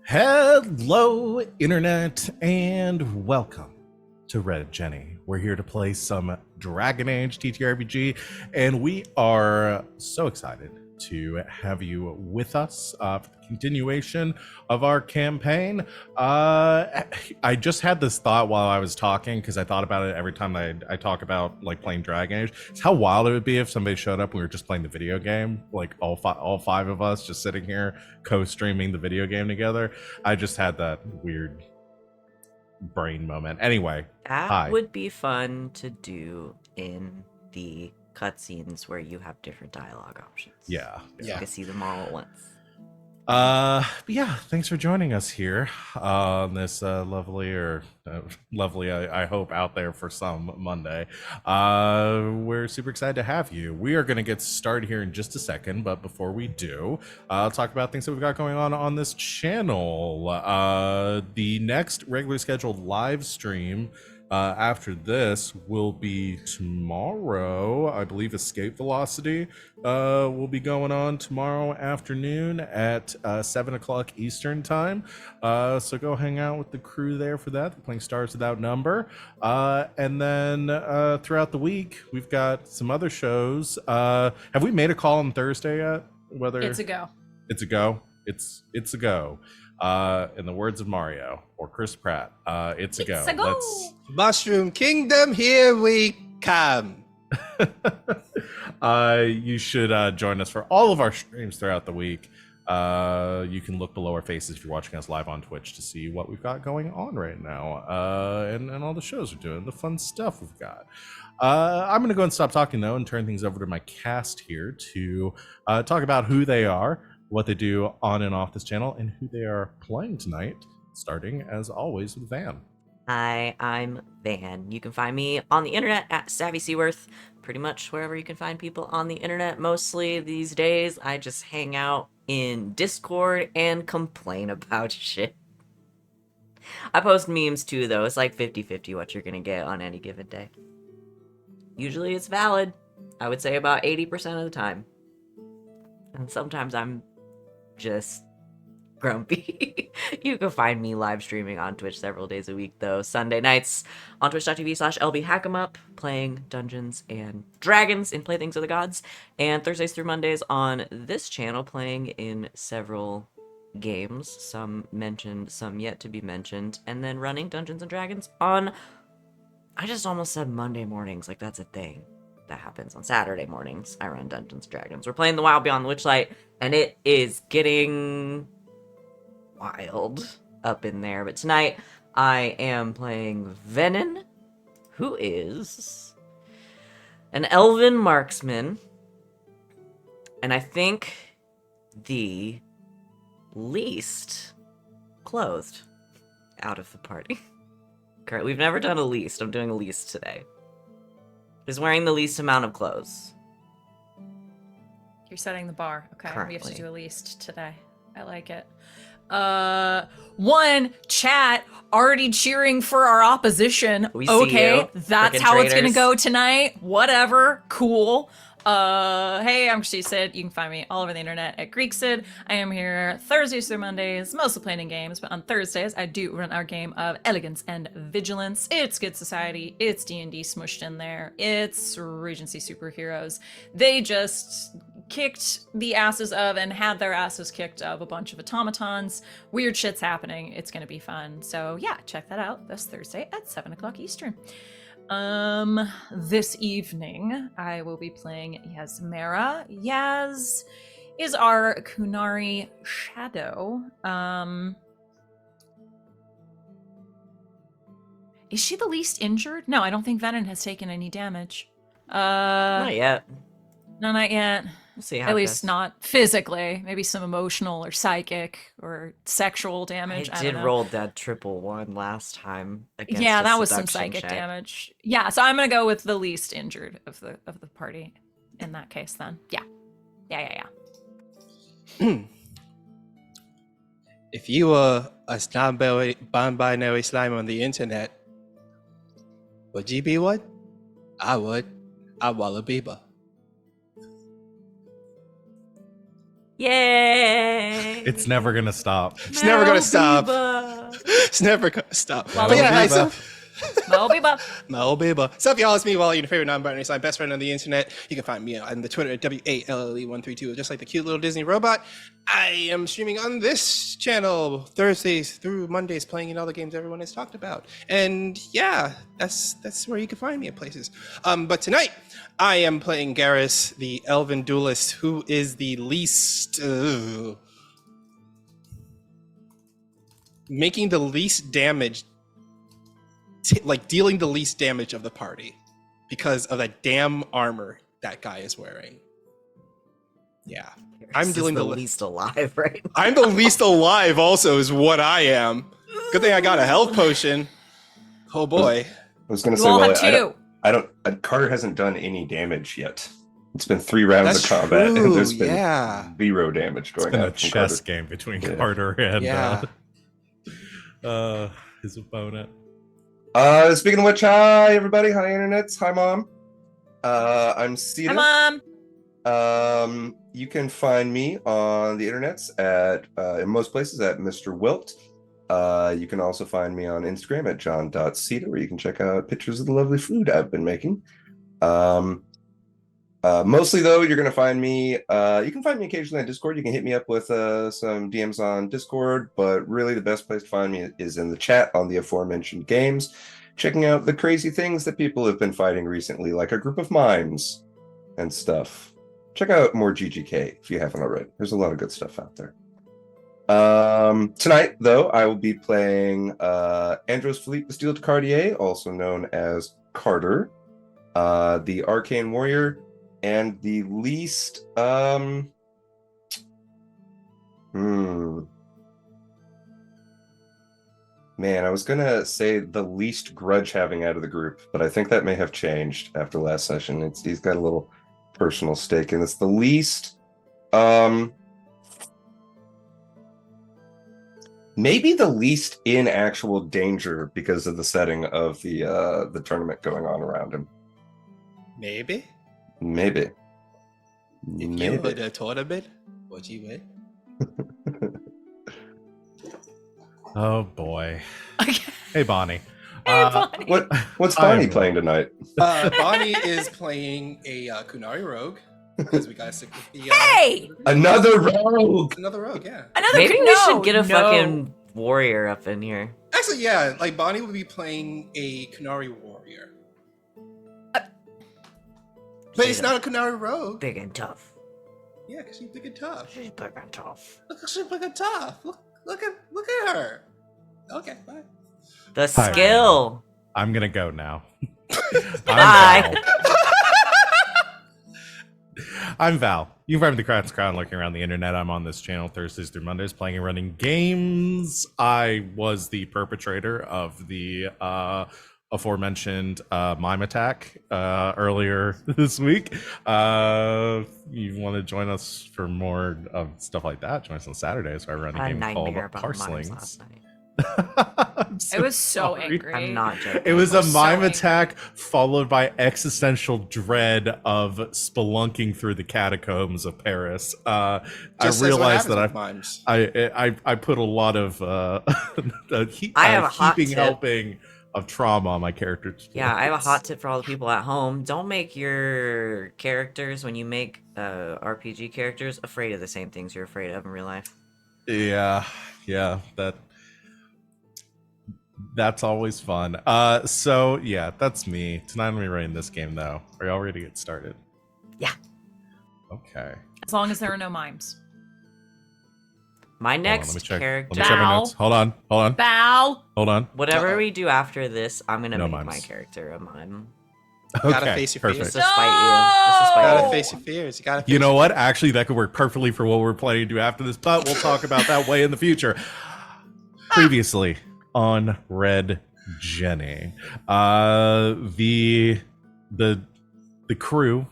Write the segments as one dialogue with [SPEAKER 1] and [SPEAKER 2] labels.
[SPEAKER 1] Hello, Internet, and welcome to Red Jenny. We're here to play some Dragon Age TTRPG, and we are so excited to have you with us for the continuation of our campaign. I just had this thought while I was talking, because I thought about it every time I talk about like playing Dragon Age. It's how wild it would be if somebody showed up and we were just playing the video game, like all five of us just sitting here co-streaming the video game together. I just had that weird brain moment. Anyway,
[SPEAKER 2] That
[SPEAKER 1] hi.
[SPEAKER 2] would be fun to do in the cutscenes where you have different dialogue options.
[SPEAKER 1] Yeah.
[SPEAKER 2] You can see them all at once.
[SPEAKER 1] But yeah, thanks for joining us here on this lovely, I hope, out there for some Monday. We're super excited to have you. We are going to get started here in just a second, but before we do, I'll talk about things that we've got going on this channel. The next regularly scheduled live stream after this will be tomorrow. I believe Escape Velocity will be going on tomorrow afternoon at 7 o'clock Eastern time. So go hang out with the crew there for that. They're playing Stars Without Number. And then throughout the week, we've got some other shows. Have we made a call on Thursday yet? Whether
[SPEAKER 3] it's a go.
[SPEAKER 1] It's a go. It's a go. In the words of Mario or Chris Pratt, it's a go.
[SPEAKER 3] Let's...
[SPEAKER 4] Mushroom Kingdom, here we come.
[SPEAKER 1] You should join us for all of our streams throughout the week. You can look below our faces if you're watching us live on Twitch to see what we've got going on right now, and all the shows we're doing, the fun stuff we've got. I'm going to go and stop talking, though, and turn things over to my cast here to talk about who they are, what they do on and off this channel, and who they are playing tonight, starting, as always, with Van.
[SPEAKER 2] Hi, I'm Van. You can find me on the internet at Savvy Seaworth, pretty much wherever you can find people on the internet. Mostly these days, I just hang out in Discord and complain about shit. I post memes too, though. It's like 50-50 what you're gonna get on any given day. Usually it's valid. I would say about 80% of the time. And sometimes I'm just grumpy. You can find me live streaming on Twitch several days a week, though. Sunday nights on twitch.tv/lbhackemup, playing Dungeons and Dragons in Playthings of the Gods, and Thursdays through Mondays on this channel, playing in several games, some mentioned, some yet to be mentioned, and then running Dungeons and Dragons on, I just almost said Monday mornings, like that's a thing that happens. On Saturday mornings, I run Dungeons and Dragons. We're playing the WoW Beyond the Witchlight, and it is getting wild up in there. But tonight, I am playing Venehn, who is an elven marksman, and I think the least clothed out of the party. Correct. We've never done a least. I'm doing a least today. Is wearing the least amount of clothes.
[SPEAKER 3] You're setting the bar. Okay,
[SPEAKER 2] Currently.
[SPEAKER 3] we have to do a least today. I like it. One, chat already cheering for our opposition.
[SPEAKER 2] We see
[SPEAKER 3] okay,
[SPEAKER 2] you,
[SPEAKER 3] that's
[SPEAKER 2] frickin'
[SPEAKER 3] how it's gonna
[SPEAKER 2] traitors.
[SPEAKER 3] go tonight. Whatever, cool. Hey, I'm Christy Sid. You can find me all over the internet at GreekSid. I am here Thursdays through Mondays, mostly playing games, but on Thursdays I do run our game of Elegance and Vigilance. It's Good Society, it's D&D smushed in there, it's Regency superheroes. They just kicked the asses of and had their asses kicked of a bunch of automatons. Weird shit's happening. It's gonna be fun. So yeah, check that out this Thursday at 7 o'clock Eastern. This evening, I will be playing Yasmera. Yaz is our Kunari shadow. Is she the least injured? No, I don't think Venehn has taken any damage.
[SPEAKER 2] Not yet.
[SPEAKER 3] No, not yet.
[SPEAKER 2] We'll see how
[SPEAKER 3] At
[SPEAKER 2] it
[SPEAKER 3] least
[SPEAKER 2] goes.
[SPEAKER 3] not physically. Maybe some emotional or psychic or sexual damage.
[SPEAKER 2] I
[SPEAKER 3] I
[SPEAKER 2] did
[SPEAKER 3] don't know.
[SPEAKER 2] roll that 1 last time against
[SPEAKER 3] Yeah,
[SPEAKER 2] a
[SPEAKER 3] that was some
[SPEAKER 2] seduction
[SPEAKER 3] psychic
[SPEAKER 2] check.
[SPEAKER 3] damage. Yeah, so I'm gonna go with the least injured of the party in that case then. Yeah.
[SPEAKER 4] If you were a non-binary slime on the internet, would you be one? I would. I'm Walla Biba.
[SPEAKER 2] Yay!
[SPEAKER 1] It's never gonna stop.
[SPEAKER 4] It's never gonna stop.
[SPEAKER 2] Melbiba.
[SPEAKER 4] It's never gonna stop.
[SPEAKER 3] Well,
[SPEAKER 4] But yeah, hi,
[SPEAKER 1] Biba.
[SPEAKER 4] so
[SPEAKER 3] Mobiba.
[SPEAKER 4] Melbiba. What's up, y'all? It's me, Wally, your favorite non-binary slime best friend on the internet. You can find me on the Twitter at WALLE132, just like the cute little Disney robot. I am streaming on this channel Thursdays through Mondays, playing in all the games everyone has talked about. And yeah, that's where you can find me at places. But tonight, I am playing Garas, the Elven Duelist, who is the least... making the least damage, like dealing the least damage of the party because of that damn armor that guy is wearing. Yeah, I'm
[SPEAKER 2] This
[SPEAKER 4] dealing
[SPEAKER 2] is the
[SPEAKER 4] the
[SPEAKER 2] least alive, right?
[SPEAKER 4] I'm the least alive. Also, is what I am. Good thing I got a health potion. Oh boy.
[SPEAKER 5] I was going to
[SPEAKER 3] You
[SPEAKER 5] say,
[SPEAKER 3] all
[SPEAKER 5] well,
[SPEAKER 3] have two.
[SPEAKER 5] I don't. Carter hasn't done any damage yet. It's been 3 rounds
[SPEAKER 4] That's
[SPEAKER 5] of combat,
[SPEAKER 4] true,
[SPEAKER 5] and there's been
[SPEAKER 4] yeah.
[SPEAKER 5] 0 damage going
[SPEAKER 1] It's been
[SPEAKER 5] on
[SPEAKER 1] a
[SPEAKER 5] from
[SPEAKER 1] chess
[SPEAKER 5] Carter.
[SPEAKER 1] game between
[SPEAKER 5] Yeah.
[SPEAKER 1] Carter and
[SPEAKER 4] Yeah.
[SPEAKER 1] his opponent.
[SPEAKER 5] Speaking of which, hi everybody, hi internets, hi mom. I'm
[SPEAKER 3] Hi,
[SPEAKER 5] Cedar.
[SPEAKER 3] Mom.
[SPEAKER 5] You can find me on the internets at in most places at Mr. Wilt. You can also find me on Instagram at john.cedar, where you can check out pictures of the lovely food I've been making. Mostly though, you're gonna find me. You can find me occasionally on Discord. You can hit me up with some DMs on Discord, but really the best place to find me is in the chat on the aforementioned games, checking out the crazy things that people have been fighting recently, like a group of mimes and stuff. Check out more GGK if you haven't already. There's a lot of good stuff out there. Tonight, though, I will be playing Andros Philippe Bastille de Cartier, also known as Carter, the Arcane Warrior, and the least man, I was gonna say the least grudge having out of the group, but I think that may have changed after last session. He's got a little personal stake in this. The least maybe the least in actual danger because of the setting of the tournament going on around him.
[SPEAKER 4] Maybe.
[SPEAKER 5] Maybe.
[SPEAKER 4] If you were the tournament, would you win?
[SPEAKER 1] Oh boy.
[SPEAKER 3] Okay.
[SPEAKER 1] Hey Bonnie.
[SPEAKER 3] Hey, Bonnie.
[SPEAKER 5] What's
[SPEAKER 1] Hi,
[SPEAKER 5] Bonnie
[SPEAKER 1] everyone.
[SPEAKER 5] playing tonight?
[SPEAKER 4] Bonnie is playing a Kunari rogue because we gotta stick with the
[SPEAKER 3] Hey!
[SPEAKER 5] Another rogue.
[SPEAKER 4] another rogue. Yeah.
[SPEAKER 3] Another
[SPEAKER 2] Maybe we
[SPEAKER 3] no,
[SPEAKER 2] should get a
[SPEAKER 3] no.
[SPEAKER 2] fucking warrior up in here.
[SPEAKER 4] Actually, yeah. Like Bonnie would be playing a Kunari warrior, but it's not a Kunari rogue.
[SPEAKER 2] Big and tough.
[SPEAKER 4] Yeah, because she's big and tough.
[SPEAKER 2] She's big and tough.
[SPEAKER 4] Look, she's big and tough. Look at her. Okay, bye.
[SPEAKER 2] The
[SPEAKER 1] Hi.
[SPEAKER 2] skill.
[SPEAKER 1] I'm gonna go now.
[SPEAKER 2] Bye.
[SPEAKER 1] I'm Val. You can find me the Crafts Crown looking around the internet. I'm on this channel Thursdays through Mondays playing and running games. I was the perpetrator of the aforementioned mime attack earlier this week. You want to join us for more stuff like that? Join us on Saturdays where I run a
[SPEAKER 2] I had a
[SPEAKER 1] game called
[SPEAKER 2] nightmare about mimes
[SPEAKER 1] Parslings.
[SPEAKER 2] last night.
[SPEAKER 1] I'm
[SPEAKER 3] I was so
[SPEAKER 1] sorry.
[SPEAKER 3] angry.
[SPEAKER 2] I'm not joking.
[SPEAKER 1] It was a
[SPEAKER 3] I'm so
[SPEAKER 1] mime
[SPEAKER 3] angry.
[SPEAKER 1] attack followed by existential dread of spelunking through the catacombs of Paris. I
[SPEAKER 4] Just as what
[SPEAKER 1] realized
[SPEAKER 4] happens
[SPEAKER 1] that
[SPEAKER 4] with mimes.
[SPEAKER 1] I put a lot of
[SPEAKER 2] I have a hot
[SPEAKER 1] heaping
[SPEAKER 2] tip.
[SPEAKER 1] helping of trauma on my character.
[SPEAKER 2] Yeah, I have a hot tip for all the people at home. Don't make your characters, when you make RPG characters, afraid of the same things you're afraid of in real life.
[SPEAKER 1] Yeah, that's always fun. So yeah, that's me. Tonight I'm gonna be running this game though. Are y'all ready to get started?
[SPEAKER 2] Yeah.
[SPEAKER 1] Okay.
[SPEAKER 3] As long as there are no mimes.
[SPEAKER 2] My
[SPEAKER 1] Hold on, let me
[SPEAKER 2] next
[SPEAKER 1] check.
[SPEAKER 2] character,
[SPEAKER 1] Let me check my
[SPEAKER 3] Val.
[SPEAKER 1] notes. Hold on.
[SPEAKER 3] Bow.
[SPEAKER 1] Hold on.
[SPEAKER 2] whatever
[SPEAKER 4] Uh-oh.
[SPEAKER 2] we do after this, I'm gonna
[SPEAKER 1] No
[SPEAKER 2] make my
[SPEAKER 1] mimes.
[SPEAKER 2] character a mime.
[SPEAKER 4] Gotta
[SPEAKER 1] Okay,
[SPEAKER 4] face your
[SPEAKER 1] perfect.
[SPEAKER 2] Just
[SPEAKER 4] fears.
[SPEAKER 2] to spite you. Just to spite
[SPEAKER 4] Gotta
[SPEAKER 2] you.
[SPEAKER 4] face your fears. You gotta. Face
[SPEAKER 1] You know
[SPEAKER 4] your
[SPEAKER 1] what?
[SPEAKER 4] fears.
[SPEAKER 1] Actually, that could work perfectly for what we're planning to do after this, but we'll talk about that way in the future. Previously on Red Jenny, the crew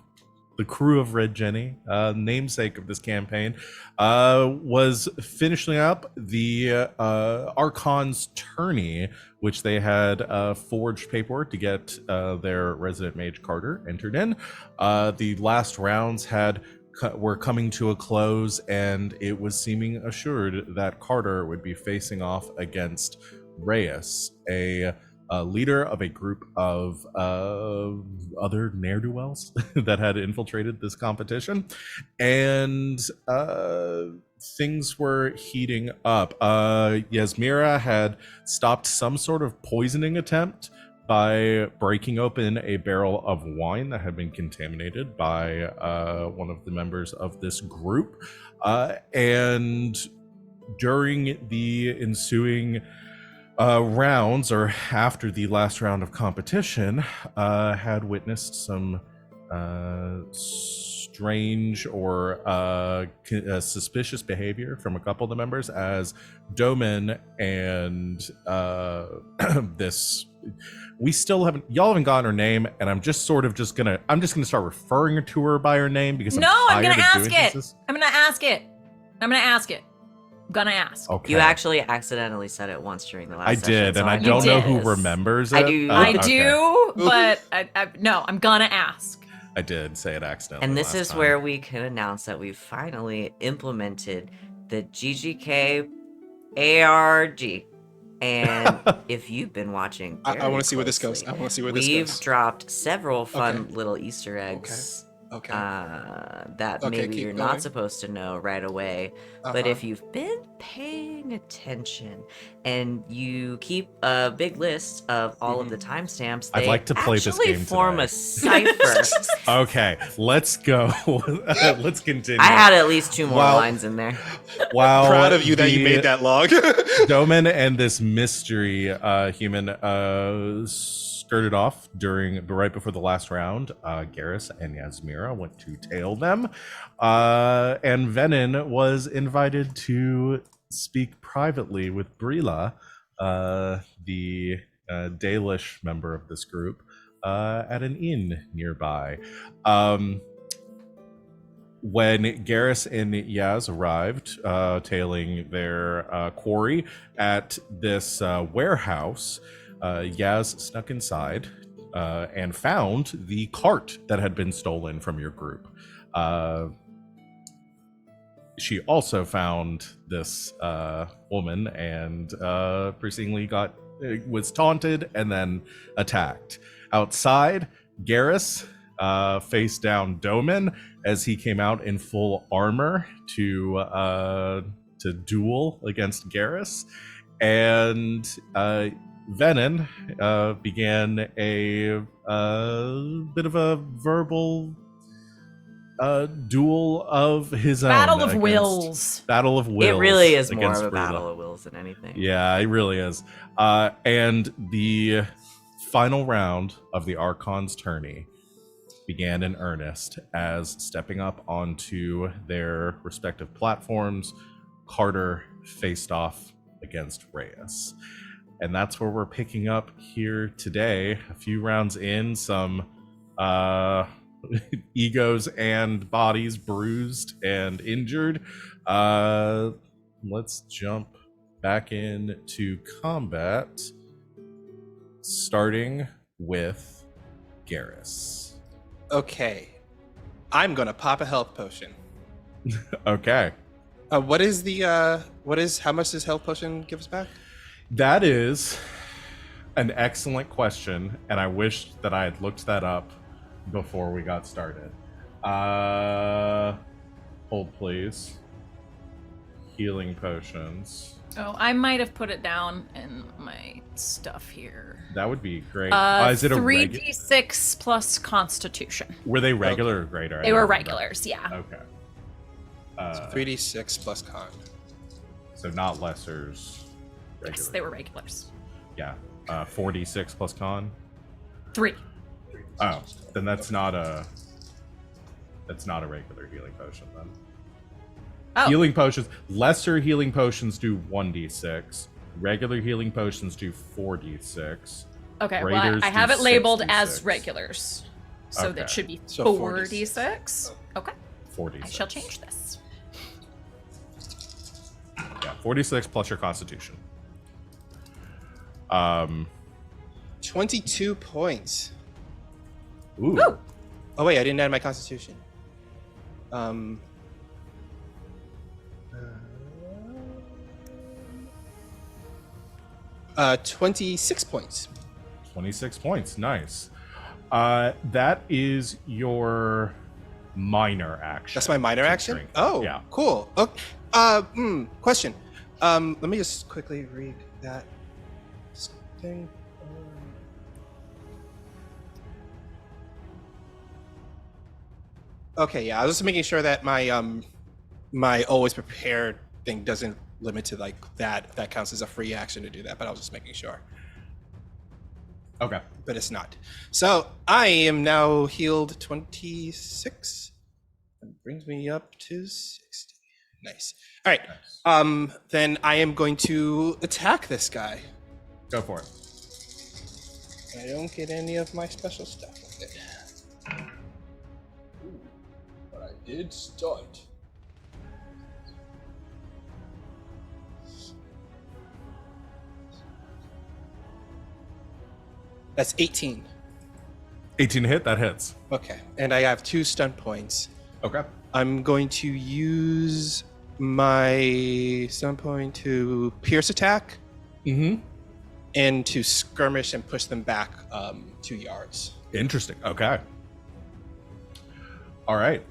[SPEAKER 1] of Red Jenny, namesake of this campaign, was finishing up the Archon's tourney, which they had forged paperwork to get their resident mage Carter entered in. The last rounds had were coming to a close, and it was seeming assured that Carter would be facing off against Reyes, a leader of a group of other ne'er-do-wells that had infiltrated this competition, and things were heating up. Yasmera had stopped some sort of poisoning attempt by breaking open a barrel of wine that had been contaminated by one of the members of this group. And during the ensuing rounds, or after the last round of competition, had witnessed some strange or suspicious behavior from a couple of the members as Domen and this, we still haven't, y'all haven't gotten her name, and I'm just gonna start referring to her by her name because
[SPEAKER 3] I'm gonna ask it.
[SPEAKER 1] This.
[SPEAKER 3] I'm gonna ask it. I'm gonna ask.
[SPEAKER 1] Okay.
[SPEAKER 2] You actually accidentally said it once during the last
[SPEAKER 1] I
[SPEAKER 2] session,
[SPEAKER 1] did,
[SPEAKER 2] so
[SPEAKER 1] and I
[SPEAKER 2] know
[SPEAKER 1] don't
[SPEAKER 2] what
[SPEAKER 1] know
[SPEAKER 2] it
[SPEAKER 1] who
[SPEAKER 2] is.
[SPEAKER 1] remembers it.
[SPEAKER 2] I do.
[SPEAKER 3] I
[SPEAKER 1] Okay.
[SPEAKER 3] do, but no, I'm gonna ask.
[SPEAKER 1] I did say it accidentally.
[SPEAKER 2] And this
[SPEAKER 1] last
[SPEAKER 2] is
[SPEAKER 1] time.
[SPEAKER 2] where we can announce that we've finally implemented the GGK ARG. And if you've been watching,
[SPEAKER 4] I
[SPEAKER 2] very
[SPEAKER 4] want to see where this goes.
[SPEAKER 2] closely,
[SPEAKER 4] I want to see where this
[SPEAKER 2] we've
[SPEAKER 4] goes.
[SPEAKER 2] dropped several fun
[SPEAKER 4] Okay.
[SPEAKER 2] little Easter eggs
[SPEAKER 4] Okay.
[SPEAKER 2] that
[SPEAKER 4] Okay,
[SPEAKER 2] maybe
[SPEAKER 4] keep
[SPEAKER 2] you're
[SPEAKER 4] going.
[SPEAKER 2] not supposed to know right away. But
[SPEAKER 4] Uh-huh.
[SPEAKER 2] if you've been paying attention and you keep a big list of all of the timestamps,
[SPEAKER 1] I'd
[SPEAKER 2] they
[SPEAKER 1] like to play this
[SPEAKER 2] actually
[SPEAKER 1] game
[SPEAKER 2] form
[SPEAKER 1] today.
[SPEAKER 2] a cipher.
[SPEAKER 1] Okay, let's go. Let's continue.
[SPEAKER 2] I had at least 2 more
[SPEAKER 1] Wow.
[SPEAKER 2] lines in there.
[SPEAKER 1] Wow,
[SPEAKER 4] Proud of you that you made that log.
[SPEAKER 1] Domen and this mystery human skirted off right before the last round. Garas and Yasmera went to tail them, and Venehn was invited to speak privately with Brila, the Dalish member of this group, at an inn nearby. When Garas and Yaz arrived, tailing their quarry at this warehouse, Yaz snuck inside and found the cart that had been stolen from your group. She also found this woman and presumably was taunted and then attacked. Outside, Garas faced down Domen as he came out in full armor to duel against Garas, and Venehn began a bit of a verbal duel of his own.
[SPEAKER 3] Battle of
[SPEAKER 1] against-
[SPEAKER 3] wills.
[SPEAKER 1] Battle of wills.
[SPEAKER 2] It really is more
[SPEAKER 1] against
[SPEAKER 2] of a
[SPEAKER 1] Brila.
[SPEAKER 2] battle of wills than anything.
[SPEAKER 1] Yeah, it really is. And the final round of the Archon's tourney began in earnest as, stepping up onto their respective platforms, Carter faced off against Reyes. And that's where we're picking up here today. A few rounds in, some egos and bodies bruised and injured. Let's jump back into combat, starting with Garas.
[SPEAKER 4] Okay. I'm gonna pop a health potion.
[SPEAKER 1] Okay.
[SPEAKER 4] How much does health potion give us back?
[SPEAKER 1] That is an excellent question, and I wish that I had looked that up before we got started. Hold, please. Healing potions.
[SPEAKER 3] Oh, I might have put it down in my stuff here.
[SPEAKER 1] That would be great. Is it a
[SPEAKER 3] 3d6 plus Constitution.
[SPEAKER 1] Were they regular or greater? I
[SPEAKER 3] They
[SPEAKER 1] don't
[SPEAKER 3] were
[SPEAKER 1] remember.
[SPEAKER 3] regulars, yeah.
[SPEAKER 1] Okay.
[SPEAKER 4] 3d6 plus con.
[SPEAKER 1] So not lessers. Regular.
[SPEAKER 3] Yes, they were regulars.
[SPEAKER 1] Yeah. 4d6 plus con.
[SPEAKER 3] 3.
[SPEAKER 1] Oh, then that's not a regular healing potion then.
[SPEAKER 3] Oh,
[SPEAKER 1] Healing potions, lesser healing potions do 1d6. Regular healing potions do 4d6.
[SPEAKER 3] okay. Well,
[SPEAKER 1] Raiders
[SPEAKER 3] I
[SPEAKER 1] do
[SPEAKER 3] have it labeled
[SPEAKER 1] 6d6.
[SPEAKER 3] as regulars, so
[SPEAKER 1] Okay.
[SPEAKER 3] that should be
[SPEAKER 4] So
[SPEAKER 3] 4d6. Okay,
[SPEAKER 1] 4d6.
[SPEAKER 3] I shall change this.
[SPEAKER 1] Yeah, 4d6 plus your constitution.
[SPEAKER 4] 22 points.
[SPEAKER 1] Ooh.
[SPEAKER 3] Ooh.
[SPEAKER 4] Oh wait, I didn't add my constitution. Um, 26 points.
[SPEAKER 1] 26 points. Nice. That is your minor action.
[SPEAKER 4] That's my minor
[SPEAKER 1] to
[SPEAKER 4] action?
[SPEAKER 1] drink.
[SPEAKER 4] Oh,
[SPEAKER 1] Yeah.
[SPEAKER 4] cool. Okay. Question. Let me just quickly read that thing. Okay, yeah, I was just making sure that my always prepared thing doesn't limit to like that. If that counts as a free action to do that, but I was just making sure.
[SPEAKER 1] Okay.
[SPEAKER 4] But it's not. So I am now healed 26. That brings me up to 60. Nice. All right.
[SPEAKER 1] Nice.
[SPEAKER 4] Then I am going to attack this guy.
[SPEAKER 1] Go for it.
[SPEAKER 4] I don't get any of my special stuff with it. But I did stunt. That's 18.
[SPEAKER 1] 18 to hit. That hits.
[SPEAKER 4] Okay. And I have 2 stun points.
[SPEAKER 1] Okay.
[SPEAKER 4] I'm going to use my stun point to pierce attack
[SPEAKER 1] Mm-hmm.
[SPEAKER 4] and to skirmish and push them back 2 yards.
[SPEAKER 1] Interesting. Okay. All right.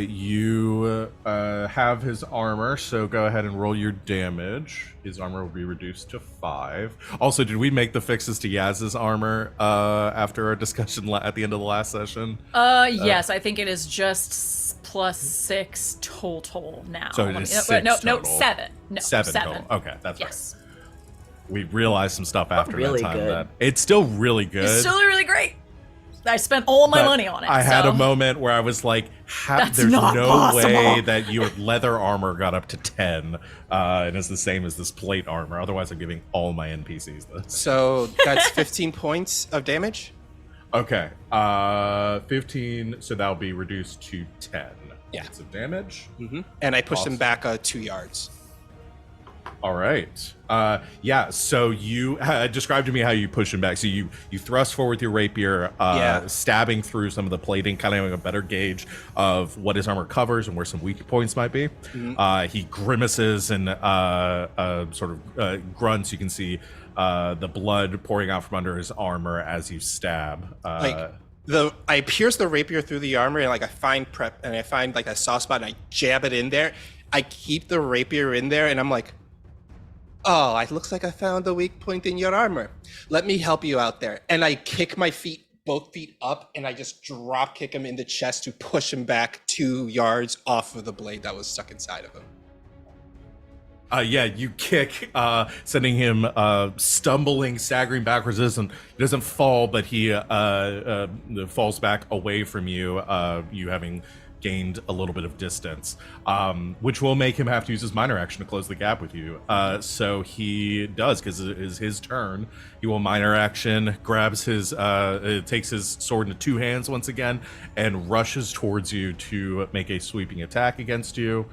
[SPEAKER 1] You have his armor, so go ahead and roll your damage. His armor will be reduced to 5. Also, did we make the fixes to Yaz's armor after our discussion at the end of the last session?
[SPEAKER 3] Yes, I think it is just plus 6 total now.
[SPEAKER 1] So it is 6
[SPEAKER 3] no,
[SPEAKER 1] total.
[SPEAKER 3] 7. No,
[SPEAKER 1] 7
[SPEAKER 3] 7.
[SPEAKER 1] total. Okay, that's
[SPEAKER 3] Yes.
[SPEAKER 1] right. We realized some stuff after
[SPEAKER 2] really
[SPEAKER 1] that time.
[SPEAKER 2] good.
[SPEAKER 1] That it's still really good.
[SPEAKER 3] It's still really great. I spent all my
[SPEAKER 1] But
[SPEAKER 3] money on it.
[SPEAKER 1] I had
[SPEAKER 3] so.
[SPEAKER 1] a moment where I was like,
[SPEAKER 3] That's
[SPEAKER 1] there's
[SPEAKER 3] not
[SPEAKER 1] no
[SPEAKER 3] possible.
[SPEAKER 1] way that your leather armor got up to 10 and it's the same as this plate armor. Otherwise, I'm giving all my NPCs this.
[SPEAKER 4] So that's 15 points of damage.
[SPEAKER 1] Okay. 15, so that'll be reduced to 10 points of damage.
[SPEAKER 4] Mm-hmm. And I push them
[SPEAKER 1] Awesome.
[SPEAKER 4] back 2 yards.
[SPEAKER 1] All right. Yeah, so you describe to me how you push him back. So you thrust forward with your rapier, stabbing through some of the plating, kind of having a better gauge of what his armor covers and where some weak points might be.
[SPEAKER 4] Mm-hmm.
[SPEAKER 1] He grimaces and sort of grunts. You can see the blood pouring out from under his armor as you stab.
[SPEAKER 4] I pierce the rapier through the armor and like I find like a soft spot and I jab it in there. I keep the rapier in there and I'm like, oh, it looks like I found the weak point in your armor. Let me help you out there. And I kick my feet, both feet up, and I just drop kick him in the chest to push him back 2 yards off of the blade that was stuck inside of him.
[SPEAKER 1] Yeah, you kick, sending him stumbling, staggering backwards. He doesn't fall, but he falls back away from you, you having gained a little bit of distance, which will make him have to use his minor action to close the gap with you. So he does, because it is his turn. He will minor action, grabs his, takes his sword into 2 hands once again, and rushes towards you to make a sweeping attack against you.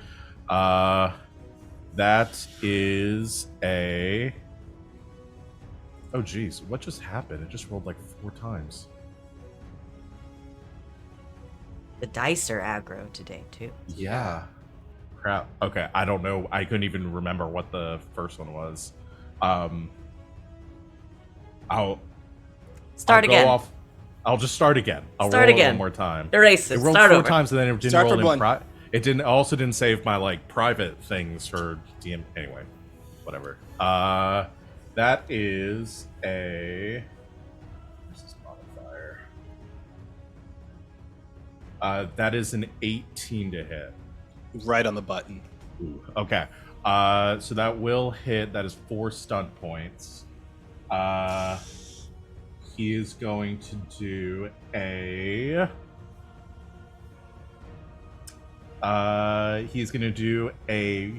[SPEAKER 1] That is a... Oh, geez. What just happened? It just rolled like 4 times.
[SPEAKER 2] The dice are aggro today, too.
[SPEAKER 1] Yeah. Crap. Okay, I don't know. I couldn't even remember what the first one was. I'll
[SPEAKER 2] Start again.
[SPEAKER 1] I'll just start again. I'll
[SPEAKER 2] Start
[SPEAKER 1] roll it
[SPEAKER 2] again.
[SPEAKER 1] one more time.
[SPEAKER 2] Erase it.
[SPEAKER 1] It rolled
[SPEAKER 2] Start
[SPEAKER 1] 4
[SPEAKER 2] over.
[SPEAKER 1] times and then it didn't
[SPEAKER 4] Start
[SPEAKER 1] roll
[SPEAKER 4] from
[SPEAKER 1] in
[SPEAKER 4] one.
[SPEAKER 1] It didn't save my like private things for DM. Anyway, whatever. That is a... Where's this modifier? That is an 18 to hit.
[SPEAKER 4] Right on the button.
[SPEAKER 1] Ooh, okay. So that will hit. That is 4 stunt points. He is going to do a... he's going to do a...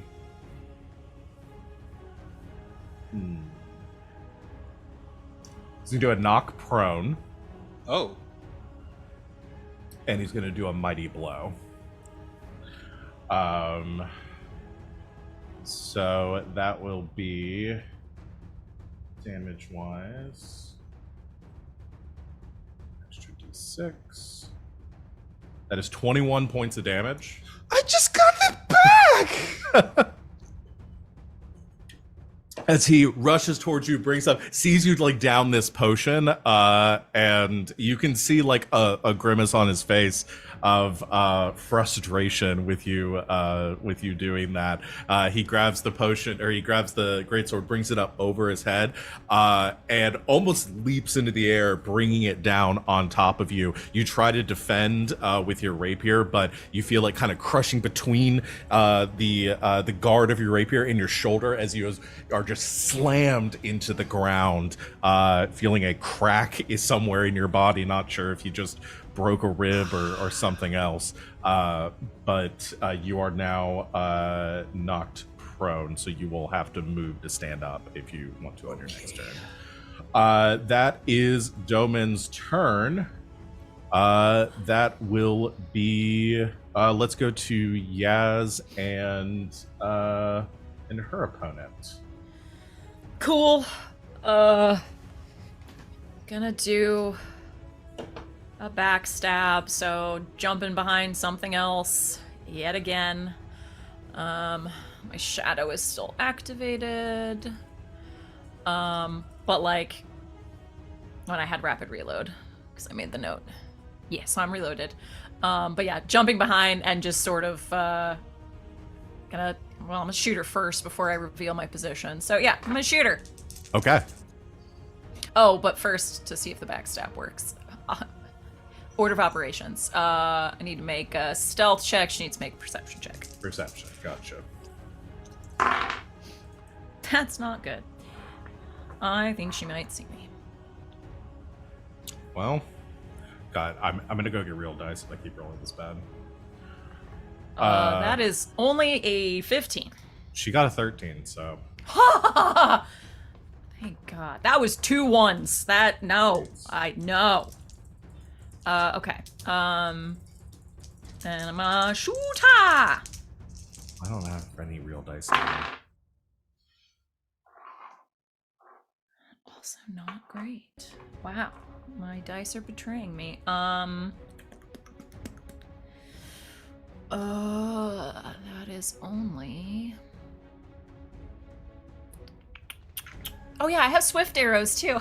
[SPEAKER 1] He's going to do a knock prone.
[SPEAKER 4] Oh.
[SPEAKER 1] And he's going to do a mighty blow. So that will be damage wise. Extra d6. That is 21 points of damage.
[SPEAKER 4] I just got it back.
[SPEAKER 1] As he rushes towards you, brings up, sees you like down this potion, and you can see like a grimace on his face of frustration with you doing that. He grabs the potion, or he grabs the greatsword, brings it up over his head, and almost leaps into the air, bringing it down on top of you. You try to defend with your rapier, but you feel like kind of crushing between the guard of your rapier and your shoulder as you are just slammed into the ground, feeling a crack is somewhere in your body. Not sure if you just broke a rib or something else, but you are now knocked prone, so you will have to move to stand up if you want to on your next turn. That is Doman's turn. That will be let's go to Yaz and her opponent.
[SPEAKER 3] Cool. Gonna do a backstab, so jumping behind something else yet again. My shadow is still activated. But like when I had rapid reload, because I made the note. Yeah, so I'm reloaded. But yeah, jumping behind and just sort of I'm gonna shoot her first before I reveal my position. So yeah, I'm gonna shoot her.
[SPEAKER 1] Okay.
[SPEAKER 3] Oh, but first to see if the backstab works. Order of operations. I need to make a stealth check. She needs to make a perception check.
[SPEAKER 1] Perception, gotcha.
[SPEAKER 3] That's not good. I think she might see me.
[SPEAKER 1] Well, God, I'm gonna go get real dice if I keep rolling this bad.
[SPEAKER 3] That is only a 15.
[SPEAKER 1] She got a 13, so.
[SPEAKER 3] Thank God. That was 2 1s. I know. Okay. And I'm a shooter.
[SPEAKER 1] I don't have any real dice anymore.
[SPEAKER 3] Also not great. Wow. My dice are betraying me. That is only... Oh yeah, I have swift arrows too.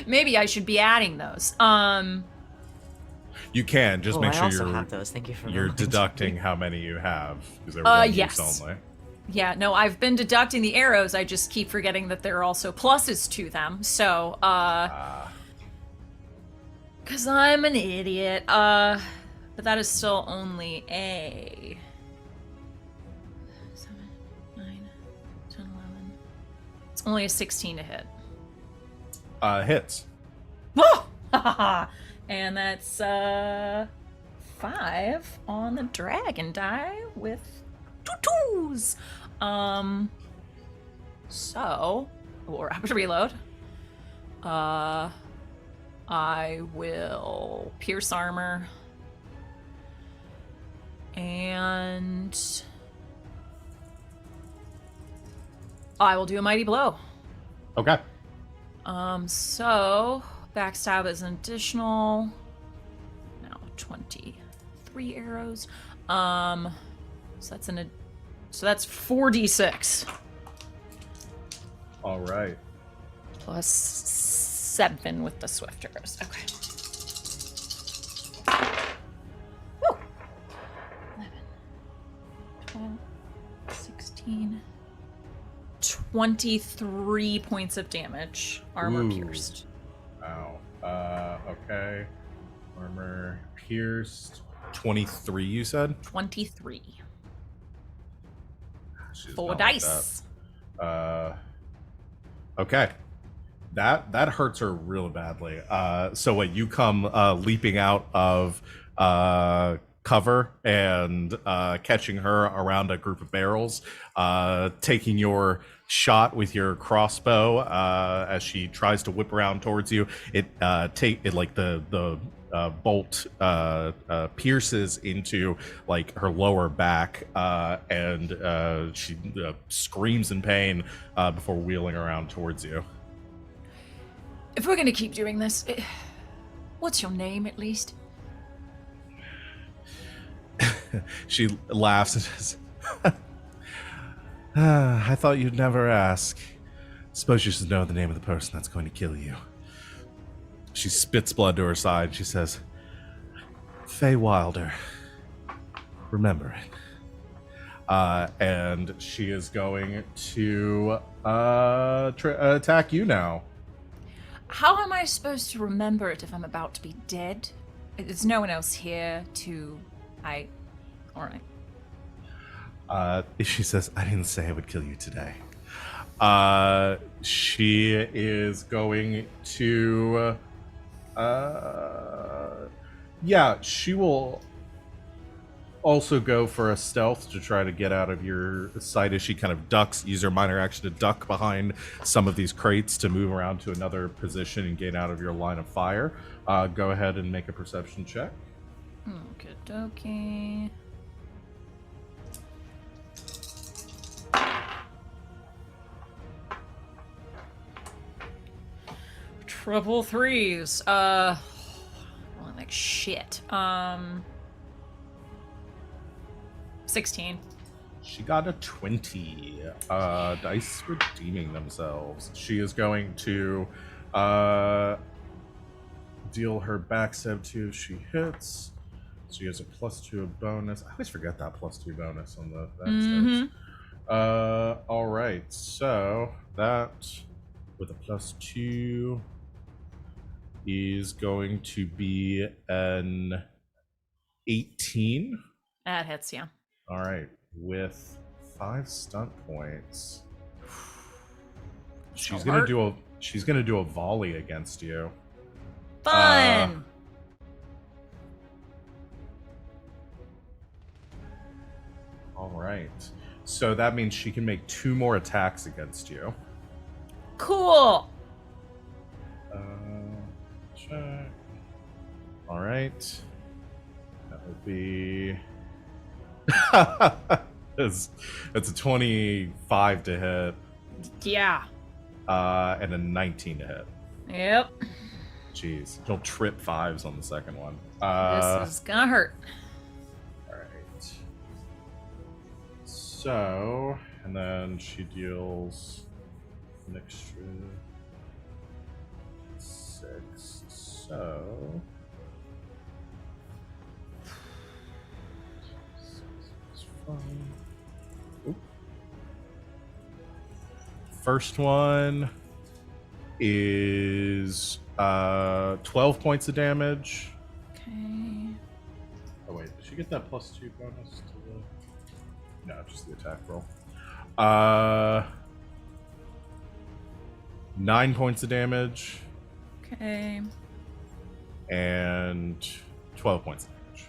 [SPEAKER 3] Maybe I should be adding those.
[SPEAKER 1] You can just make
[SPEAKER 2] I
[SPEAKER 1] sure
[SPEAKER 2] also
[SPEAKER 1] you're
[SPEAKER 2] have those. Thank you for
[SPEAKER 1] you're
[SPEAKER 2] reminding
[SPEAKER 1] deducting
[SPEAKER 2] me.
[SPEAKER 1] how many you have, because they're one
[SPEAKER 3] yes.
[SPEAKER 1] use only.
[SPEAKER 3] Yeah, no, I've been deducting the arrows. I just keep forgetting that there are also pluses to them. So, because I'm an idiot. But that is still only a 7, 9, 10, 11. It's only a 16 to hit.
[SPEAKER 1] Hits.
[SPEAKER 3] Whoa! And that's 5 on the dragon die with 2 2s. So we'll have to reload. I will pierce armor. And I will do a mighty blow.
[SPEAKER 1] Okay.
[SPEAKER 3] So backstab is an additional now 23 arrows. So that's 4d6.
[SPEAKER 1] All right.
[SPEAKER 3] Plus 7 with the swift arrows. Okay. Woo! 11, 12, 16, 23 points of damage. Armor
[SPEAKER 1] Ooh.
[SPEAKER 3] pierced.
[SPEAKER 1] Wow. Okay. Armor pierced. 23, you said?
[SPEAKER 3] 23.
[SPEAKER 1] She's
[SPEAKER 3] 4
[SPEAKER 1] not like
[SPEAKER 3] dice.
[SPEAKER 1] that. Okay. That hurts her really badly. So what, you come leaping out of cover and catching her around a group of barrels, taking your shot with your crossbow as she tries to whip around towards you. The bolt pierces into like her lower back, and she screams in pain before wheeling around towards you.
[SPEAKER 3] If we're gonna keep doing this, what's your name at least?
[SPEAKER 1] she laughs and says, I thought you'd never ask. Suppose you should know the name of the person that's going to kill you. She spits blood to her side. She says, Faye Wilder. Remember it. And she is going to attack you now.
[SPEAKER 3] How am I supposed to remember it if I'm about to be dead? There's no one else here to... Alright.
[SPEAKER 1] She says, I didn't say I would kill you today. She is going to... yeah, she will also go for a stealth to try to get out of your sight as she kind of ducks, use her minor action to duck behind some of these crates to move around to another position and get out of your line of fire. Go ahead and make a perception check.
[SPEAKER 3] Okie dokie. Triple threes. Rolling like shit. 16.
[SPEAKER 1] She got a 20. Dice redeeming themselves. She is going to deal her backstab to if she hits. She has a +2 bonus. I always forget that +2 bonus on the backstabs. All right, so that with a +2 is going to be an 18.
[SPEAKER 3] That hits, yeah.
[SPEAKER 1] All right, with 5 stunt points, she's gonna do a volley against you.
[SPEAKER 3] Fun.
[SPEAKER 1] All right, so that means she can make 2 more attacks against you.
[SPEAKER 3] Cool.
[SPEAKER 1] Check. All right, that will be. It's a 25 to hit.
[SPEAKER 3] Yeah.
[SPEAKER 1] And a 19 to hit.
[SPEAKER 3] Yep.
[SPEAKER 1] Jeez, you'll trip 5s on the second one.
[SPEAKER 3] This is gonna hurt.
[SPEAKER 1] All right. So, and then she deals an extra 6. So. Oop. First one is 12 points of damage.
[SPEAKER 3] Okay.
[SPEAKER 1] Oh wait, did she get that +2 bonus to the... No, just the attack roll. 9 points of damage.
[SPEAKER 3] Okay.
[SPEAKER 1] And 12 points of damage.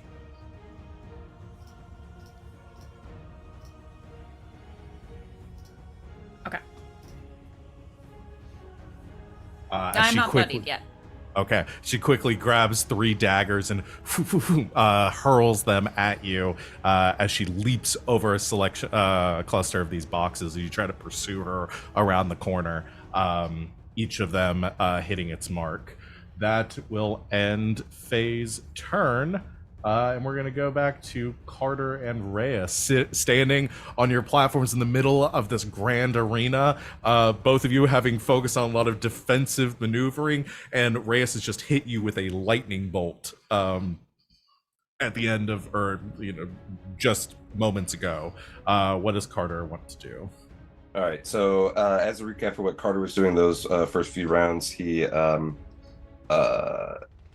[SPEAKER 3] Okay.
[SPEAKER 1] I'm
[SPEAKER 3] not bloodied yet.
[SPEAKER 1] Okay, she quickly grabs 3 daggers and hurls them at you as she leaps over a cluster of these boxes as you try to pursue her around the corner, each of them hitting its mark. That will end Faye's turn, and we're going to go back to Carter and Reyes standing on your platforms in the middle of this grand arena, both of you having focused on a lot of defensive maneuvering, and Reyes has just hit you with a lightning bolt at the end of, or just moments ago. What does Carter want to do?
[SPEAKER 5] All right, so as a recap for what Carter was doing those first few rounds, he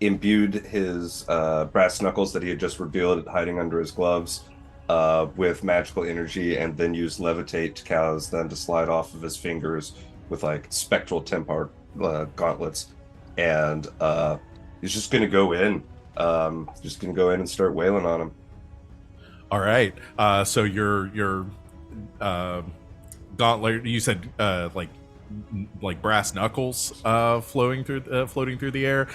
[SPEAKER 5] imbued his brass knuckles that he had just revealed hiding under his gloves with magical energy, and then used levitate to cause them to slide off of his fingers with like spectral Templar gauntlets, and he's just gonna go in, and start wailing on him.
[SPEAKER 1] All right, so your gauntlet, you said like brass knuckles floating through the air,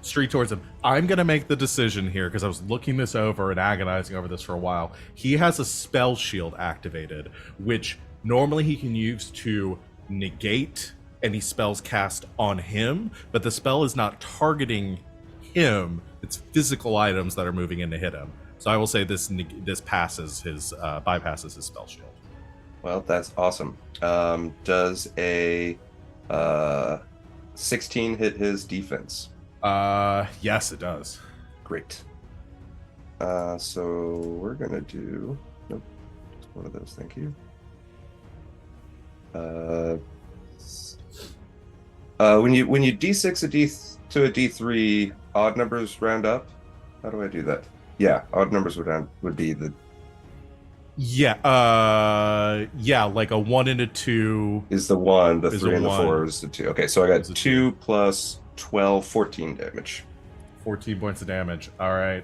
[SPEAKER 1] straight towards him. I'm gonna make the decision here because I was looking this over and agonizing over this for a while. He has a spell shield activated, which normally he can use to negate any spells cast on him, but the spell is not targeting him. It's physical items that are moving in to hit him. So I will say this passes his bypasses his spell shield.
[SPEAKER 5] Well, that's awesome. Does a 16 hit his defense?
[SPEAKER 1] Yes, it does.
[SPEAKER 5] Great. So we're gonna do. Nope, just one of those. Thank you. When you d6 to a d3, odd numbers round up. How do I do that? Yeah, odd numbers would be the.
[SPEAKER 1] Yeah, like a 1 and a 2
[SPEAKER 5] is the 1, the
[SPEAKER 1] is
[SPEAKER 5] 3
[SPEAKER 1] a
[SPEAKER 5] and the
[SPEAKER 1] 1.
[SPEAKER 5] 4 is the 2. Okay, so I got
[SPEAKER 1] Is a
[SPEAKER 5] 2 plus 12, 14 damage.
[SPEAKER 1] 14 points of damage. All right.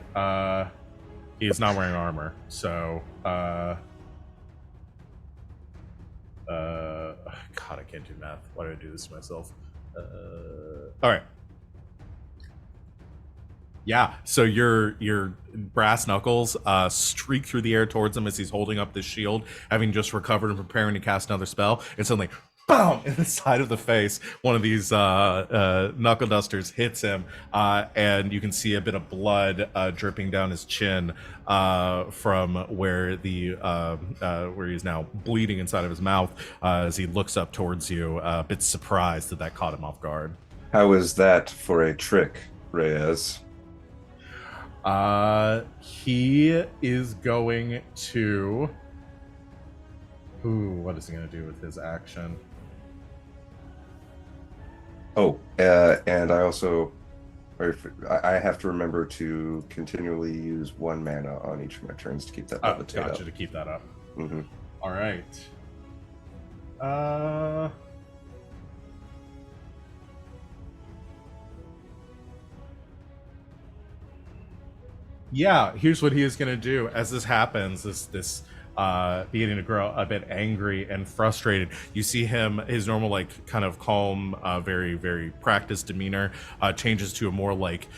[SPEAKER 1] He's not wearing armor, so God, I can't do math. Why do I do this to myself? All right. Yeah, so your brass knuckles streak through the air towards him as he's holding up this shield, having just recovered and preparing to cast another spell, and suddenly, boom! In the side of the face, one of these knuckle dusters hits him, and you can see a bit of blood dripping down his chin from where where he's now bleeding inside of his mouth as he looks up towards you, a bit surprised that caught him off guard.
[SPEAKER 5] How is that for a trick, Reyes?
[SPEAKER 1] He is going to. Ooh, what is he going to do with his action?
[SPEAKER 5] Oh, and I also, I have to remember to continually use 1 mana on each of my turns to keep that levitate up.
[SPEAKER 1] Gotcha, to keep that up.
[SPEAKER 5] Mm-hmm.
[SPEAKER 1] All right. Yeah, here's what he is going to do. As this happens, this beginning to grow a bit angry and frustrated, you see him, his normal, like, kind of calm, very, very practiced demeanor changes to a more, like,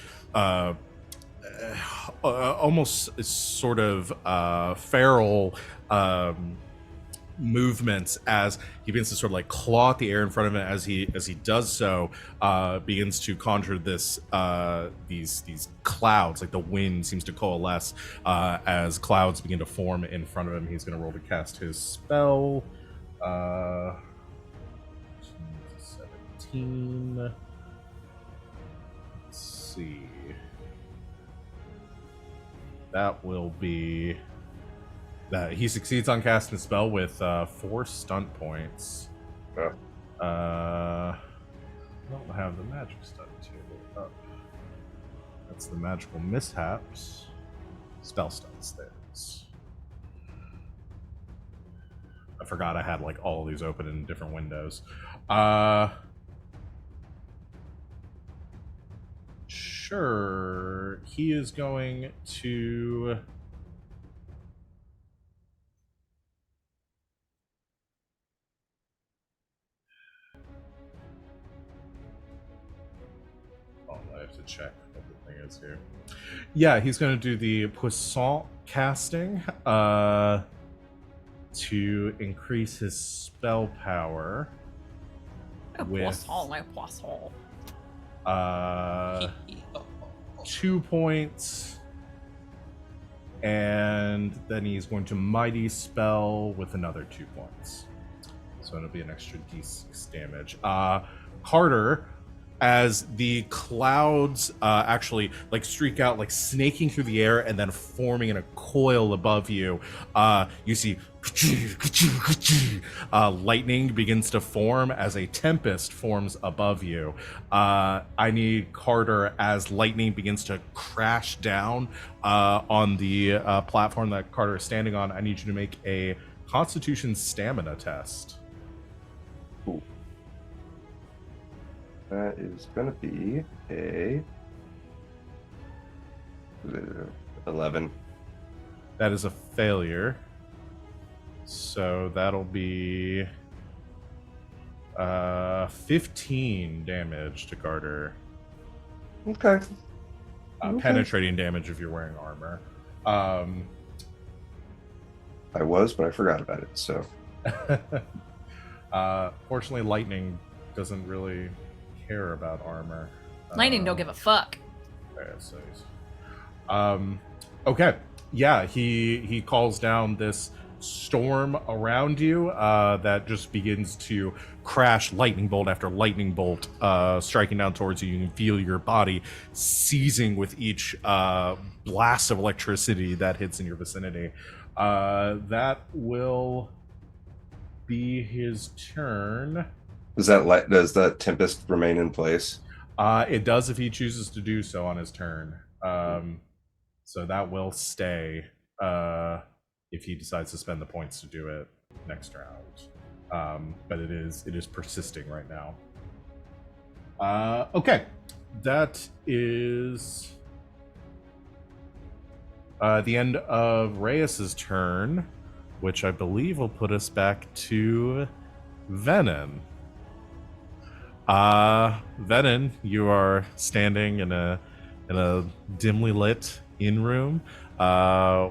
[SPEAKER 1] almost sort of feral movements as he begins to sort of like claw at the air in front of him. As he does so, begins to conjure this these clouds, like the wind seems to coalesce as clouds begin to form in front of him. He's going to roll to cast his spell. 17. Let's see. That will be that he succeeds on casting the spell with 4 stunt points.
[SPEAKER 5] Oh.
[SPEAKER 1] I don't have the magic stunt table up. That's the magical mishaps. Spell stunts. There it is. I forgot I had like all of these open in different windows. Sure. He is going to. I have to check what the thing is here. Yeah, he's going to do the Puissant casting to increase his spell power.
[SPEAKER 3] Poisson.
[SPEAKER 1] 2 points. And then he's going to Mighty Spell with another 2 points. So it'll be an extra d6 damage. Carter, as the clouds actually like streak out, like snaking through the air and then forming in a coil above you, you see lightning begins to form as a tempest forms above you. I need Carter, as lightning begins to crash down on the platform that Carter is standing on, I need you to make a Constitution Stamina test.
[SPEAKER 5] Ooh. That is going to be a 11.
[SPEAKER 1] That is a failure. So that'll be 15 damage to Carter.
[SPEAKER 5] Okay.
[SPEAKER 1] Penetrating damage if you're wearing armor.
[SPEAKER 5] I was, but I forgot about it, so.
[SPEAKER 1] Fortunately, lightning doesn't really care about armor.
[SPEAKER 3] Lightning don't give a fuck.
[SPEAKER 1] Okay. yeah, he calls down this storm around you that just begins to crash lightning bolt after lightning bolt striking down towards you. You can feel your body seizing with each blast of electricity that hits in your vicinity. That will be his turn.
[SPEAKER 5] Does that tempest remain in place?
[SPEAKER 1] It does if he chooses to do so on his turn. So that will stay if he decides to spend the points to do it next round. But it is persisting right now. Okay, that is the end of Reyes's turn, which I believe will put us back to Venehn. Venehn, you are standing in a dimly lit inn room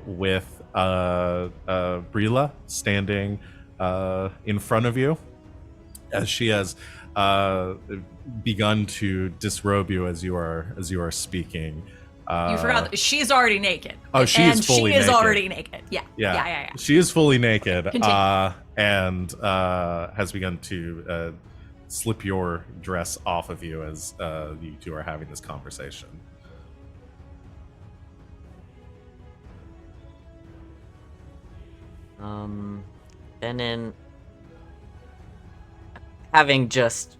[SPEAKER 1] with Brila standing in front of you as she has begun to disrobe you as you are speaking.
[SPEAKER 3] You forgot that she's already naked.
[SPEAKER 1] Oh, she is fully naked.
[SPEAKER 3] Already naked. Yeah.
[SPEAKER 1] She is fully naked
[SPEAKER 3] Continue.
[SPEAKER 1] and has begun to slip your dress off of you as you two are having this conversation.
[SPEAKER 2] Venehn, having just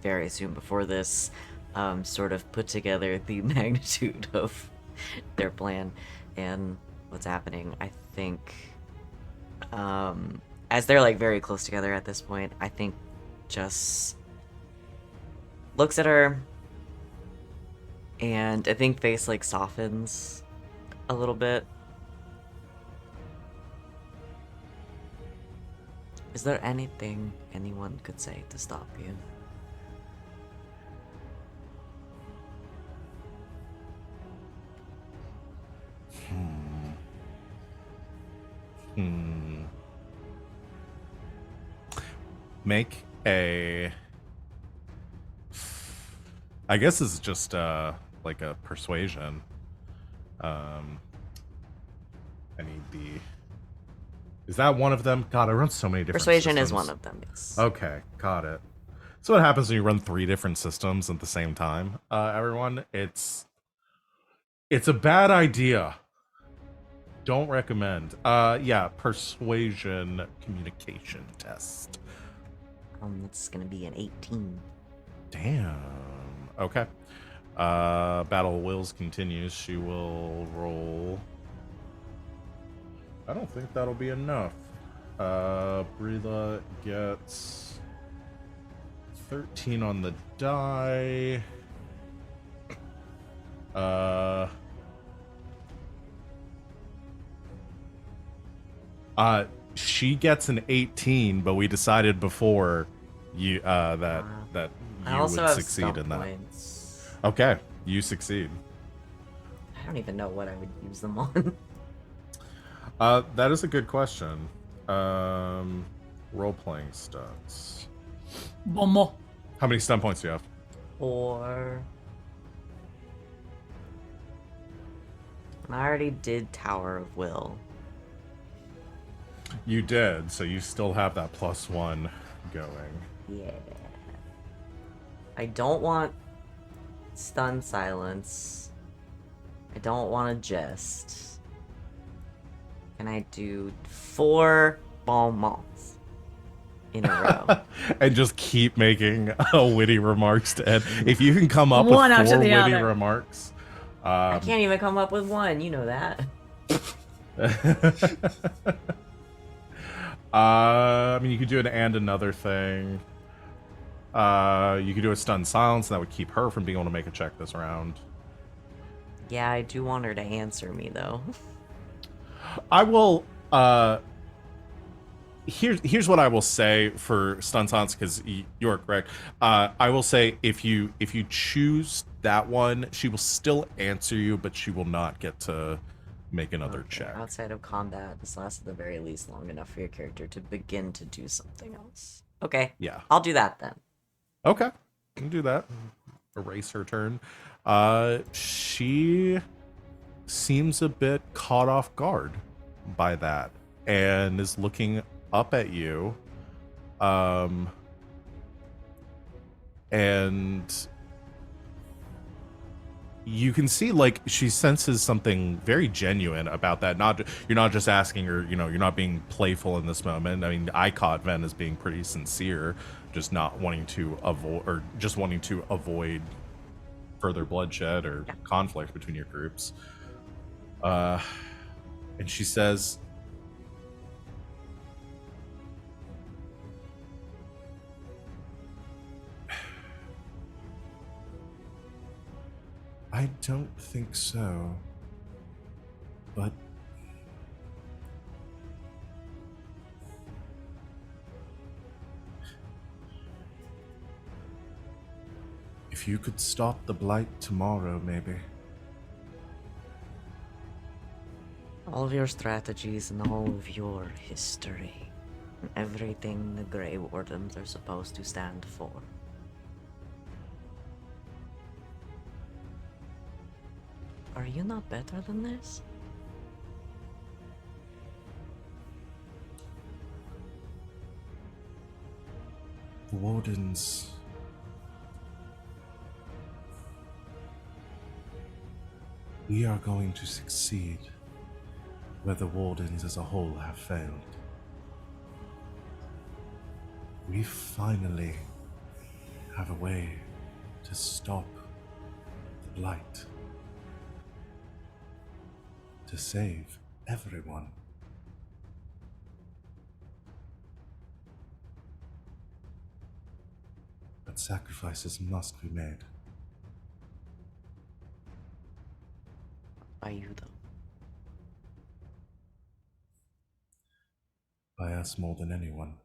[SPEAKER 2] very soon before this, sort of put together the magnitude of their plan and what's happening, I think, as they're like very close together at this point, I think just looks at her and I think face like softens a little bit. Is there anything anyone could say to stop you?
[SPEAKER 1] Make a... I guess it's just like a persuasion. I need the... Is that one of them? God, I run so many different
[SPEAKER 2] Persuasion
[SPEAKER 1] systems.
[SPEAKER 2] is one of them, yes.
[SPEAKER 1] Okay, got it. So what happens when you run 3 different systems at the same time, everyone? It's a bad idea. Don't recommend. Yeah, persuasion communication test.
[SPEAKER 2] It's gonna be an 18.
[SPEAKER 1] Damn. Okay. Battle of Wills continues. She will roll. I don't think that'll be enough. Brila gets 13 on the die. She gets an 18, but we decided before you that
[SPEAKER 2] I
[SPEAKER 1] you
[SPEAKER 2] also
[SPEAKER 1] would
[SPEAKER 2] have
[SPEAKER 1] succeed
[SPEAKER 2] stump
[SPEAKER 1] in that.
[SPEAKER 2] points.
[SPEAKER 1] Okay, you succeed.
[SPEAKER 2] I don't even know what I would use them on.
[SPEAKER 1] That is a good question. Role-playing stunts.
[SPEAKER 3] Momo.
[SPEAKER 1] How many stunt points do you have?
[SPEAKER 2] Or I already did Tower of Will.
[SPEAKER 1] You did, so you still have that +1 going.
[SPEAKER 2] Yeah. I don't want stun silence. I don't want to jest. Can I do 4 bon mots in a row?
[SPEAKER 1] And just keep making witty remarks to Ed. If you can come up
[SPEAKER 3] One
[SPEAKER 1] with
[SPEAKER 3] after
[SPEAKER 1] 4
[SPEAKER 3] the
[SPEAKER 1] witty
[SPEAKER 3] other.
[SPEAKER 1] remarks.
[SPEAKER 2] I can't even come up with one, you know that.
[SPEAKER 1] I mean, you could do an and another thing. You could do a stun silence, and that would keep her from being able to make a check this round.
[SPEAKER 2] Yeah, I do want her to answer me, though.
[SPEAKER 1] I will. Here's what I will say for stun silence, because you're correct. I will say if you choose that one, she will still answer you, but she will not get to make another check.
[SPEAKER 2] Outside of combat, this lasts at the very least long enough for your character to begin to do something else. Okay.
[SPEAKER 1] Yeah.
[SPEAKER 2] I'll do that then.
[SPEAKER 1] Okay, you can do that. Erase her turn. She seems a bit caught off guard by that and is looking up at you. And you can see like she senses something very genuine about that. You're not just asking her, you're not being playful in this moment. I mean, I caught Ven as being pretty sincere, just not wanting to avoid further bloodshed or conflict between your groups. And she says, I don't think so, but if you could stop the blight tomorrow, maybe.
[SPEAKER 2] All of your strategies and all of your history, and everything the Grey Wardens are supposed to stand for. Are you not better than this?
[SPEAKER 1] The Wardens... We are going to succeed where the Wardens as a whole have failed. We finally have a way to stop the blight. To save everyone. But sacrifices must be made.
[SPEAKER 2] By you, though.
[SPEAKER 1] By us more than anyone.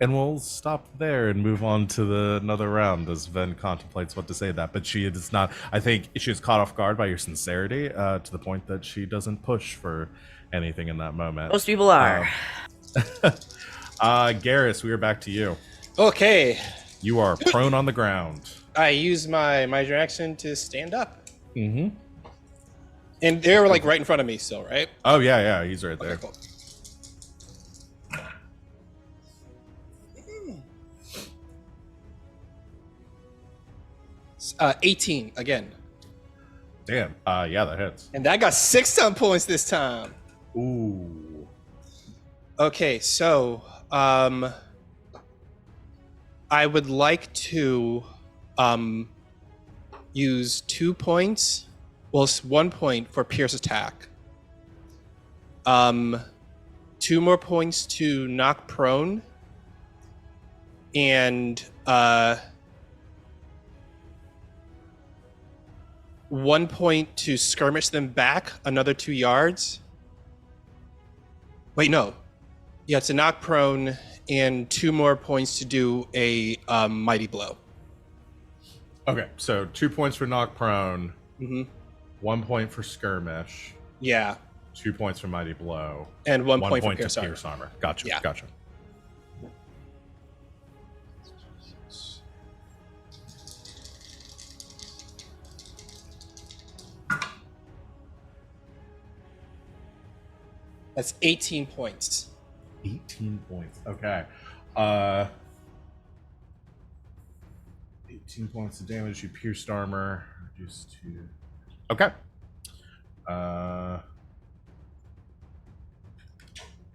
[SPEAKER 1] And we'll stop there and move on to another round as Ven contemplates what to say that. But she is not, I think she is caught off guard by your sincerity to the point that she doesn't push for anything in that moment.
[SPEAKER 2] Most people are.
[SPEAKER 1] Garas, we are back to you.
[SPEAKER 4] Okay.
[SPEAKER 1] You are prone on the ground.
[SPEAKER 4] I use my major action to stand up.
[SPEAKER 1] Mm-hmm.
[SPEAKER 4] And they were like right in front of me still, right?
[SPEAKER 1] Oh, yeah, he's right there.
[SPEAKER 4] Okay, cool. 18 again.
[SPEAKER 1] Damn. Yeah, that hits.
[SPEAKER 4] And I got 6 stun points this time.
[SPEAKER 1] Ooh.
[SPEAKER 4] Okay, so I would like to use 2 points. Well, it's 1 point for Pierce attack. 2 more points to knock prone. And 1 point to skirmish them back another 2 yards. Wait, no. Yeah, to knock prone and 2 more points to do a mighty blow.
[SPEAKER 1] Okay, so 2 points for knock prone.
[SPEAKER 4] Mm-hmm.
[SPEAKER 1] 1 point for skirmish.
[SPEAKER 4] Yeah.
[SPEAKER 1] 2 points for mighty blow.
[SPEAKER 4] And 1 point for
[SPEAKER 1] to
[SPEAKER 4] pierce armor.
[SPEAKER 1] pierce armor. Gotcha.
[SPEAKER 4] Yeah.
[SPEAKER 1] Gotcha.
[SPEAKER 4] That's 18 points.
[SPEAKER 1] 18 points. Okay. 18 points of damage. You pierced armor. Reduced to... Okay.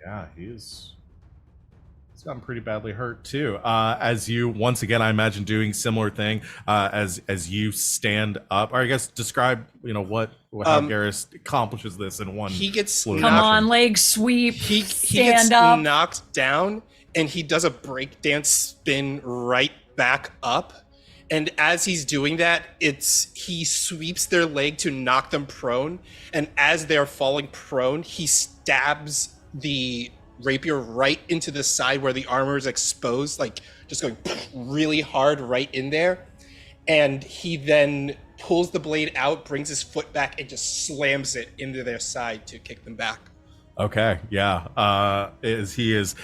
[SPEAKER 1] Yeah, he's gotten pretty badly hurt too. As you once again, I imagine doing similar thing. As you stand up, or I guess describe how Garas accomplishes this in one.
[SPEAKER 4] He gets
[SPEAKER 1] swoop.
[SPEAKER 3] Come on, leg sweep.
[SPEAKER 4] He
[SPEAKER 3] stand
[SPEAKER 4] gets
[SPEAKER 3] up.
[SPEAKER 4] knocked down, and he does a breakdance spin right back up. And as he's doing that, he sweeps their leg to knock them prone. And as they're falling prone, he stabs the rapier right into the side where the armor is exposed, like just going really hard right in there. And he then pulls the blade out, brings his foot back, and just slams it into their side to kick them back.
[SPEAKER 1] Okay, yeah. As he is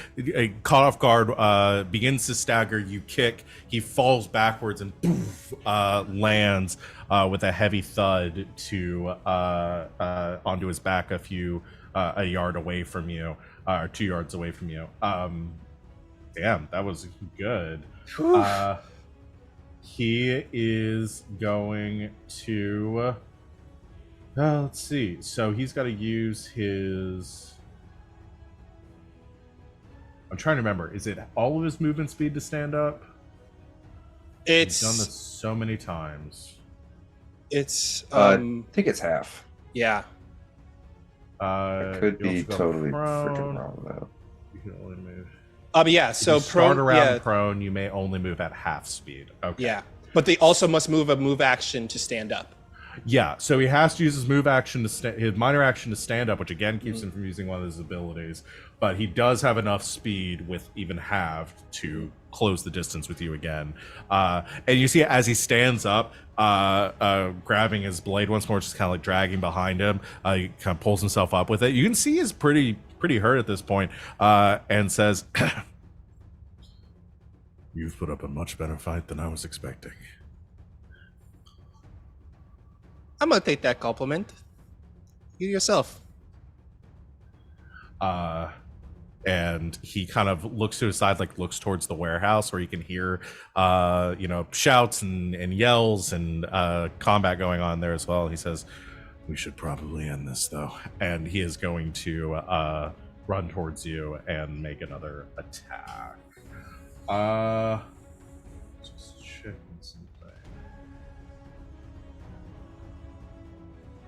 [SPEAKER 1] caught off guard, begins to stagger, you kick, he falls backwards and poof, lands with a heavy thud to onto his back a yard away from you, or 2 yards away from you. Damn, that was good. He is going to. Let's see. So he's got to use his. I'm trying to remember. Is it all of his movement speed to stand up? He's done this
[SPEAKER 4] It's
[SPEAKER 1] so many times.
[SPEAKER 5] I think it's half.
[SPEAKER 4] Yeah.
[SPEAKER 5] I could
[SPEAKER 1] you
[SPEAKER 5] be
[SPEAKER 1] also go
[SPEAKER 5] totally
[SPEAKER 1] prone.
[SPEAKER 5] freaking wrong though.
[SPEAKER 1] You can only move.
[SPEAKER 4] Yeah.
[SPEAKER 1] If
[SPEAKER 4] So
[SPEAKER 1] you start
[SPEAKER 4] prone.
[SPEAKER 1] around
[SPEAKER 4] Yeah.
[SPEAKER 1] prone, you may only move at half speed. Okay.
[SPEAKER 4] Yeah. But they also must move a move action to stand up.
[SPEAKER 1] Yeah, so he has to use his move action to his minor action to stand up, which again keeps him from using one of his abilities. But he does have enough speed with even halved to close the distance with you again. And you see as he stands up, grabbing his blade once more, just kind of like dragging behind him. He kind of pulls himself up with it. You can see he's pretty hurt at this point, and says, "You've put up a much better fight than I was expecting."
[SPEAKER 4] I'm gonna take that compliment. You yourself.
[SPEAKER 1] And he kind of looks to his side, like looks towards the warehouse where you can hear, shouts and yells and combat going on there as well. He says, "We should probably end this though." And he is going to run towards you and make another attack. Just checking something.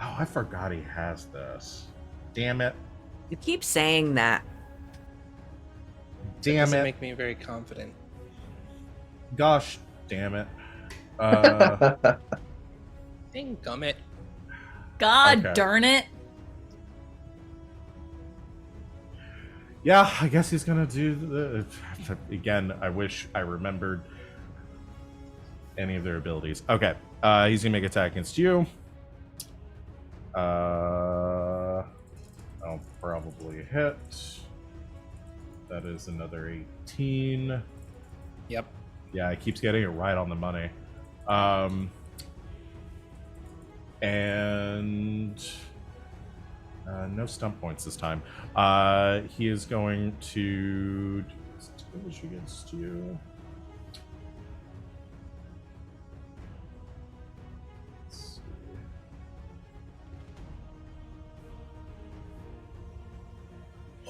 [SPEAKER 1] Oh, I forgot he has this. Damn it.
[SPEAKER 2] You keep saying that.
[SPEAKER 1] Damn
[SPEAKER 4] Doesn't
[SPEAKER 1] it.
[SPEAKER 4] make me very confident.
[SPEAKER 1] Gosh damn it.
[SPEAKER 4] Dang gummit.
[SPEAKER 3] God
[SPEAKER 1] Okay.
[SPEAKER 3] darn it.
[SPEAKER 1] Yeah, I guess he's gonna do the. Again, I wish I remembered any of their abilities. Okay, he's gonna make attack against you. I'll probably hit. That is another 18.
[SPEAKER 4] Yep.
[SPEAKER 1] Yeah, it keeps getting it right on the money. And no stump points this time. He is going to damage against you. Let's see.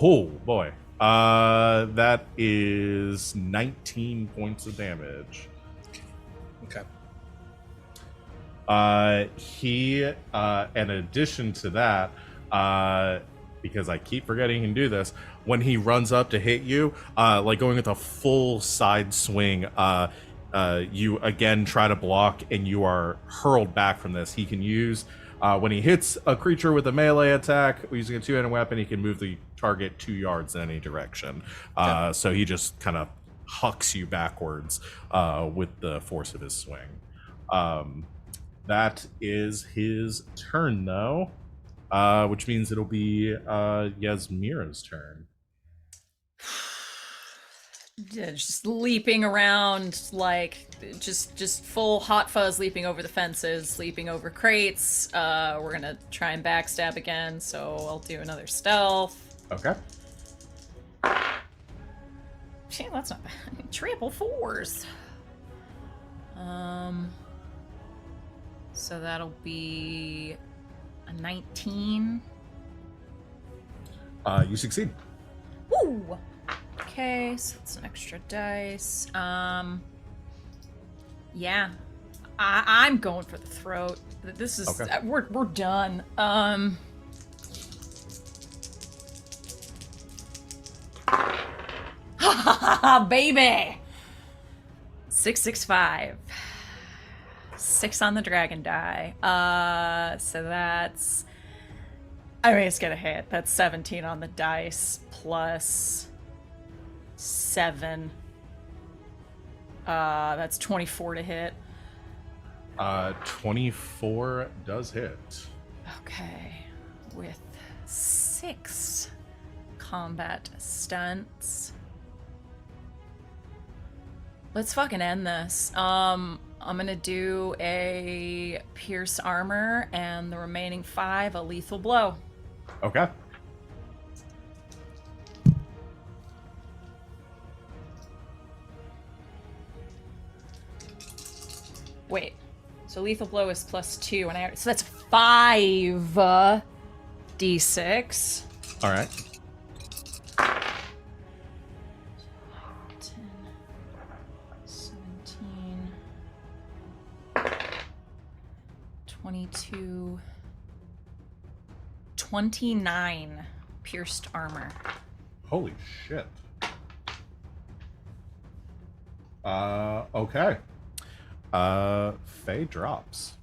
[SPEAKER 1] Oh boy. That is 19 points of damage.
[SPEAKER 4] Okay.
[SPEAKER 1] He, in addition to that, because I keep forgetting he can do this, when he runs up to hit you, like going with a full side swing, you again try to block and you are hurled back from this. He can use, when he hits a creature with a melee attack using a two-handed weapon, he can move the target 2 yards in any direction. So he just kind of hucks you backwards with the force of his swing. That is his turn, though, which means it'll be Yasmera's turn.
[SPEAKER 3] Yeah, just leaping around, like just full hot fuzz, leaping over the fences, leaping over crates. We're gonna try and backstab again, so I'll do another stealth.
[SPEAKER 1] Okay.
[SPEAKER 3] Gee, that's not bad. Triple fours. So that'll be a 19.
[SPEAKER 1] You succeed.
[SPEAKER 3] Woo! Okay, so it's an extra dice. Yeah. I'm going for the throat. This is
[SPEAKER 1] Okay.
[SPEAKER 3] we're done. Baby. 665. 6 on the dragon die. So that's, I mean, it's gonna hit. That's 17 on the dice plus 7. That's 24 to hit.
[SPEAKER 1] 24 does hit.
[SPEAKER 3] Okay, with 6 combat stunts. Let's fucking end this. I'm gonna do a pierce armor and the remaining 5 a lethal blow.
[SPEAKER 1] Okay.
[SPEAKER 3] Wait. So lethal blow is +2, and so that's 5 d6.
[SPEAKER 1] All right.
[SPEAKER 3] 10, 17, 22, 29 pierced armor.
[SPEAKER 1] Holy shit. Okay. Faye drops.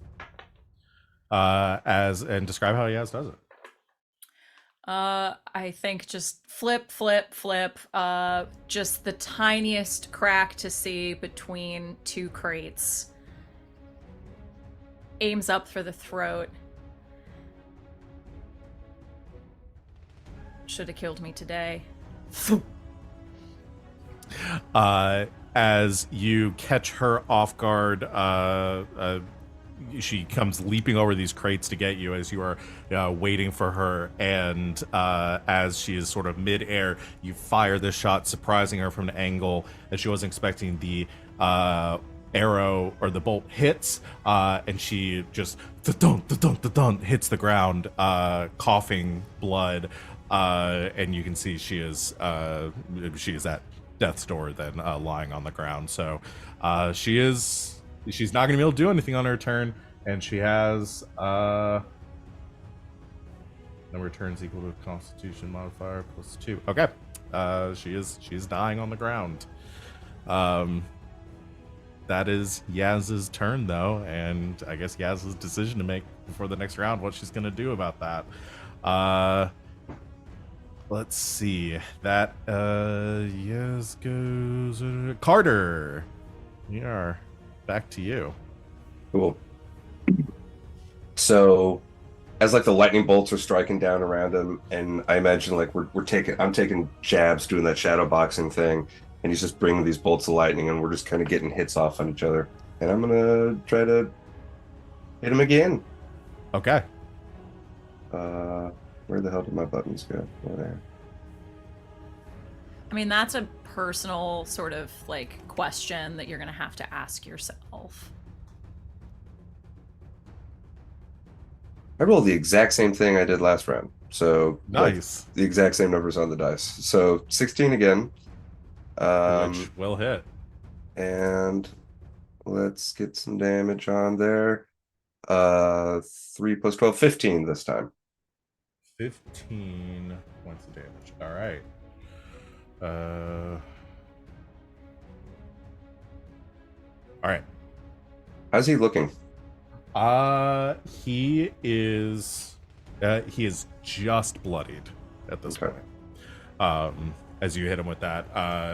[SPEAKER 1] And describe how Yaz does it.
[SPEAKER 3] I think just flip, flip, flip. Just the tiniest crack to see between 2 crates. Aims up for the throat. Should have killed me today.
[SPEAKER 1] As you catch her off guard, she comes leaping over these crates to get you as you are waiting for her, and as she is sort of mid-air, you fire this shot, surprising her from an angle that she wasn't expecting. The arrow or the bolt hits, and she just da-dun, hits the ground, coughing blood, and you can see she is at death's door, then lying on the ground. So she's not gonna be able to do anything on her turn, and she has number of turns equal to Constitution modifier +2. Okay, she's dying on the ground. That is Yaz's turn, though, and I guess Yaz's decision to make before the next round what she's gonna do about that. Let's see. That yes goes Carter. We are back to you.
[SPEAKER 5] Cool. So, as like the lightning bolts are striking down around him, and I imagine like I'm taking jabs, doing that shadow boxing thing, and he's just bringing these bolts of lightning, and we're just kind of getting hits off on each other. And I'm gonna try to hit him again.
[SPEAKER 1] Okay.
[SPEAKER 5] Where the hell did my buttons go? Oh, there.
[SPEAKER 3] I mean, that's a personal sort of like question that you're gonna have to ask yourself.
[SPEAKER 5] I rolled the exact same thing I did last round. So
[SPEAKER 1] Nice.
[SPEAKER 5] like, the exact same numbers on the dice. So 16 again.
[SPEAKER 1] Which will hit.
[SPEAKER 5] And let's get some damage on there. 3 plus 12, 15 this time.
[SPEAKER 1] 15 points of damage. All right. All right.
[SPEAKER 5] How's he looking?
[SPEAKER 1] He is just bloodied at this
[SPEAKER 5] Okay.
[SPEAKER 1] point. As you hit him with that,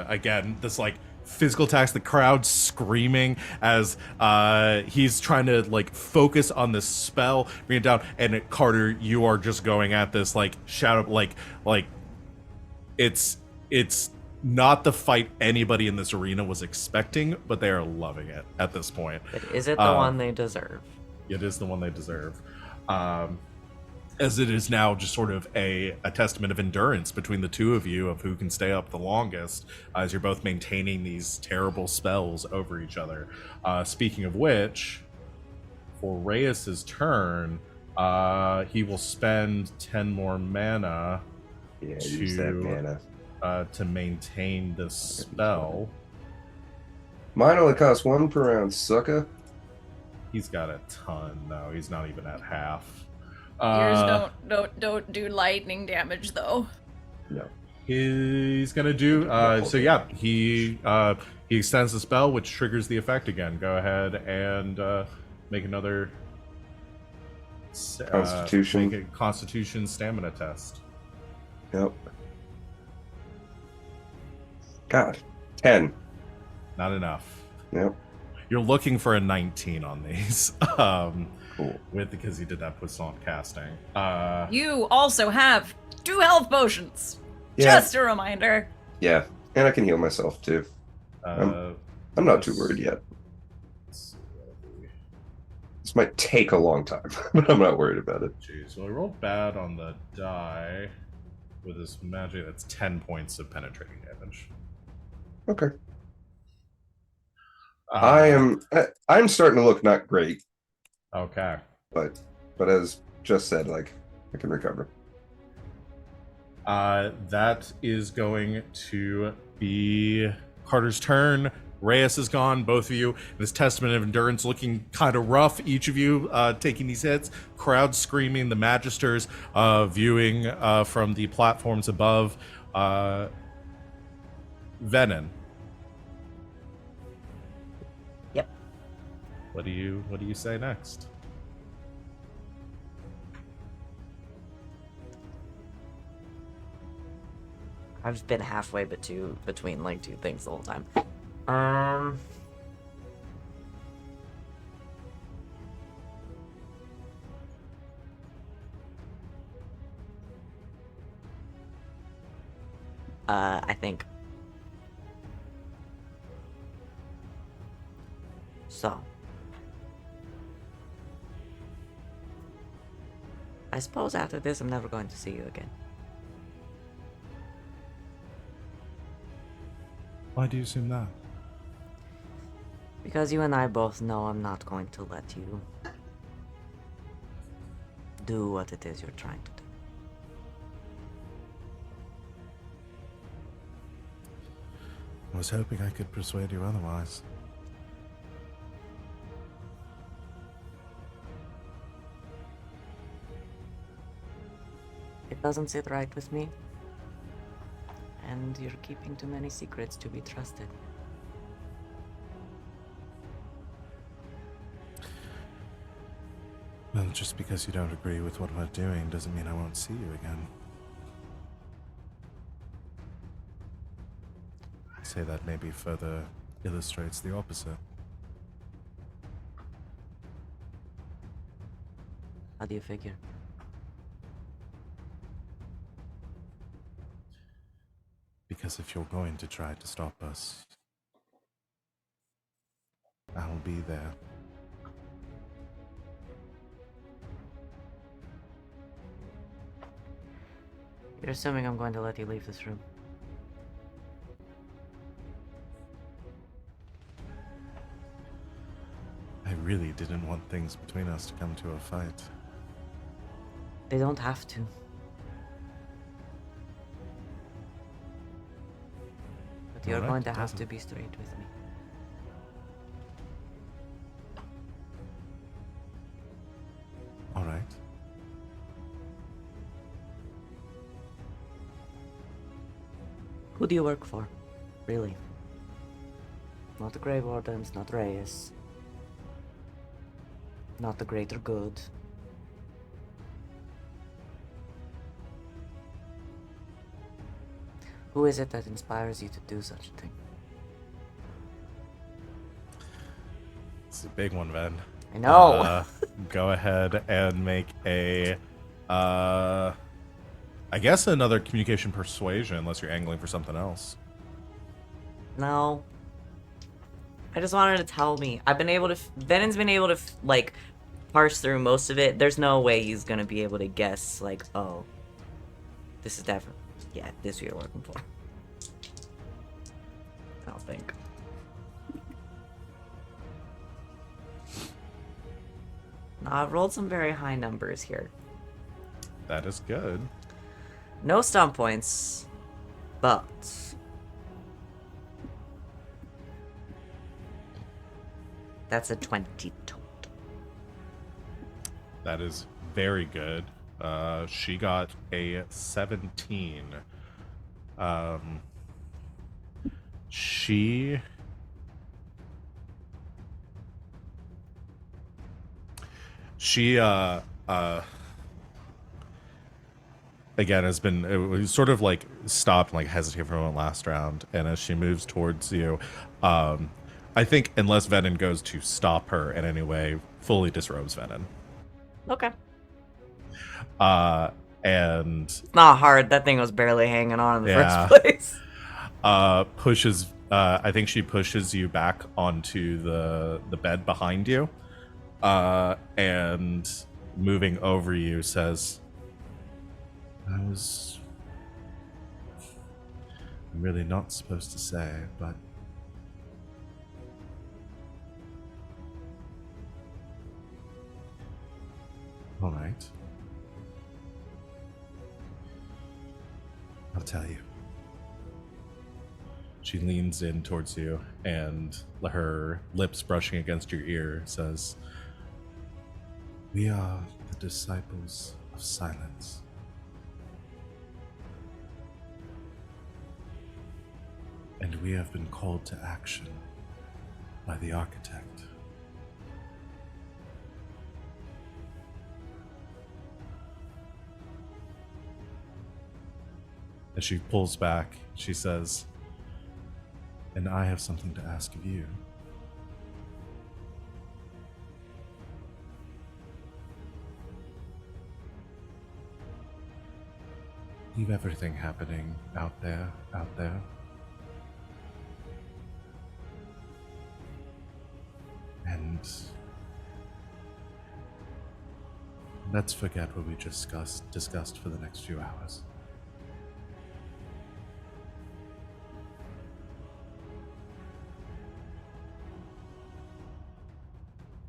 [SPEAKER 1] again, this like physical attacks, the crowd screaming as he's trying to like focus on this spell, bring it down, and Carter, you are just going at this like shadow, like it's not the fight anybody in this arena was expecting, but they are loving it at this point.
[SPEAKER 2] But is it the one they deserve?
[SPEAKER 1] It is the one they deserve. As it is now just sort of a testament of endurance between the two of you, of who can stay up the longest, as you're both maintaining these terrible spells over each other. Speaking of which, for Reyes's turn, he will spend 10 more mana
[SPEAKER 5] Yeah, use that mana.
[SPEAKER 1] to maintain this spell.
[SPEAKER 5] Mine only costs 1 per round, sucker.
[SPEAKER 1] He's got a ton, though. He's not even at half.
[SPEAKER 3] Yours don't do lightning damage though.
[SPEAKER 5] No.
[SPEAKER 1] He's gonna do so yeah, he extends the spell, which triggers the effect again. Go ahead and make another
[SPEAKER 5] Constitution.
[SPEAKER 1] make a Constitution stamina test.
[SPEAKER 5] Yep. God. 10.
[SPEAKER 1] Not enough.
[SPEAKER 5] Yep.
[SPEAKER 1] You're looking for a 19 on these.
[SPEAKER 5] Cool.
[SPEAKER 1] Because he did that puissant casting.
[SPEAKER 3] You also have 2 health potions.
[SPEAKER 5] Yeah,
[SPEAKER 3] Just a reminder.
[SPEAKER 5] yeah, and I can heal myself too. I'm not too worried yet.
[SPEAKER 1] let's see what we-
[SPEAKER 5] This might take a long time, but I'm not worried about it.
[SPEAKER 1] Jeez, well, I rolled bad on the die with this magic. That's 10 points of penetrating damage.
[SPEAKER 5] Okay.
[SPEAKER 1] Uh,
[SPEAKER 5] I'm starting to look not great,
[SPEAKER 1] okay.
[SPEAKER 5] but as just said, like I can recover.
[SPEAKER 1] That is going to be Carter's turn. Reyes is gone. Both of you, this testament of endurance, looking kind of rough. Each of you taking these hits. Crowd screaming. The Magisters viewing from the platforms above. Venehn.
[SPEAKER 2] Yep.
[SPEAKER 1] What do you say next?
[SPEAKER 2] I've been halfway between like two things the whole time. Um. I think. So. I suppose after this, I'm never going to see you again.
[SPEAKER 1] Why do you assume that?
[SPEAKER 2] Because you and I both know I'm not going to let you do what it is you're trying to do.
[SPEAKER 1] I was hoping I could persuade you otherwise.
[SPEAKER 2] It doesn't sit right with me. And you're keeping too many secrets to be trusted.
[SPEAKER 1] Well, just because you don't agree with what we're doing doesn't mean I won't see you again. I'd say that maybe further illustrates the opposite.
[SPEAKER 2] How do you figure?
[SPEAKER 1] Because if you're going to try to stop us, I'll be there.
[SPEAKER 2] You're assuming I'm going to let you leave this room.
[SPEAKER 1] I really didn't want things between us to come to a fight.
[SPEAKER 2] They don't have to. But you're
[SPEAKER 1] Alright,
[SPEAKER 2] going to have
[SPEAKER 1] doesn't.
[SPEAKER 2] to be straight with me.
[SPEAKER 1] All right.
[SPEAKER 2] Who do you work for? Really? Not the Grey Wardens, not Reyes. Not the greater good. Who is it that inspires you to do such a thing?
[SPEAKER 1] It's a big one, Ven.
[SPEAKER 2] I know!
[SPEAKER 1] Go ahead and make a, I guess another communication persuasion, unless you're angling for something else.
[SPEAKER 2] No. I just wanted to tell me. I've been able to... Venin's been able to, like, parse through most of it. There's no way he's gonna be able to guess, like, oh, this is definitely... Yeah, this you're working for. I don't think. I've rolled some very high numbers here.
[SPEAKER 1] That is good.
[SPEAKER 2] No stomp points, but... That's a 20 total.
[SPEAKER 1] That is very good. She got a 17. She again has been it was sort of like stopped and like hesitated for a moment last round, and as she moves towards you, I think unless Venehn goes to stop her in any way, fully disrobes Venehn.
[SPEAKER 2] Okay.
[SPEAKER 1] and
[SPEAKER 2] It's not hard. That thing was barely hanging on in the
[SPEAKER 1] Yeah.
[SPEAKER 2] first place.
[SPEAKER 1] pushes. I think she pushes you back onto the bed behind you, and moving over you says, "I'm really not supposed to say, but all right. I'll tell you." She leans in towards you, and her lips brushing against your ear says, "We are the disciples of silence. And we have been called to action by the architect. As she pulls back, she says, "And I have something to ask of you. Leave everything happening out there. And let's forget what we just discussed for the next few hours."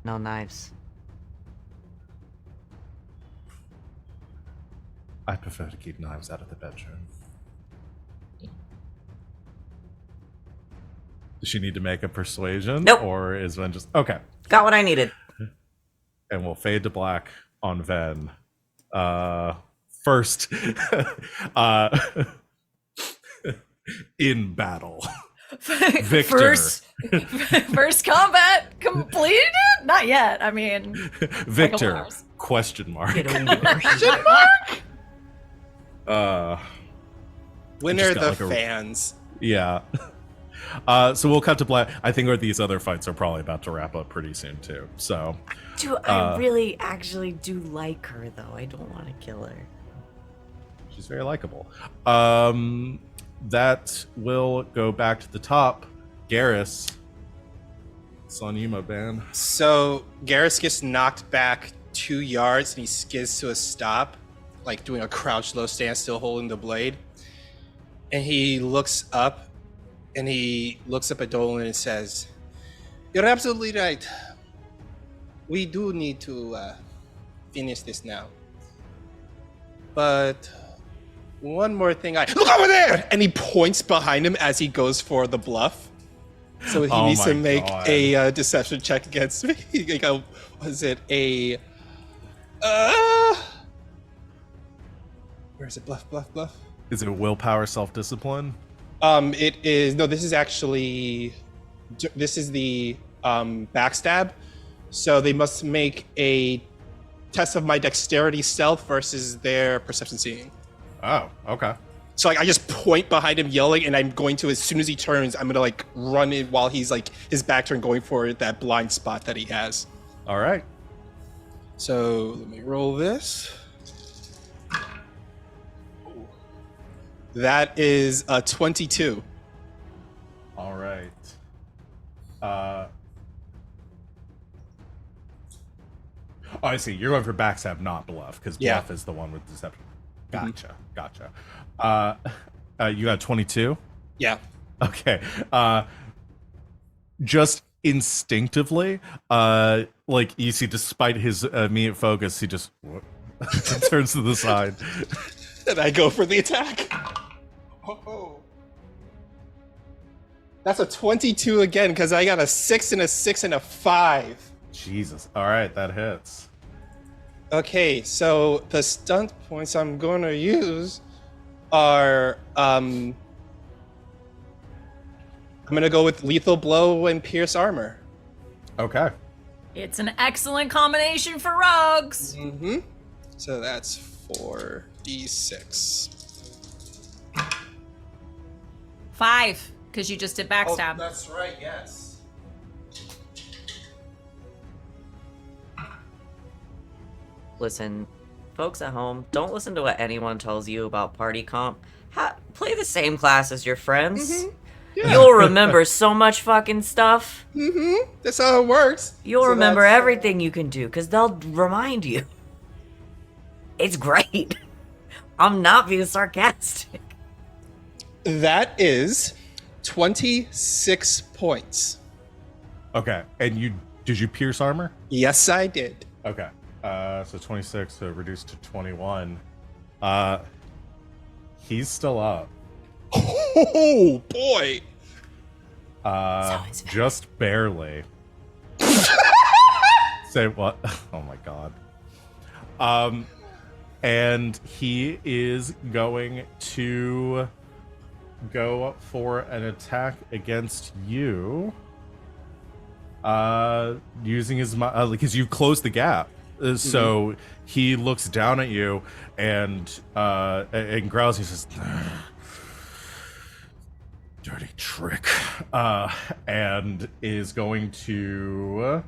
[SPEAKER 2] No knives.
[SPEAKER 1] I prefer to keep knives out of the bedroom. Does she need to make a persuasion?
[SPEAKER 2] Nope.
[SPEAKER 1] Or is Ven just... Okay.
[SPEAKER 2] Got what I needed.
[SPEAKER 1] And we'll fade to black on Ven. First, in battle. Victor.
[SPEAKER 3] First combat completed? Not yet. I mean,
[SPEAKER 1] Victor,
[SPEAKER 3] hours.
[SPEAKER 1] question mark.
[SPEAKER 2] Get over
[SPEAKER 4] Winner
[SPEAKER 1] Just got
[SPEAKER 4] the
[SPEAKER 1] like a-
[SPEAKER 4] fans.
[SPEAKER 1] Yeah. So we'll cut to black. I think these other fights are probably about to wrap up pretty soon, too. So...
[SPEAKER 2] I really actually do like her, though. I don't want to kill her.
[SPEAKER 1] She's very likable. That will go back to the top. Garas. It's on you, my man.
[SPEAKER 4] So Garas gets knocked back 2 yards and he skids to a stop, like doing a crouch low stance, still holding the blade. And he looks up at Dolan and says, "You're absolutely right. We do need to finish this now. But one more thing, look over there!" And he points behind him as he goes for the bluff. So he needs to make a deception check against me. Was it a... where is it? Bluff.
[SPEAKER 1] Is it willpower, self-discipline?
[SPEAKER 4] It is... No, this is actually... This is the backstab. So they must make a test of my dexterity stealth versus their perception seeing.
[SPEAKER 1] Oh, okay.
[SPEAKER 4] So like I just point behind him yelling, and I'm going to, as soon as he turns, I'm gonna like run in while he's like his back turned, going for that blind spot that he has.
[SPEAKER 1] All right.
[SPEAKER 4] So let me roll this. That is a 22.
[SPEAKER 1] All right. Oh, I see. You're going for backstab, not bluff, because
[SPEAKER 4] Yeah.
[SPEAKER 1] bluff is the one with deception. Gotcha. You got 22?
[SPEAKER 4] Yeah.
[SPEAKER 1] Okay. Just instinctively, like you see, despite his immediate focus, he just turns to the side.
[SPEAKER 4] And I go for the attack. Oh. That's a 22 again, because I got a 6 and a 6 and a 5.
[SPEAKER 1] Jesus. All right, that hits.
[SPEAKER 4] Okay, so the stunt points I'm going to use are I'm going to go with lethal blow and pierce armor.
[SPEAKER 1] Okay.
[SPEAKER 3] it's an excellent combination for rogues.
[SPEAKER 4] Mm-hmm. So that's 4d6.
[SPEAKER 3] 5, because you just did backstab.
[SPEAKER 4] Oh, that's right, yes.
[SPEAKER 2] Listen, folks at home, don't listen to what anyone tells you about party comp. Play the same class as your friends.
[SPEAKER 4] Yeah.
[SPEAKER 2] You'll remember so much fucking stuff.
[SPEAKER 4] That's how it works.
[SPEAKER 2] You'll
[SPEAKER 4] So
[SPEAKER 2] remember
[SPEAKER 4] that's-
[SPEAKER 2] everything you can do, because they'll remind you. It's great. I'm not being sarcastic.
[SPEAKER 4] That is 26 points.
[SPEAKER 1] Okay, and did you pierce armor?
[SPEAKER 4] Yes, I did.
[SPEAKER 1] Okay, so 26, so reduced to 21. He's still up.
[SPEAKER 4] Oh boy.
[SPEAKER 1] Just barely. Say what? Oh my god. And he is going to go for an attack against you. Using his because you've closed the gap. So he looks down at you and growls. He says, "Dirty trick," and is going to.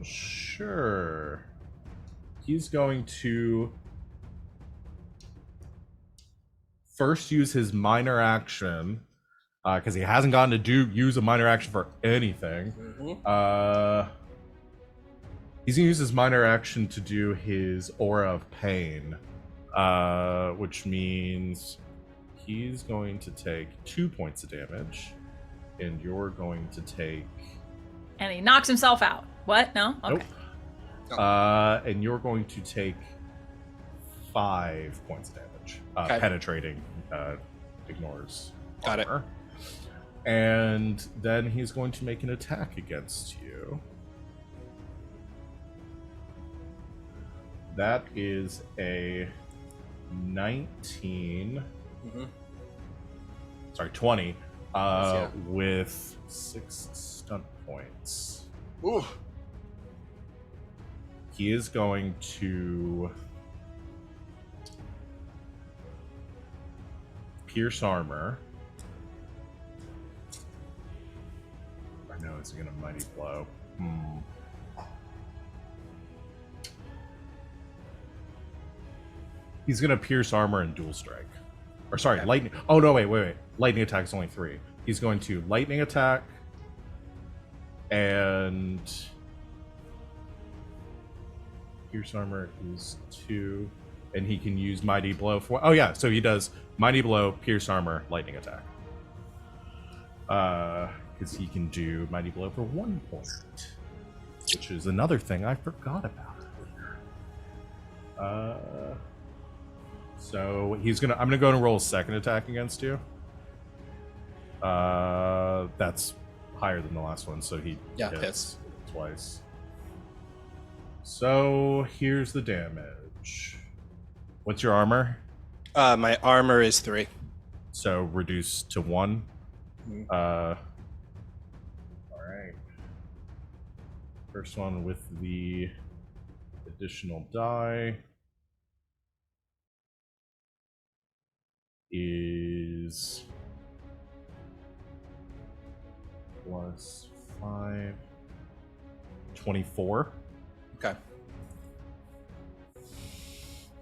[SPEAKER 1] Sure. He's going to first use his minor action. Because he hasn't gotten to use a minor action for anything. He's gonna use his minor action to do his aura of pain, which means he's going to take 2 points of damage, and you're going to take.
[SPEAKER 3] And he knocks himself out. What? No? Okay.
[SPEAKER 1] Nope. And you're going to take 5 points of damage.
[SPEAKER 4] Okay.
[SPEAKER 1] Penetrating ignores.
[SPEAKER 4] Got it.
[SPEAKER 1] Armor. And then he's going to make an attack against you. That is a 19. Sorry, 20. With 6 stunt points.
[SPEAKER 4] Ooh.
[SPEAKER 1] He is going to pierce armor. No, it's gonna mighty blow. He's gonna pierce armor and dual strike. Or sorry, lightning. Oh no, wait. Lightning attack is only 3. He's going to lightning attack and pierce armor is 2, and he can use mighty blow for. Oh yeah, so he does mighty blow, pierce armor, lightning attack. Because he can do mighty blow for 1 point, which is another thing I forgot about earlier. So I'm gonna go and roll a second attack against you. That's higher than the last one, so he hits twice. So here's the damage. What's your armor?
[SPEAKER 4] My armor is 3.
[SPEAKER 1] So reduced to 1. All right. First one with the additional die is plus 5, 24.
[SPEAKER 4] Okay.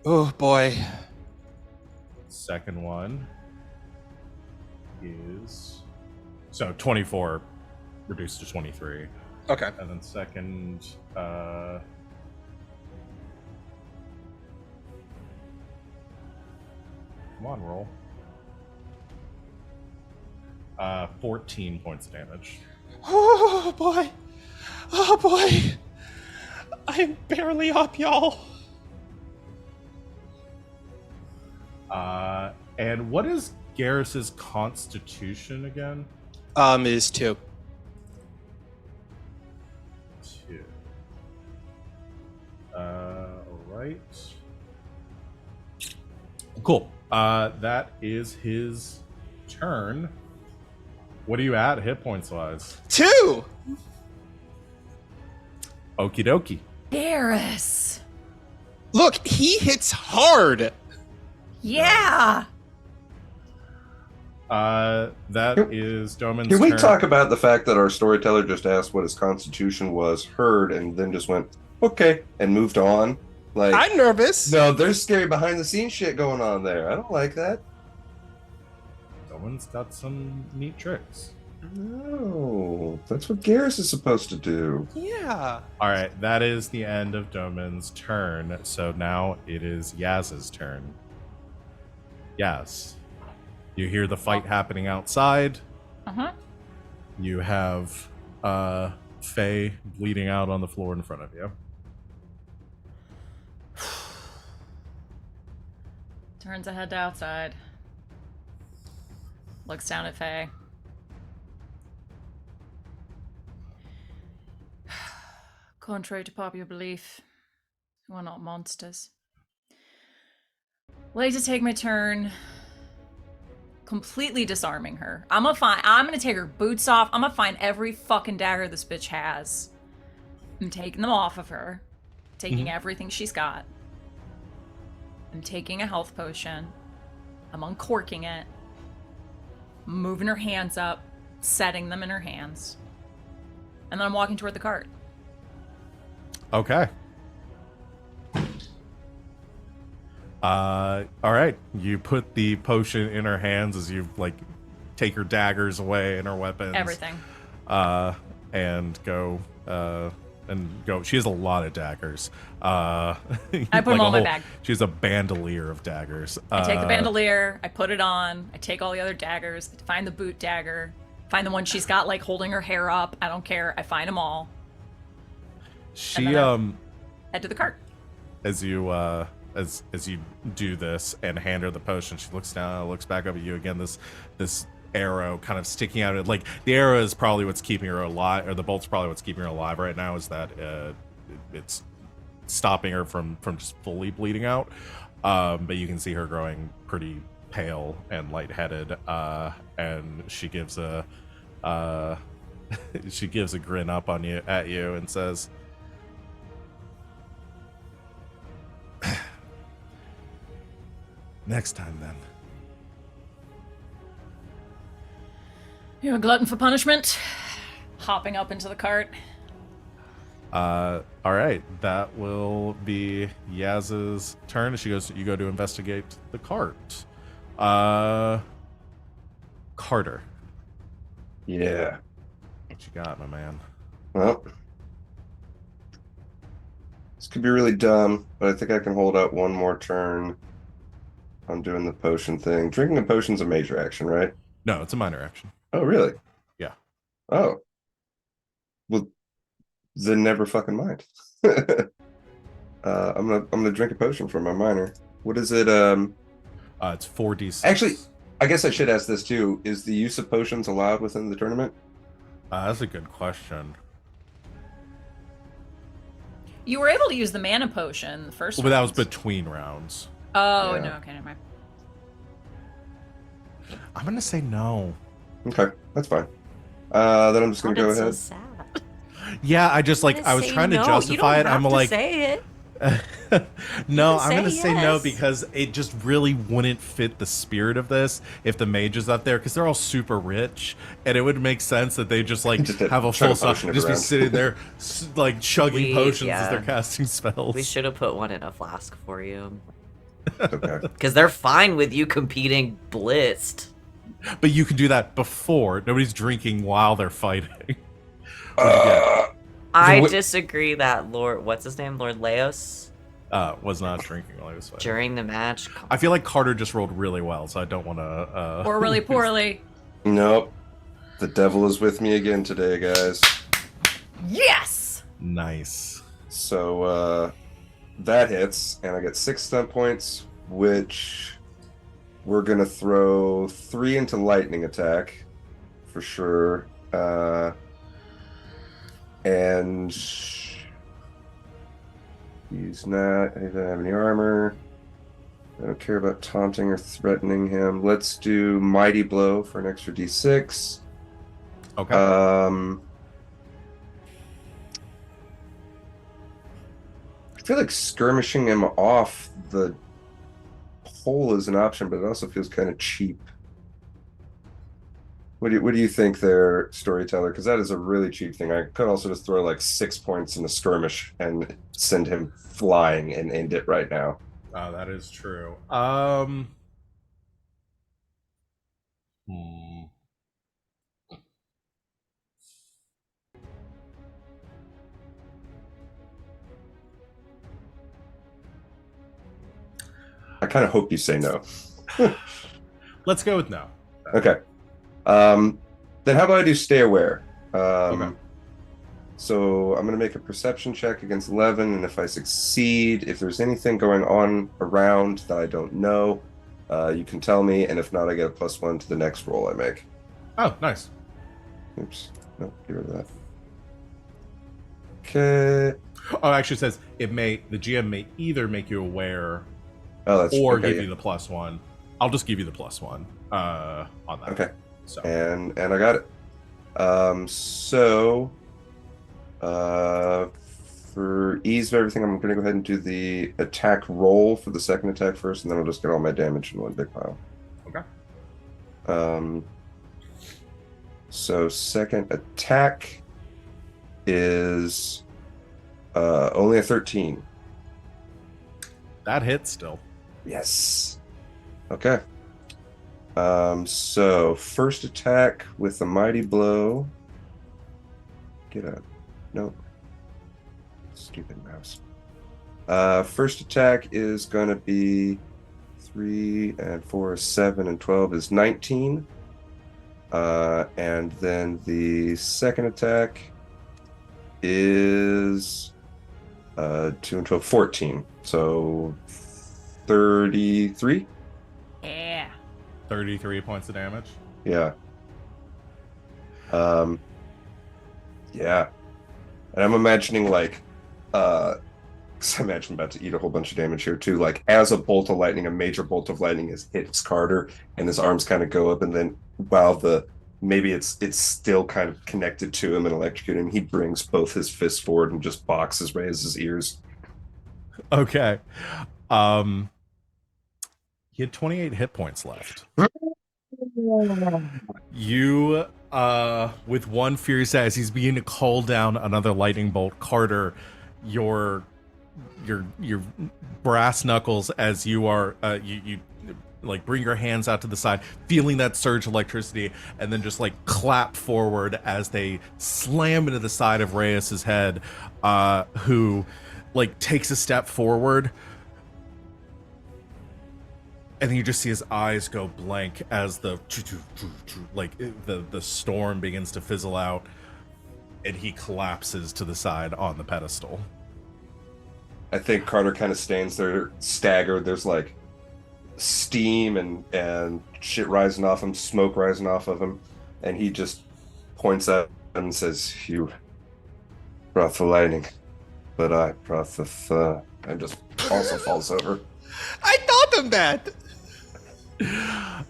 [SPEAKER 4] Oh boy.
[SPEAKER 1] Second one is 24 reduced to 23.
[SPEAKER 4] Okay.
[SPEAKER 1] And then second, come on, roll. 14 points of damage.
[SPEAKER 4] Oh boy. Oh boy. I'm barely up, y'all.
[SPEAKER 1] And what is Garrus's constitution again?
[SPEAKER 4] Is 2.
[SPEAKER 1] 2. Alright. Cool. That is his turn. What are you at hit points wise?
[SPEAKER 4] 2.
[SPEAKER 1] Okie dokie.
[SPEAKER 3] Garas.
[SPEAKER 4] Look, he hits hard.
[SPEAKER 3] Yeah.
[SPEAKER 1] That is Doman's
[SPEAKER 5] Can we
[SPEAKER 1] turn.
[SPEAKER 5] talk about the fact that our storyteller just asked what his constitution was, heard, and then just went, okay, and moved on. Like,
[SPEAKER 4] I'm nervous.
[SPEAKER 5] no, there's scary behind the scenes shit going on there. I don't like that.
[SPEAKER 1] Someone's got some neat tricks.
[SPEAKER 5] No, that's what Garrus is supposed to do.
[SPEAKER 4] Yeah.
[SPEAKER 1] All right, that is the end of Doman's turn. So now it is Yaz's turn. Yaz, you hear the fight happening outside.
[SPEAKER 3] Uh-huh.
[SPEAKER 1] You have Faye bleeding out on the floor in front of you.
[SPEAKER 3] Turns a head to outside. Looks down at Faye. Contrary to popular belief, we're not monsters. Like to take my turn, completely disarming her. I'm gonna take her boots off. I'm gonna find every fucking dagger this bitch has. I'm taking them off of her, taking everything she's got. I'm taking a health potion. I'm uncorking it. Moving her hands up, setting them in her hands. And then I'm walking toward the cart.
[SPEAKER 1] Okay. All right. You put the potion in her hands as you like take her daggers away and her weapons.
[SPEAKER 3] Everything.
[SPEAKER 1] And go. She has a lot of daggers. I
[SPEAKER 3] put them all in my bag.
[SPEAKER 1] She has a bandolier of daggers.
[SPEAKER 3] I take the bandolier, I put it on, I take all the other daggers, I find the boot dagger, find the one she's got like holding her hair up, I don't care, I find them all.
[SPEAKER 1] She
[SPEAKER 3] Head to the cart.
[SPEAKER 1] as you do this and hand her the potion, she looks down, looks back up at you again. This arrow kind of sticking out. Like the arrow is probably what's keeping her alive, or the bolt's probably what's keeping her alive right now. Is that it's stopping her from just fully bleeding out. But you can see her growing pretty pale and lightheaded. And she gives a grin up at you and says, "Next time, then."
[SPEAKER 3] You're a glutton for punishment. Hopping up into the cart.
[SPEAKER 1] All right, that will be Yaz's turn. You go to investigate the cart. Carter,
[SPEAKER 5] Yeah.
[SPEAKER 1] what you got, my man?
[SPEAKER 5] Well, this could be really dumb, but I think I can hold out one more turn. I'm doing the potion thing. Drinking a potion's a major action, right?
[SPEAKER 1] No, it's a minor action.
[SPEAKER 5] Oh, really?
[SPEAKER 1] Yeah.
[SPEAKER 5] Oh. Well, then never fucking mind. I'm gonna drink a potion for my minor. What is it?
[SPEAKER 1] It's 4d6.
[SPEAKER 5] Actually, I guess I should ask this too. Is the use of potions allowed within the tournament?
[SPEAKER 1] That's a good question.
[SPEAKER 3] You were able to use the mana potion the first
[SPEAKER 1] But that was
[SPEAKER 3] round.
[SPEAKER 1] between rounds.
[SPEAKER 3] Oh,
[SPEAKER 5] Yeah.
[SPEAKER 3] no, okay, never mind.
[SPEAKER 1] I'm gonna say no.
[SPEAKER 5] Okay, that's fine. Then I'm just gonna go
[SPEAKER 2] So
[SPEAKER 5] ahead.
[SPEAKER 2] sad.
[SPEAKER 1] Yeah, I just like I was
[SPEAKER 2] Say
[SPEAKER 1] trying to
[SPEAKER 2] no.
[SPEAKER 1] justify
[SPEAKER 2] you
[SPEAKER 1] it.
[SPEAKER 2] don't
[SPEAKER 1] I'm
[SPEAKER 2] have to
[SPEAKER 1] like,
[SPEAKER 2] say it.
[SPEAKER 1] no,
[SPEAKER 2] can
[SPEAKER 1] I'm gonna
[SPEAKER 2] say
[SPEAKER 1] say no
[SPEAKER 2] yes.
[SPEAKER 1] because it just really wouldn't fit the spirit of this if the mage is up there, because they're all super rich, and it would make sense that they just like
[SPEAKER 5] Just
[SPEAKER 1] have a
[SPEAKER 5] chug
[SPEAKER 1] full
[SPEAKER 5] a potion
[SPEAKER 1] stock, just be
[SPEAKER 5] around.
[SPEAKER 1] sitting there like chugging potions as they're
[SPEAKER 2] yeah.
[SPEAKER 1] casting spells.
[SPEAKER 2] We should have put one in a flask for you.
[SPEAKER 5] Okay.
[SPEAKER 2] Because they're fine with you competing blitzed.
[SPEAKER 1] But you can do that before. Nobody's drinking while they're fighting. What'd you get?
[SPEAKER 2] I
[SPEAKER 5] what-
[SPEAKER 2] disagree that Lord, what's his name? Lord Leos?
[SPEAKER 1] Was not drinking while he was fighting.
[SPEAKER 2] During the match?
[SPEAKER 1] I feel like Carter just rolled really well, so I don't want to.
[SPEAKER 3] Or really poorly.
[SPEAKER 5] Nope. The devil is with me again today, guys.
[SPEAKER 3] Yes!
[SPEAKER 1] Nice.
[SPEAKER 5] So that hits, and I get 6 stunt points, which we're gonna throw 3 into lightning attack for sure. And he's not. He doesn't have any armor. I don't care about taunting or threatening him. Let's do mighty blow for an extra d6.
[SPEAKER 1] Okay.
[SPEAKER 5] I feel like skirmishing him off the pole is an option, but it also feels kind of cheap. What do you think there, storyteller? Because that is a really cheap thing. I could also just throw like 6 points in a skirmish and send him flying and end it right now.
[SPEAKER 1] That is true. Hmm.
[SPEAKER 5] I kind of hope you say no.
[SPEAKER 1] Let's go with no.
[SPEAKER 5] Okay. Then how about I do stay aware?
[SPEAKER 1] Okay.
[SPEAKER 5] So I'm going to make a perception check against 11, and if I succeed, if there's anything going on around that I don't know, you can tell me, and if not, I get a +1 to the next roll I make.
[SPEAKER 1] Oh, nice.
[SPEAKER 5] Oops. No, get rid of that. Okay.
[SPEAKER 1] Oh, it actually says the GM may either make you aware
[SPEAKER 5] Oh, that's
[SPEAKER 1] or
[SPEAKER 5] okay,
[SPEAKER 1] give
[SPEAKER 5] yeah.
[SPEAKER 1] you the +1. I'll just give you the +1 on that.
[SPEAKER 5] Okay.
[SPEAKER 1] So
[SPEAKER 5] And I got it. So for ease of everything, I'm going to go ahead and do the attack roll for the second attack first, and then I'll just get all my damage in one big pile.
[SPEAKER 1] okay.
[SPEAKER 5] So second attack is only a 13.
[SPEAKER 1] That hits still.
[SPEAKER 5] Yes. Okay. So first attack with a mighty blow. Get up. Nope. Stupid mouse. First attack is going to be 3 and 4 is 7 and 12 is 19. And then the second attack is 2 and 12, 14. So 33.
[SPEAKER 3] Yeah.
[SPEAKER 1] 33 points of damage.
[SPEAKER 5] Yeah. Yeah. And I'm imagining like because I imagine I'm about to eat a whole bunch of damage here too. Like as a bolt of lightning, a major bolt of lightning hits Carter, and his arms kind of go up, and then while maybe it's still kind of connected to him and electrocuting him, he brings both his fists forward and just boxes Reyes' ears.
[SPEAKER 1] Okay. He had 28 hit points left. You, with one furious as he's beginning to call down another lightning bolt, Carter, your brass knuckles as you are, you like bring your hands out to the side, feeling that surge of electricity, and then just like clap forward as they slam into the side of Reyes's head, who like takes a step forward. And then you just see his eyes go blank as the storm begins to fizzle out, and he collapses to the side on the pedestal.
[SPEAKER 5] I think Carter kind of stands there staggered. There's like steam and shit rising off him, smoke rising off of him, and he just points at him and says, "You brought the lightning, but I brought the fur," and just also falls over.
[SPEAKER 4] I taught them that.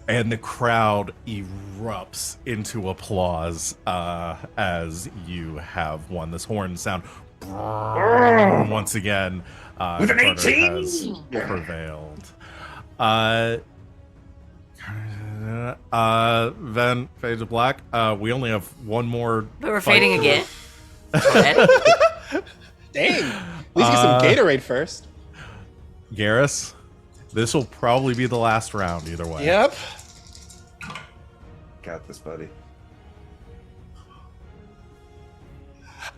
[SPEAKER 1] And the crowd erupts into applause as you have won. This horn sound once again.
[SPEAKER 5] With an
[SPEAKER 1] Carter
[SPEAKER 5] 18!
[SPEAKER 1] has prevailed. Then fade to black. We only have one more.
[SPEAKER 2] But we're
[SPEAKER 1] fight
[SPEAKER 2] fading
[SPEAKER 1] to-
[SPEAKER 2] again. Red.
[SPEAKER 4] Dang. At least get some Gatorade first.
[SPEAKER 1] Garas, this will probably be the last round either way.
[SPEAKER 4] Yep.
[SPEAKER 5] Got this, buddy.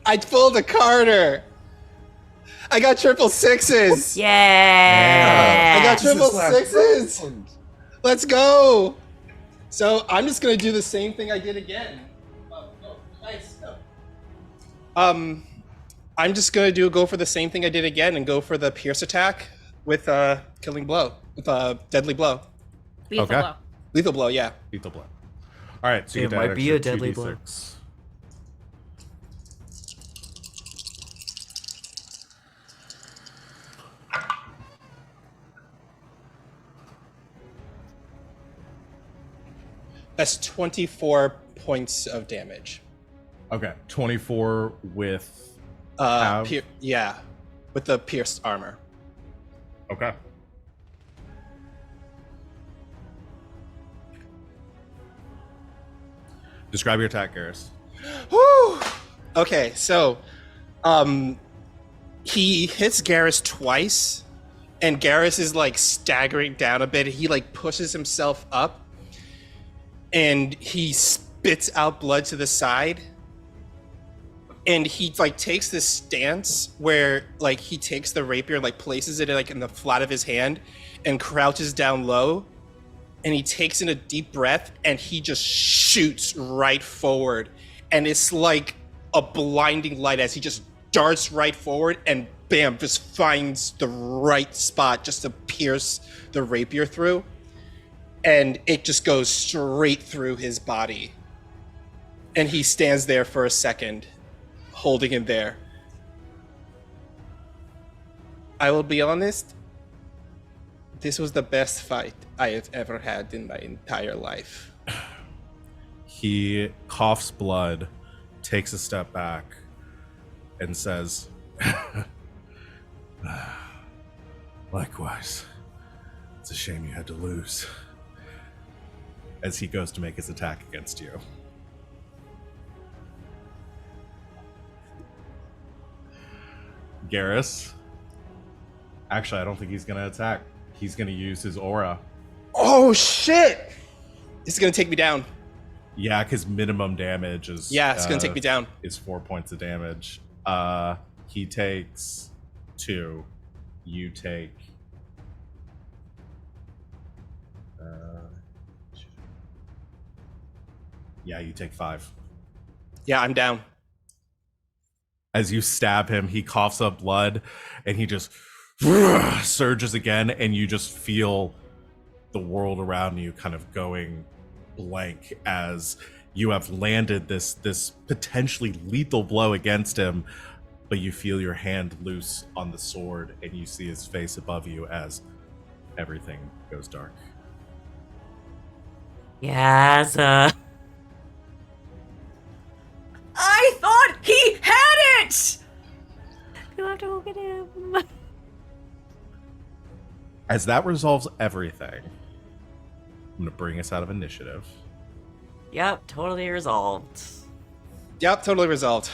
[SPEAKER 4] I pulled a Carter. I got triple sixes.
[SPEAKER 2] Yeah.
[SPEAKER 4] I got
[SPEAKER 5] This is
[SPEAKER 4] triple
[SPEAKER 5] last
[SPEAKER 4] sixes.
[SPEAKER 5] round.
[SPEAKER 4] Let's go. So I'm just gonna do the same thing I did again. Oh, nice. I'm just gonna go for the same thing I did again and go for the pierce attack with killing blow, with deadly blow,
[SPEAKER 3] Lethal
[SPEAKER 1] Okay.
[SPEAKER 3] blow.
[SPEAKER 4] lethal blow. Yeah.
[SPEAKER 1] Lethal blow. All right, so you
[SPEAKER 2] It
[SPEAKER 1] get that
[SPEAKER 2] might be a
[SPEAKER 1] extra
[SPEAKER 2] deadly
[SPEAKER 1] 2d6.
[SPEAKER 4] That's 24 points of damage.
[SPEAKER 1] Okay, 24 with Have-
[SPEAKER 4] Yeah, with the pierced armor.
[SPEAKER 1] okay. Describe your attack, Garas.
[SPEAKER 4] Woo! Okay, so he hits Garas twice, and Garas is like staggering down a bit. He like pushes himself up, and he spits out blood to the side. And he like takes this stance where like he takes the rapier and like places it like in the flat of his hand and crouches down low, and he takes in a deep breath and he just shoots right forward, and it's like a blinding light as he just darts right forward and bam, just finds the right spot just to pierce the rapier through, and it just goes straight through his body, and he stands there for a second holding him there. I will be honest, this was the best fight I have ever had in my entire life.
[SPEAKER 1] He coughs blood, takes a step back, and says, likewise, it's a shame you had to lose. As he goes to make his attack against you. Garas. Actually, I don't think he's going to attack. He's going to use his aura.
[SPEAKER 4] Oh shit! This is gonna take me down.
[SPEAKER 1] Yeah, because minimum damage is...
[SPEAKER 4] Yeah, it's gonna take me down.
[SPEAKER 1] Is 4 points of damage. He takes 2. You take... yeah, you take 5.
[SPEAKER 4] Yeah, I'm down.
[SPEAKER 1] As you stab him, he coughs up blood, and he just surges again, and you just feel the world around you kind of going blank as you have landed this potentially lethal blow against him, but you feel your hand loose on the sword, and you see his face above you as everything goes dark.
[SPEAKER 2] Yes.
[SPEAKER 3] I thought he had it!
[SPEAKER 2] You have to go get him.
[SPEAKER 1] As that resolves everything, I'm going to bring us out of initiative.
[SPEAKER 2] Yep, totally resolved.
[SPEAKER 4] Yep, totally resolved.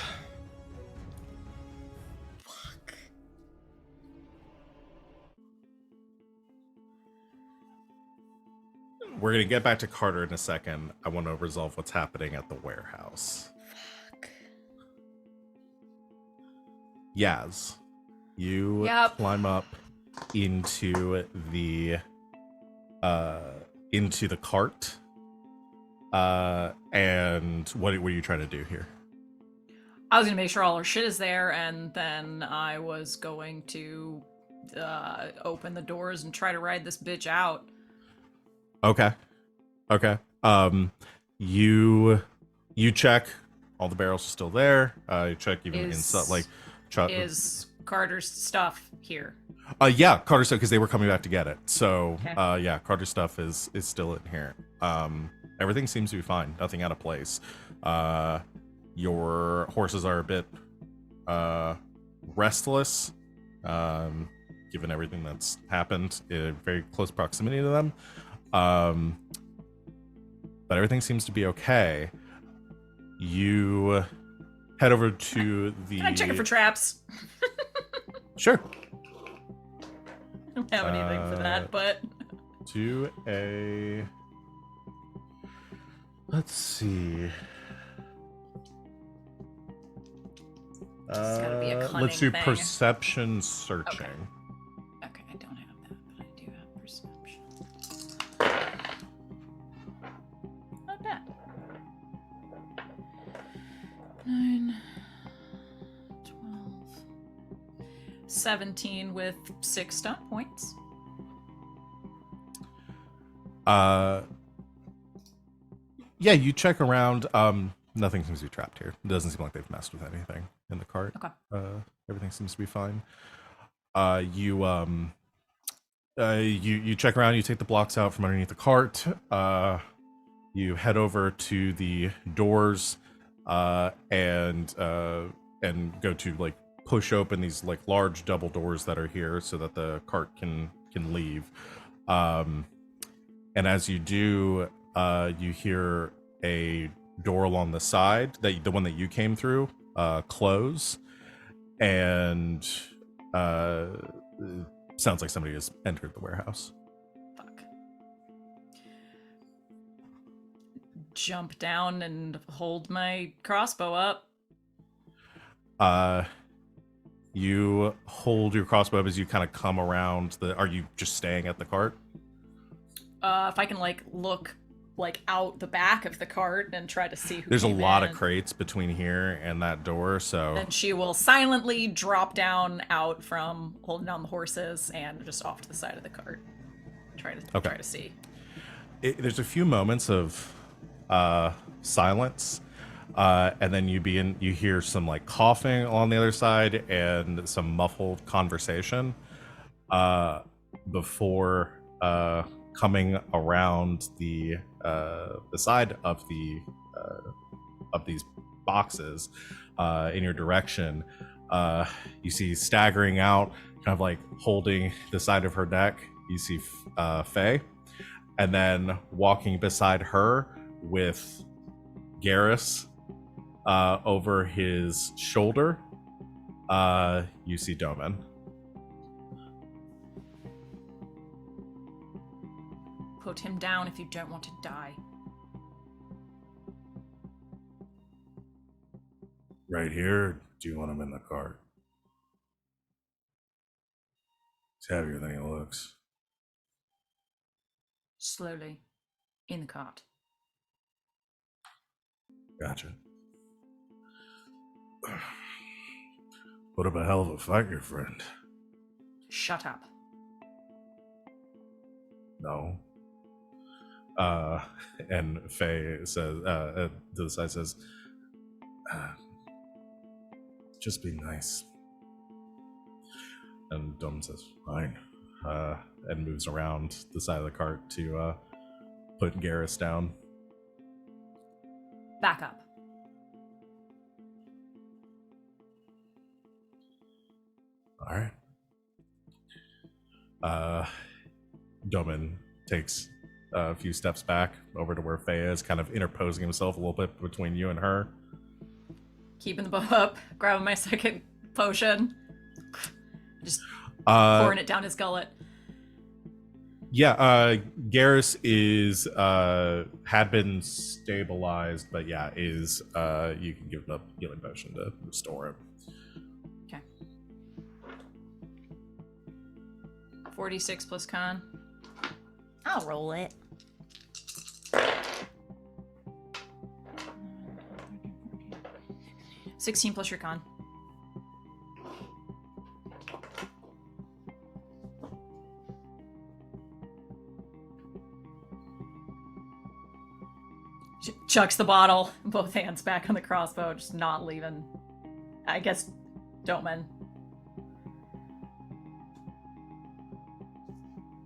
[SPEAKER 1] We're going to get back to Carter in a second. I want to resolve what's happening at the warehouse. Yaz, you climb up into the cart. And what are you trying to do here?
[SPEAKER 3] I was gonna make sure all our shit is there, and then I was going to open the doors and try to ride this bitch out.
[SPEAKER 1] Okay. You check all the barrels are still there. You check even inside, like.
[SPEAKER 3] Is Carter's stuff here?
[SPEAKER 1] Yeah, Carter's stuff, because they were coming back to get it. So,
[SPEAKER 3] Okay.
[SPEAKER 1] yeah, Carter's stuff is still in here. Everything seems to be fine. Nothing out of place. Your horses are a bit restless, given everything that's happened in very close proximity to them. But everything seems to be okay. You head over to the...
[SPEAKER 3] Can I check it for traps?
[SPEAKER 1] Sure.
[SPEAKER 3] I don't have anything for that, but...
[SPEAKER 1] To a... Let's see.
[SPEAKER 3] It's gotta be a cunning
[SPEAKER 1] Let's do
[SPEAKER 3] thing.
[SPEAKER 1] perception searching.
[SPEAKER 3] Okay, I don't have that, but I do have perception. Not bad. 9, 12, 17 with 6 stunt points.
[SPEAKER 1] Yeah, you check around. Nothing seems to be trapped here. It doesn't seem like they've messed with anything in the cart.
[SPEAKER 3] Okay.
[SPEAKER 1] Everything seems to be fine. You check around. You take the blocks out from underneath the cart. You head over to the doors, and go to like push open these like large double doors that are here so that the cart can leave. And as you do, you hear a door along the side, the one that you came through, close, and sounds like somebody has entered the warehouse.
[SPEAKER 3] Fuck. Jump down and hold my crossbow up.
[SPEAKER 1] You hold your crossbow up as you kind of come around the. Are you just staying at the cart?
[SPEAKER 3] If I can like look like out the back of the cart and try to see who
[SPEAKER 1] There's a
[SPEAKER 3] came
[SPEAKER 1] lot
[SPEAKER 3] in.
[SPEAKER 1] of crates between here and that door, so
[SPEAKER 3] Then she will silently drop down out from holding down the horses and just off to the side of the cart. Try to see.
[SPEAKER 1] there's a few moments of silence, and then you hear some like coughing on the other side and some muffled conversation before coming around the side of these boxes in your direction. You see staggering out, kind of like holding the side of her neck. You see Faye, and then walking beside her with Garas over his shoulder. You see Doman.
[SPEAKER 3] Put him down if you don't want to die.
[SPEAKER 1] Right here. Do you want him in the cart? He's heavier than he looks.
[SPEAKER 3] Slowly. In the cart.
[SPEAKER 1] Gotcha. What a hell of a fight, your friend.
[SPEAKER 3] Shut up.
[SPEAKER 1] No. And Faye says, to the side says, just be nice. And Dom says, fine. And moves around the side of the cart to put Garas down.
[SPEAKER 3] Back up.
[SPEAKER 1] All right. Doman takes a few steps back over to where Faye is, kind of interposing himself a little bit between you and her.
[SPEAKER 3] Keeping the bow up, grabbing my second potion. Just pouring it down his gullet.
[SPEAKER 1] Yeah, Garas is had been stabilized, but yeah, is you can give him a healing potion to restore him.
[SPEAKER 3] Okay. 46 plus con. I'll roll it. $16 plus your con. Chucks the bottle, both hands back on the crossbow, just not leaving. I guess Doman.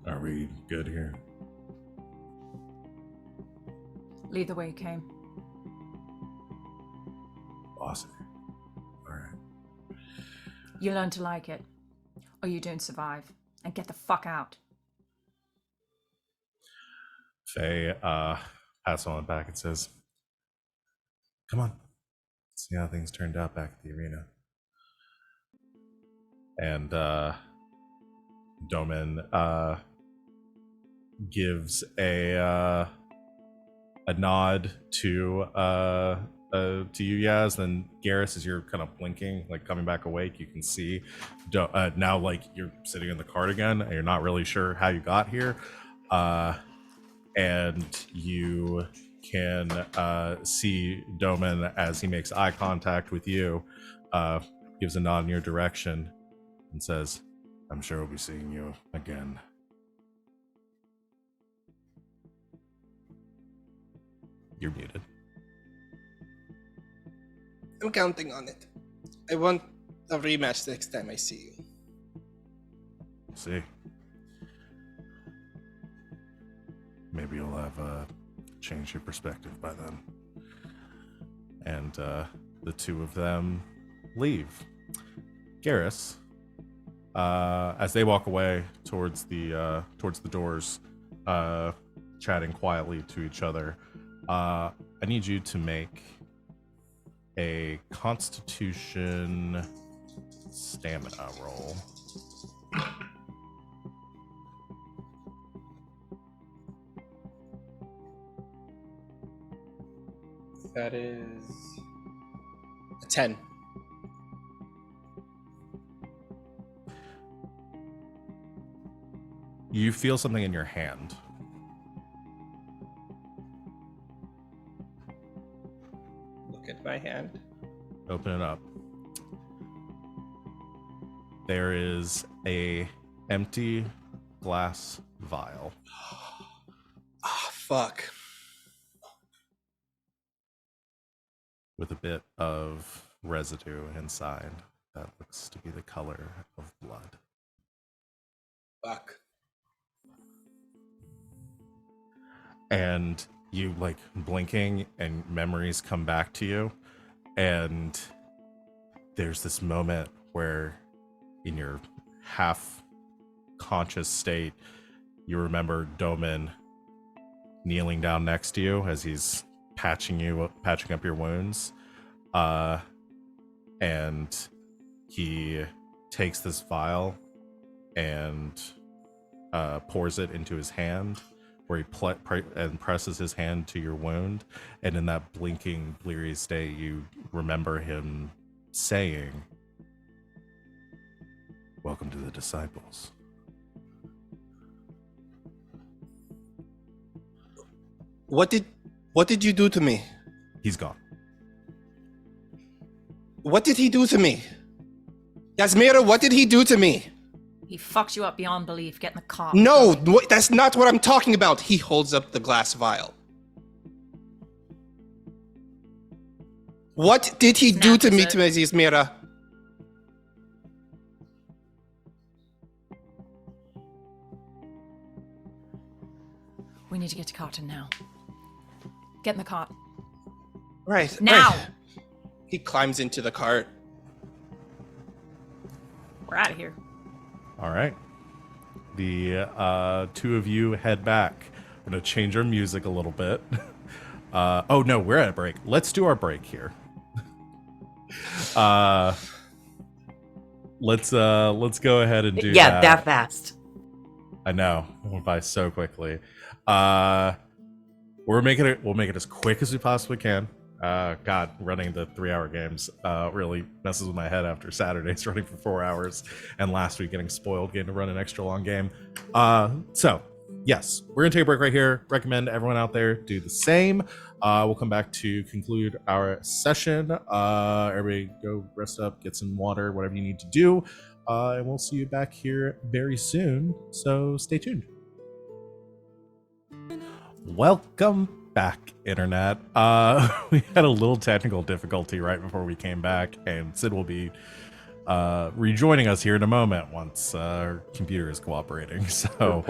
[SPEAKER 1] Are we good here?
[SPEAKER 3] Lead the way you came.
[SPEAKER 1] Awesome. All right.
[SPEAKER 3] You learn to like it, or you don't survive. And get the fuck out.
[SPEAKER 1] Faye passes on back and says, come on. See how things turned out back at the arena. And Doman gives a nod to you, Yaz. Then Garas, as you're kind of blinking, like coming back awake, you can see now like you're sitting in the cart again, and you're not really sure how you got here, and you can see Doman as he makes eye contact with you, gives a nod in your direction, and says, "I'm sure we'll be seeing you again." You're muted.
[SPEAKER 4] I'm counting on it. I want a rematch next time I see you.
[SPEAKER 1] See. Maybe you'll have changed your perspective by then. And the two of them leave. Garas, as they walk away towards the doors, chatting quietly to each other, I need you to make a Constitution stamina roll.
[SPEAKER 4] That is a 10.
[SPEAKER 1] You feel something in your hand.
[SPEAKER 4] Look at my hand.
[SPEAKER 1] Open it up. There is a empty glass vial.
[SPEAKER 4] Ah, fuck.
[SPEAKER 1] With a bit of residue inside that looks to be the color of blood.
[SPEAKER 4] Fuck.
[SPEAKER 1] And you like blinking and memories come back to you, and there's this moment where in your half conscious state you remember Domin kneeling down next to you as he's patching up your wounds, and he takes this vial and pours it into his hand, where he and presses his hand to your wound, and in that blinking, bleary state, you remember him saying, "Welcome to the disciples."
[SPEAKER 4] What did you do to me?
[SPEAKER 1] He's gone.
[SPEAKER 4] What did he do to me? Yasmera, what did he do to me?
[SPEAKER 3] He fucked you up beyond belief. Get in the car.
[SPEAKER 4] No, that's not what I'm talking about. He holds up the glass vial. What did he do to me, Yasmera?
[SPEAKER 3] We need to get to Carton now. Get in the cart.
[SPEAKER 4] Right.
[SPEAKER 3] Now!
[SPEAKER 4] Right. He climbs into the cart.
[SPEAKER 3] We're out of here.
[SPEAKER 1] All right. The two of you head back. I'm going to change our music a little bit. Oh, no, we're at a break. Let's do our break here. Let's go ahead and do that.
[SPEAKER 2] that fast.
[SPEAKER 1] I know. It went by so quickly. We'll make it as quick as we possibly can. God, running the 3-hour games really messes with my head after Saturdays running for 4 hours, and last week getting spoiled getting to run an extra long game. So yes, we're gonna take a break right here. Recommend everyone out there do the same. We'll come back to conclude our session. Everybody go rest up, get some water, whatever you need to do, and we'll see you back here very soon. So stay tuned. Welcome back, internet. We had a little technical difficulty right before we came back, and Sid will be rejoining us here in a moment once our computer is cooperating. So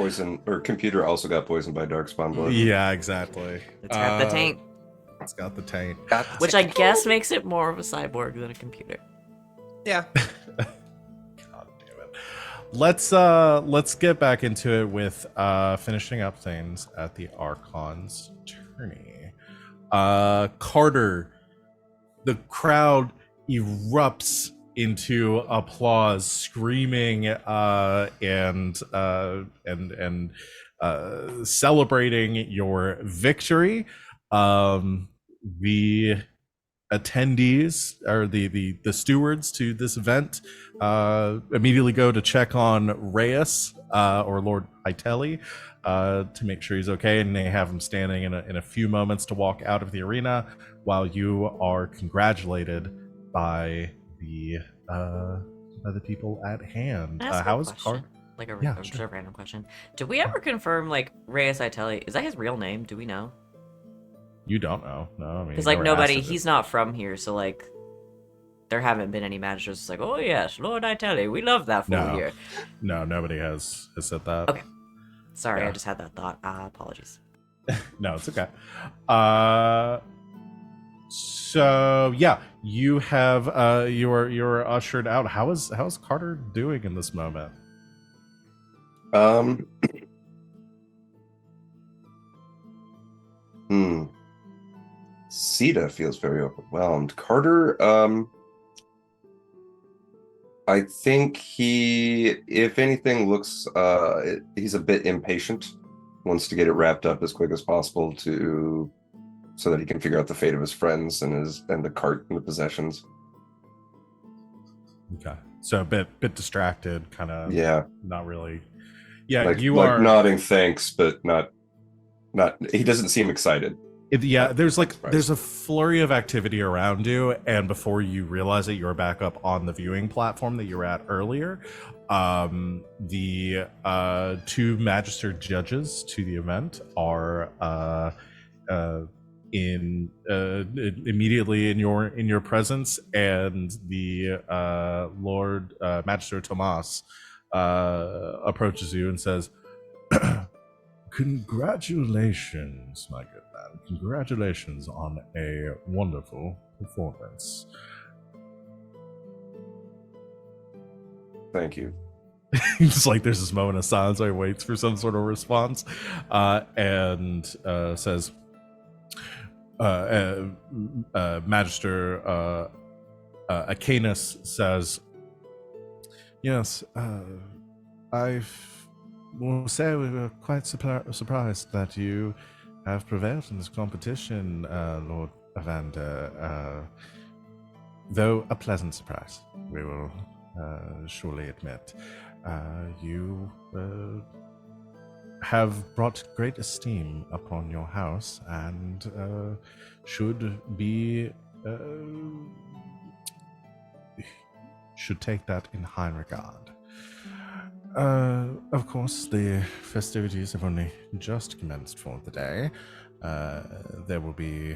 [SPEAKER 5] Computer also got poisoned by darkspawn blood.
[SPEAKER 1] yeah, exactly.
[SPEAKER 2] It's got the taint,
[SPEAKER 1] It's got the taint.
[SPEAKER 2] which I guess makes it more of a cyborg than a computer.
[SPEAKER 4] Yeah.
[SPEAKER 1] God damn it. Let's get back into it with finishing up things at the Archon's tourney. Carter, the crowd erupts into applause, screaming and celebrating your victory. The attendees or the stewards to this event immediately go to check on Reyes or Lord Itelli to make sure he's okay, and they have him standing in a few moments to walk out of the arena while you are congratulated by the people at hand.
[SPEAKER 2] Can I ask
[SPEAKER 1] How
[SPEAKER 2] a
[SPEAKER 1] is
[SPEAKER 2] question? Like a,
[SPEAKER 1] Yeah,
[SPEAKER 2] just
[SPEAKER 1] sure.
[SPEAKER 2] a random question. Did we ever confirm like Reyes Itelli? Is that his real name? Do we know?
[SPEAKER 1] You don't know? No, I mean,
[SPEAKER 2] Because
[SPEAKER 1] you
[SPEAKER 2] like
[SPEAKER 1] never
[SPEAKER 2] nobody,
[SPEAKER 1] asked if
[SPEAKER 2] he's not from here, so like there haven't been any managers. It's like, oh yes, Lord Itelli, we love that fool
[SPEAKER 1] No.
[SPEAKER 2] here.
[SPEAKER 1] No, nobody has said that.
[SPEAKER 2] Okay. Sorry,
[SPEAKER 1] Yeah.
[SPEAKER 2] I just had that thought. Apologies.
[SPEAKER 1] No, it's okay. So yeah, you have you're ushered out. How's Carter doing in this moment?
[SPEAKER 5] Sita feels very overwhelmed. Carter, I think he, if anything, looks he's a bit impatient. Wants to get it wrapped up as quick as possible so that he can figure out the fate of his friends and the cart and the possessions.
[SPEAKER 1] Okay. So a bit distracted, kind of.
[SPEAKER 5] Yeah.
[SPEAKER 1] Not really. Yeah,
[SPEAKER 5] like
[SPEAKER 1] are
[SPEAKER 5] nodding thanks, but not. He doesn't seem excited.
[SPEAKER 1] There's a flurry of activity around you, and before you realize it, you're back up on the viewing platform that you were at earlier. The two Magister judges to the event are immediately in your presence, and the Lord Magister Tomas approaches you and says, "Congratulations, my good man. Congratulations on a wonderful performance."
[SPEAKER 5] Thank you.
[SPEAKER 1] Just like there's this moment of silence where he waits for some sort of response, and says, Magister Acanus says, "Yes, I will say we were quite surprised that you have prevailed in this competition, Lord Evander. Though a pleasant surprise, we will surely admit. You have brought great esteem upon your house and should take that in high regard. Of course, the festivities have only just commenced for the day. There will be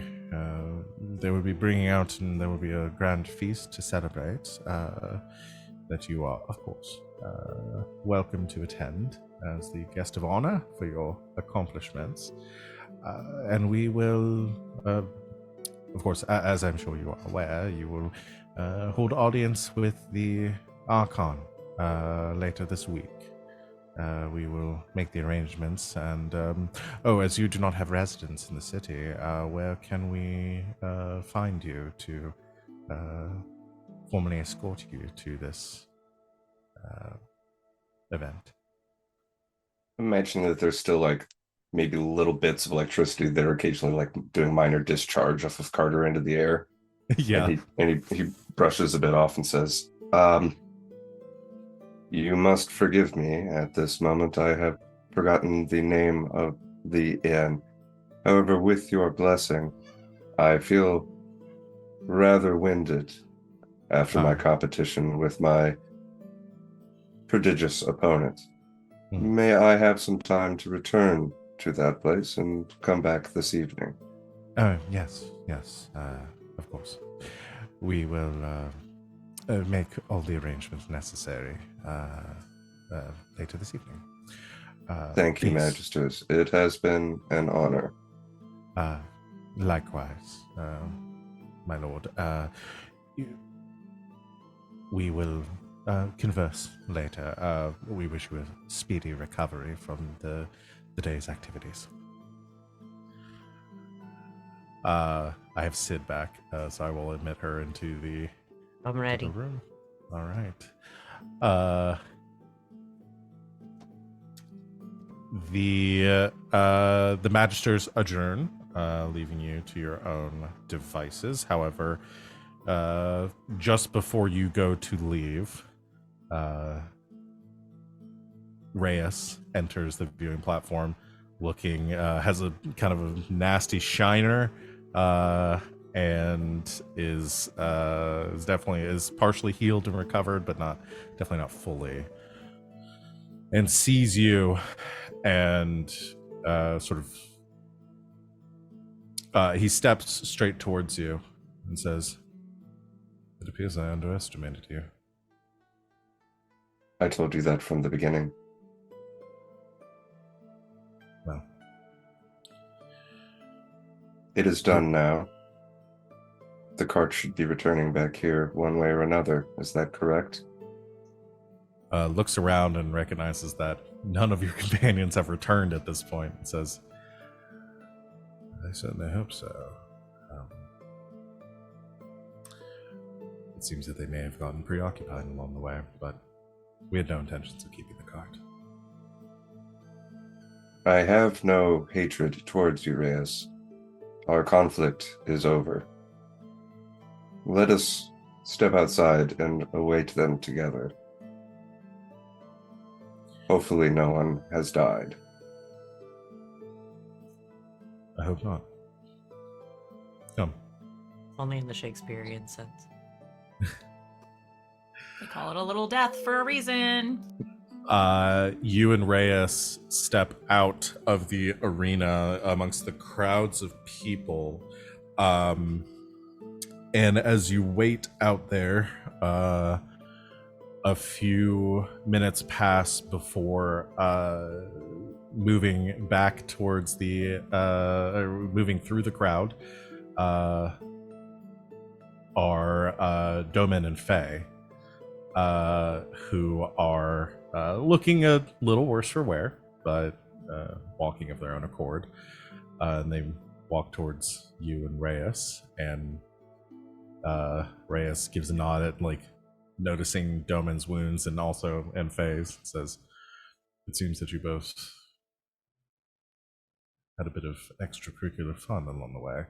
[SPEAKER 1] bringing out, and there will be a grand feast to celebrate. That you are, of course, welcome to attend as the guest of honor for your accomplishments. And we will, of course, as I'm sure you are aware, you will hold audience with the Archon later this week. We will make the arrangements, and as you do not have residence in the city, where can we find you to formally escort you to this event?
[SPEAKER 5] Imagine that there's still like maybe little bits of electricity that are occasionally like doing minor discharge off of Carter into the air.
[SPEAKER 1] Yeah.
[SPEAKER 5] And he brushes a bit off and says, "You must forgive me at this moment. I have forgotten the name of the inn. However, with your blessing, I feel rather winded after my competition with my prodigious opponent. May I have some time to return to that place and come back this evening?"
[SPEAKER 1] Oh, yes, of course. We will make all the arrangements necessary later this evening.
[SPEAKER 5] Thank you,
[SPEAKER 1] please.
[SPEAKER 5] Magisters. It has been an honor.
[SPEAKER 1] Likewise, my lord. We will converse later. We wish you a speedy recovery from the day's activities. I have Sid back, so I will admit her into the
[SPEAKER 2] I'm ready.
[SPEAKER 1] room. All right. The Magisters adjourn, leaving you to your own devices. However, just before you go to leave, Reyes enters the viewing platform, looking has a kind of a nasty shiner, and is partially healed and recovered, but definitely not fully. And sees you, and he steps straight towards you and says, "It appears I underestimated you."
[SPEAKER 5] I told you that from the beginning.
[SPEAKER 1] Well,
[SPEAKER 5] it is done now. The cart should be returning back here one way or another. Is that correct?
[SPEAKER 1] Looks around and recognizes that none of your companions have returned at this point, and says, "I certainly hope so. It seems that they may have gotten preoccupied along the way, but we had no intentions of keeping the cart.
[SPEAKER 5] I have no hatred towards you, Reyes. Our conflict is over. Let us step outside and await them together. Hopefully no one has died.
[SPEAKER 1] I hope not. Come.
[SPEAKER 2] Only in the Shakespearean sense.
[SPEAKER 3] They call it a little death for a reason.
[SPEAKER 1] You and Reyes step out of the arena amongst the crowds of people. And as you wait out there, a few minutes pass before moving back towards the moving through the crowd are Domin and Faye, who are looking a little worse for wear, but walking of their own accord. And they walk towards you and Reyes, and Reyes gives a nod at, like, noticing Domin's wounds and Faye's, says, "It seems that you both had a bit of extracurricular fun along the way."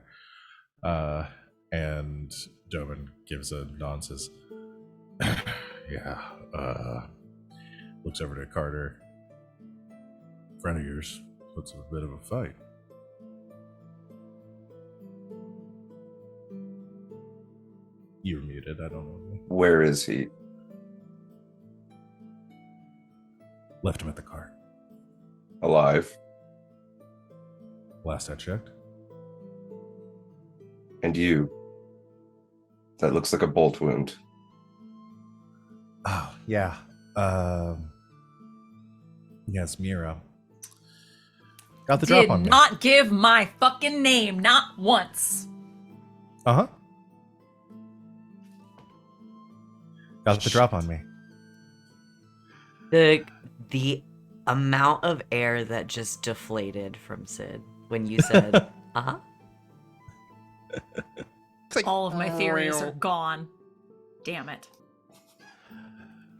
[SPEAKER 1] And Domin gives a nod and says, "Yeah, looks over to Carter. Friend of yours puts a bit of a fight." You're muted, I don't know.
[SPEAKER 5] Where is he?
[SPEAKER 1] Left him at the cart.
[SPEAKER 5] Alive.
[SPEAKER 1] Last I checked.
[SPEAKER 5] And you? That looks like a bolt wound.
[SPEAKER 1] Oh, yeah. Yasmera. Got the drop on
[SPEAKER 3] Did
[SPEAKER 1] me.
[SPEAKER 3] not give my fucking name, not once.
[SPEAKER 1] Uh-huh. Got the drop on me.
[SPEAKER 2] The amount of air that just deflated from Sid when you said, uh-huh.
[SPEAKER 4] It's like,
[SPEAKER 3] All of my theories are gone. Damn it.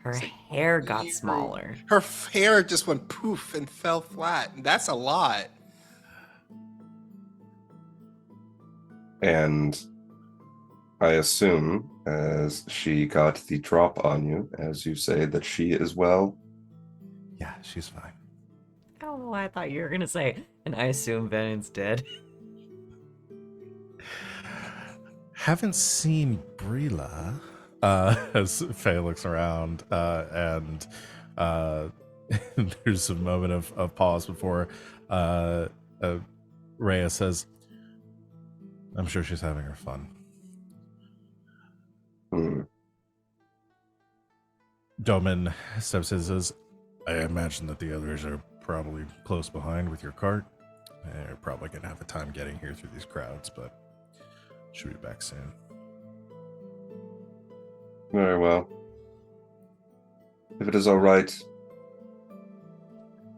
[SPEAKER 2] Her hair got smaller.
[SPEAKER 4] Her hair just went poof and fell flat. That's a lot.
[SPEAKER 5] And I assume, as she got the drop on you, as you say, that she is well.
[SPEAKER 1] Yeah, she's fine.
[SPEAKER 2] I don't know why I thought you were gonna say, and I assume Venehn's dead.
[SPEAKER 1] Haven't seen Brila. As Faye looks around, and there's a moment of pause before Rhea says, "I'm sure she's having her fun." Domin steps in and says, "I imagine that the others are probably close behind with your cart. They're probably going to have a time getting here through these crowds, but should be back soon."
[SPEAKER 5] Very well. If it is all right,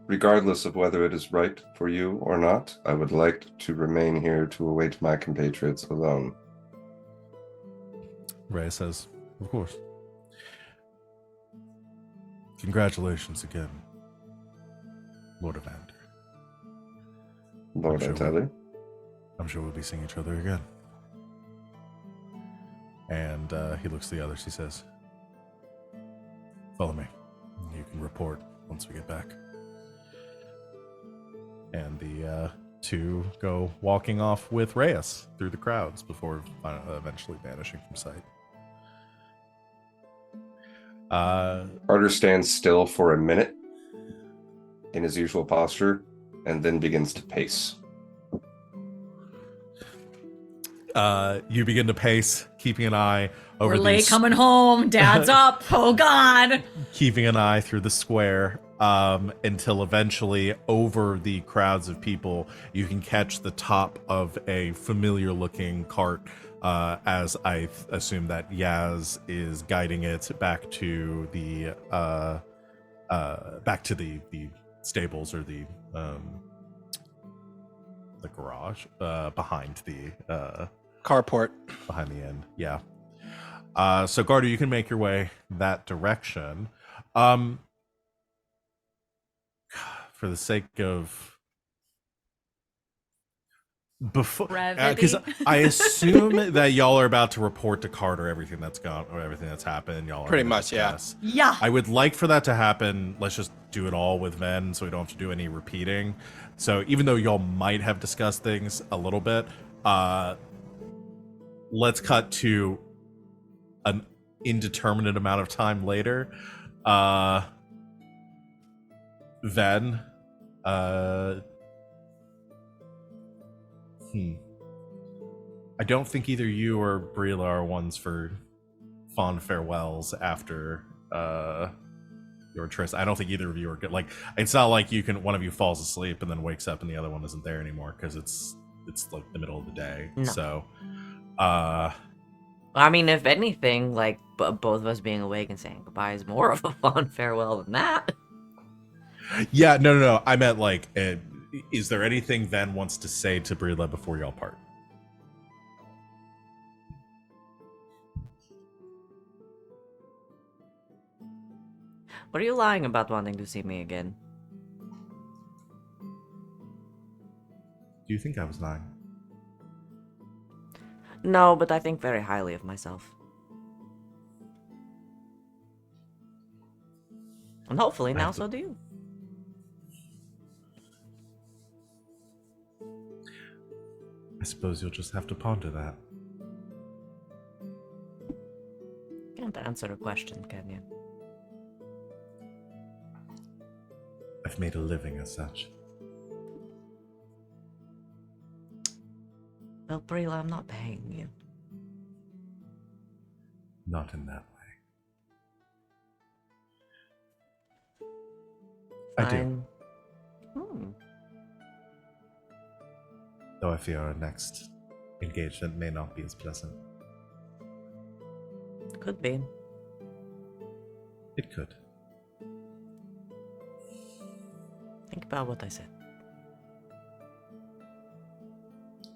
[SPEAKER 5] regardless of whether it is right for you or not, I would like to remain here to await my compatriots alone.
[SPEAKER 1] Ray says, "Of course. Congratulations again, Lord Evander.
[SPEAKER 5] Lord
[SPEAKER 1] Sure.
[SPEAKER 5] Antelli.
[SPEAKER 1] I'm sure we'll be seeing each other again." And he looks to the others. He says, "Follow me. You can report once we get back." And the two go walking off with Reyes through the crowds before eventually vanishing from sight.
[SPEAKER 5] Carter stands still for a minute in his usual posture and then begins to pace.
[SPEAKER 1] You begin to pace, keeping an eye over
[SPEAKER 3] We're late
[SPEAKER 1] these,
[SPEAKER 3] coming home. Dad's up. Oh, God.
[SPEAKER 1] keeping an eye through the square, until eventually, over the crowds of people, you can catch the top of a familiar-looking cart, as I assume that Yaz is guiding it back to the stables, or the garage behind the
[SPEAKER 4] Carport.
[SPEAKER 1] behind the inn. Yeah. So Garter, you can make your way that direction. For the sake of before, because
[SPEAKER 3] Brevity.
[SPEAKER 1] I assume that y'all are about to report to Carter everything that's gone or everything that's happened. Y'all are
[SPEAKER 4] Pretty
[SPEAKER 1] gonna
[SPEAKER 4] much, yeah.
[SPEAKER 1] discuss.
[SPEAKER 3] Yeah.
[SPEAKER 1] I would like for that to happen. Let's just do it all with Venn, so we don't have to do any repeating. So even though y'all might have discussed things a little bit, let's cut to an indeterminate amount of time later. Venn, I don't think either you or Brila are ones for fond farewells after your tryst. I don't think either of you are good. Like, it's not like you can one of you falls asleep and then wakes up and the other one isn't there anymore because it's like the middle of the day.
[SPEAKER 2] No.
[SPEAKER 1] So,
[SPEAKER 2] I mean, if anything, like both of us being awake and saying goodbye is more of a fond farewell than that.
[SPEAKER 1] yeah, no. I meant like, is there anything Venn wants to say to Brila before y'all part?
[SPEAKER 2] What are you lying about wanting to see me again?
[SPEAKER 1] Do you think I was lying?
[SPEAKER 2] No, but I think very highly of myself. And hopefully now so do you.
[SPEAKER 1] I suppose you'll just have to ponder that.
[SPEAKER 2] Can't answer a question, can you?
[SPEAKER 1] I've made a living as such.
[SPEAKER 2] Well, Brila, I'm not paying you.
[SPEAKER 1] Not in that way. I do.
[SPEAKER 2] Fine. Hmm.
[SPEAKER 1] Though I fear our next engagement may not be as pleasant.
[SPEAKER 2] Could be.
[SPEAKER 1] It could.
[SPEAKER 2] Think about what I said.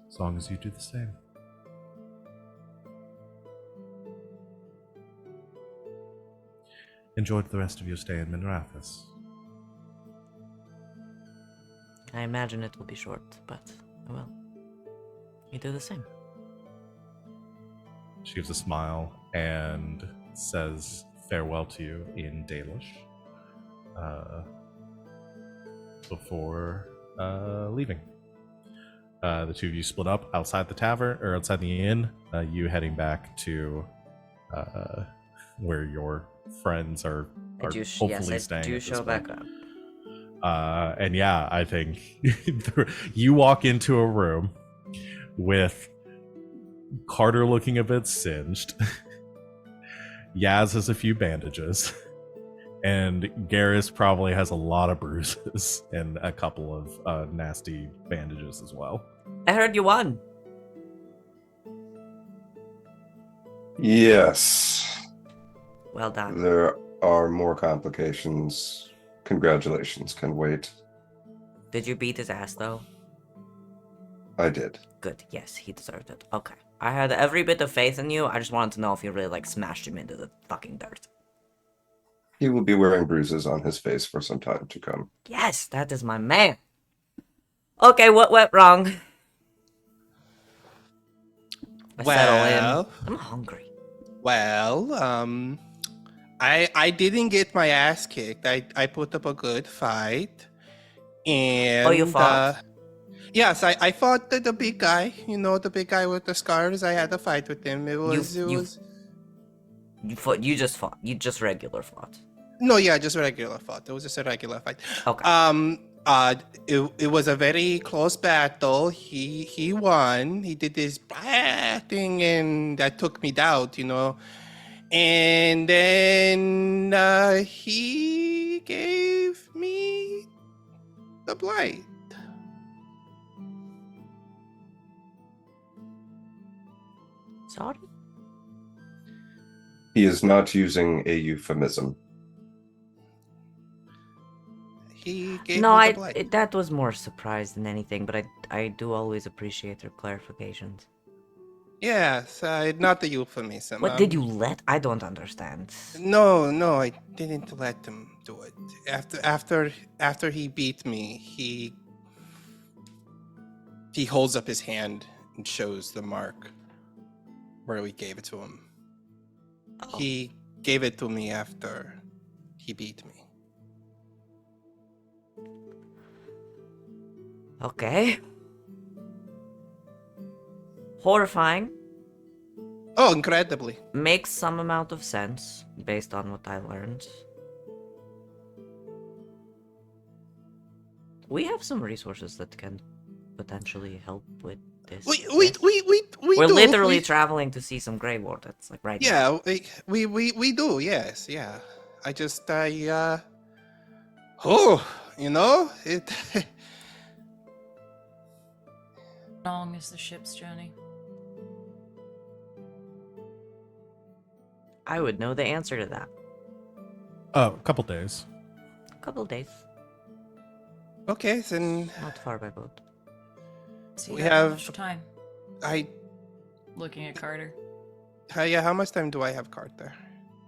[SPEAKER 1] As long as you do the same. Enjoyed the rest of your stay in Minrathis.
[SPEAKER 2] I imagine it will be short, but I will. You do the same.
[SPEAKER 1] She gives a smile and says farewell to you in Dalish before leaving. The two of you split up outside the tavern or outside the inn. You heading back to where your friends are hopefully
[SPEAKER 2] yes, I
[SPEAKER 1] staying.
[SPEAKER 2] do
[SPEAKER 1] at this
[SPEAKER 2] show back
[SPEAKER 1] point.
[SPEAKER 2] up.
[SPEAKER 1] And yeah, I think you walk into a room with Carter looking a bit singed. Yaz has a few bandages. And Garas probably has a lot of bruises and a couple of nasty bandages as well.
[SPEAKER 2] I heard you won.
[SPEAKER 5] Yes.
[SPEAKER 2] Well done.
[SPEAKER 5] There are more complications. Congratulations, can wait.
[SPEAKER 2] Did you beat his ass, though?
[SPEAKER 5] I did.
[SPEAKER 2] Good. Yes, he deserved it. Okay. I had every bit of faith in you. I just wanted to know if you really, like, smashed him into the fucking dirt.
[SPEAKER 5] He will be wearing bruises on his face for some time to come.
[SPEAKER 2] Yes, that is my man. Okay, what went wrong? I settle in. I'm hungry.
[SPEAKER 4] Well, I didn't get my ass kicked. I put up a good fight. And
[SPEAKER 2] Oh, you fought?
[SPEAKER 4] Yes, I fought the big guy. You know, the big guy with the scars. I had a fight with him. It was
[SPEAKER 2] You fought. You just fought. You just regular fought.
[SPEAKER 4] No, yeah, just a regular fight. It was just a regular fight.
[SPEAKER 2] Okay.
[SPEAKER 4] It was a very close battle. He won. He did this thing, and that took me down, you know. And then he gave me the blight.
[SPEAKER 2] Sorry.
[SPEAKER 5] He is not using a euphemism.
[SPEAKER 4] He gave
[SPEAKER 2] No,
[SPEAKER 4] me the blight.
[SPEAKER 2] that was more surprise than anything, but I do always appreciate your clarifications.
[SPEAKER 4] Yes, not the euphemism.
[SPEAKER 2] What did you let? I don't understand.
[SPEAKER 4] No, no, I didn't let him do it. After he beat me, he holds up his hand and shows the mark where we gave it to him.
[SPEAKER 2] Oh,
[SPEAKER 4] He gave it to me after he beat me.
[SPEAKER 2] okay. Horrifying.
[SPEAKER 4] Oh, incredibly.
[SPEAKER 2] Makes some amount of sense based on what I learned. We have some resources that can potentially help with this.
[SPEAKER 4] We
[SPEAKER 2] yes? We're
[SPEAKER 4] do.
[SPEAKER 2] literally traveling to see some Grey Wardens, like right now.
[SPEAKER 4] Yeah, we do. Yes, yeah. Oh, it.
[SPEAKER 3] Long is the ship's journey.
[SPEAKER 2] I would know the answer to that.
[SPEAKER 1] A couple days.
[SPEAKER 2] A couple days,
[SPEAKER 4] Okay, then
[SPEAKER 2] not far by boat.
[SPEAKER 3] So you
[SPEAKER 4] We
[SPEAKER 3] have
[SPEAKER 4] have-
[SPEAKER 3] much time.
[SPEAKER 4] I.
[SPEAKER 3] Looking at Carter.
[SPEAKER 4] Yeah, how much time do I have, Carter?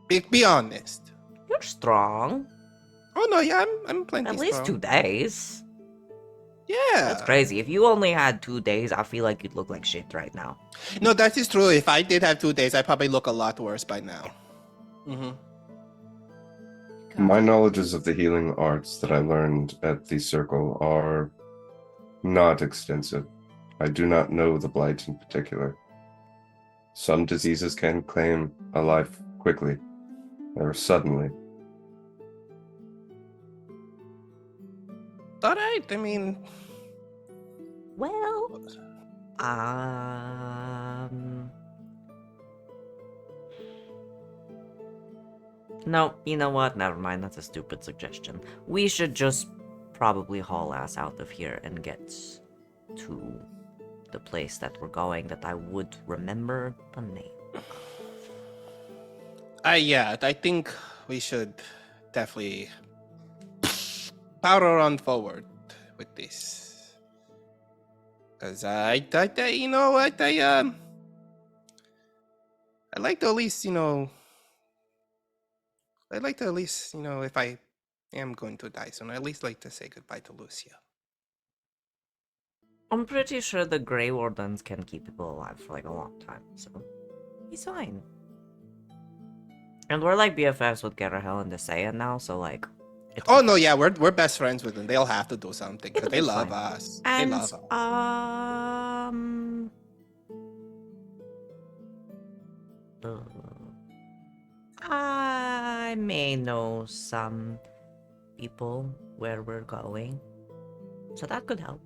[SPEAKER 4] Be honest.
[SPEAKER 2] You're strong.
[SPEAKER 4] Oh no, yeah, I'm plenty
[SPEAKER 2] At least
[SPEAKER 4] strong.
[SPEAKER 2] 2 days.
[SPEAKER 4] Yeah,
[SPEAKER 2] That's crazy. If you only had 2 days, I feel like you'd look like shit right now.
[SPEAKER 4] No, that is true. If I did have 2 days, I probably look a lot worse by now. Mm-hmm.
[SPEAKER 5] My knowledges of the healing arts that I learned at the circle are not extensive. I do not know the blight in particular. Some diseases can claim a life quickly or suddenly.
[SPEAKER 4] All right. I mean,
[SPEAKER 2] Well, um... No, you know what? Never mind. That's a stupid suggestion. We should just probably haul ass out of here and get to the place that we're going that I would remember the name.
[SPEAKER 4] I think we should definitely power on forward with this. Cause I you know what, I like to at least, I'd like to at least, if I am going to die soon, I at least like to say goodbye to Lucia.
[SPEAKER 2] I'm pretty sure the Grey Wardens can keep people alive for like a long time, so he's fine. And we're like BFFs with Garahel and Desaya now, so like.
[SPEAKER 4] Oh no, yeah, we're best friends with them. They'll have to do something because
[SPEAKER 2] It'll
[SPEAKER 4] they
[SPEAKER 2] be
[SPEAKER 4] love
[SPEAKER 2] fine.
[SPEAKER 4] us.
[SPEAKER 2] And
[SPEAKER 4] They love us.
[SPEAKER 2] I may know some people where we're going, so that could help.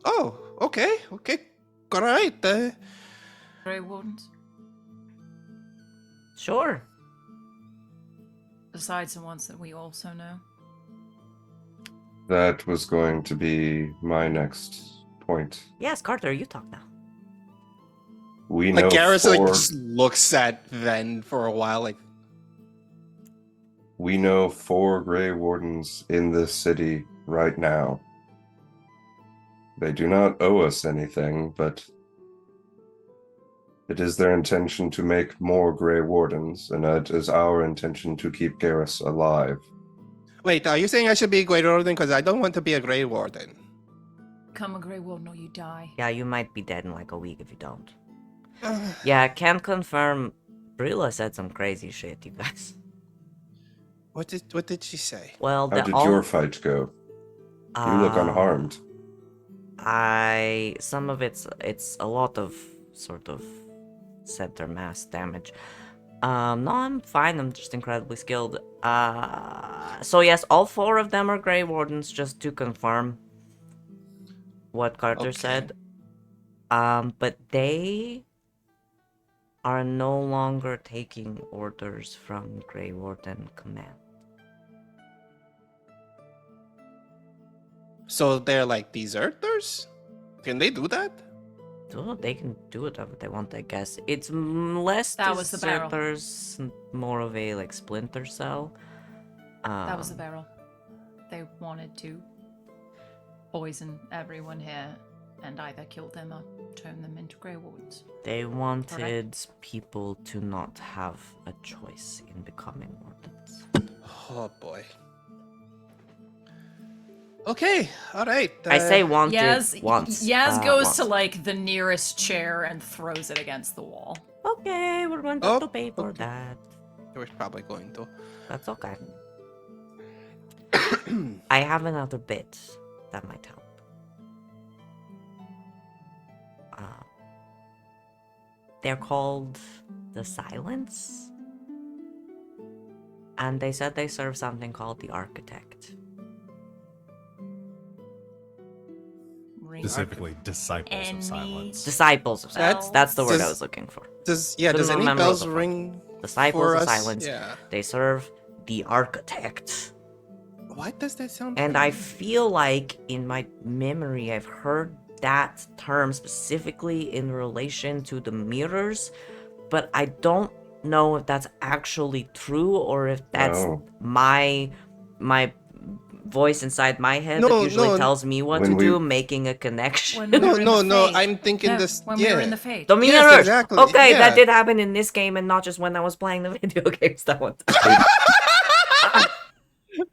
[SPEAKER 4] Oh, okay, all right.
[SPEAKER 3] Grey Wardens.
[SPEAKER 2] Sure.
[SPEAKER 3] Besides the ones that we also know.
[SPEAKER 5] That was going to be my next point.
[SPEAKER 2] Yes, Carter, you talk now.
[SPEAKER 5] We know
[SPEAKER 4] Like Garas like
[SPEAKER 5] four,
[SPEAKER 4] just looks at Ven for a while, like
[SPEAKER 5] we know 4 Grey Wardens in this city right now. They do not owe us anything, but it is their intention to make more Grey Wardens, and it is our intention to keep Garas alive.
[SPEAKER 4] wait, are you saying I should be a Grey Warden? Because I don't want to be a Grey Warden.
[SPEAKER 3] Become a Grey Warden or you die.
[SPEAKER 2] Yeah, you might be dead in like a week if you don't. Yeah, I can confirm. Brilla said some crazy shit, you guys.
[SPEAKER 4] What did she say?
[SPEAKER 2] Well,
[SPEAKER 5] How did your fight go? You look unharmed.
[SPEAKER 2] Some of it's a lot of sort of center mass damage. No, I'm fine. I'm just incredibly skilled. So yes, all 4 of them are Grey Wardens, just to confirm what Carter
[SPEAKER 4] Okay.
[SPEAKER 2] said. But they are no longer taking orders from Grey Warden Command.
[SPEAKER 4] So they're like deserters? Can they do that?
[SPEAKER 2] Well, they can do whatever they want, I guess. It's less
[SPEAKER 3] That was the barrel.
[SPEAKER 2] deserters, more of a like splinter cell.
[SPEAKER 3] That was the barrel. They wanted to poison everyone here and either kill them or turn them into Grey Wardens.
[SPEAKER 2] They wanted people to not have a choice in becoming wardens.
[SPEAKER 4] Oh boy. Okay, all right.
[SPEAKER 2] I say wanted
[SPEAKER 3] Yaz,
[SPEAKER 2] once.
[SPEAKER 3] Yaz goes
[SPEAKER 2] once.
[SPEAKER 3] to like the nearest chair and throws it against the wall.
[SPEAKER 2] Okay, we're going to have
[SPEAKER 4] Oh,
[SPEAKER 2] to pay for
[SPEAKER 4] okay.
[SPEAKER 2] that.
[SPEAKER 4] We're probably going to.
[SPEAKER 2] That's okay. I have another bit that might help. They're called the Silence. And they said they serve something called the Architect.
[SPEAKER 1] Specifically, disciples of silence.
[SPEAKER 2] Disciples of Silence. That's the word I
[SPEAKER 4] Does-
[SPEAKER 2] was looking for.
[SPEAKER 4] Does
[SPEAKER 2] Couldn't
[SPEAKER 4] any
[SPEAKER 2] remember
[SPEAKER 4] bells
[SPEAKER 2] what the fuck.
[SPEAKER 4] ring
[SPEAKER 2] Disciples
[SPEAKER 4] for
[SPEAKER 2] of
[SPEAKER 4] us?
[SPEAKER 2] Silence.
[SPEAKER 4] Yeah.
[SPEAKER 2] They serve the Architect.
[SPEAKER 4] Why does that sound?
[SPEAKER 2] And I
[SPEAKER 4] familiar?
[SPEAKER 2] feel like in my memory, I've heard that term specifically in relation to the mirrors, but I don't know if that's actually true or if that's
[SPEAKER 5] Oh.
[SPEAKER 2] my voice inside my head
[SPEAKER 4] No,
[SPEAKER 2] that usually
[SPEAKER 4] no.
[SPEAKER 2] tells me what
[SPEAKER 5] When
[SPEAKER 2] to
[SPEAKER 5] we-
[SPEAKER 2] do, making a connection.
[SPEAKER 3] When we were in
[SPEAKER 4] No,
[SPEAKER 3] the
[SPEAKER 4] no.
[SPEAKER 3] Fate.
[SPEAKER 4] I'm thinking
[SPEAKER 3] No,
[SPEAKER 4] this.
[SPEAKER 3] when
[SPEAKER 4] yeah.
[SPEAKER 3] we were in the Fate.
[SPEAKER 2] The
[SPEAKER 4] Yes,
[SPEAKER 2] mirrors.
[SPEAKER 4] exactly,
[SPEAKER 2] Okay,
[SPEAKER 4] yeah.
[SPEAKER 2] that did happen in this game and not just when I was playing the video games. That one.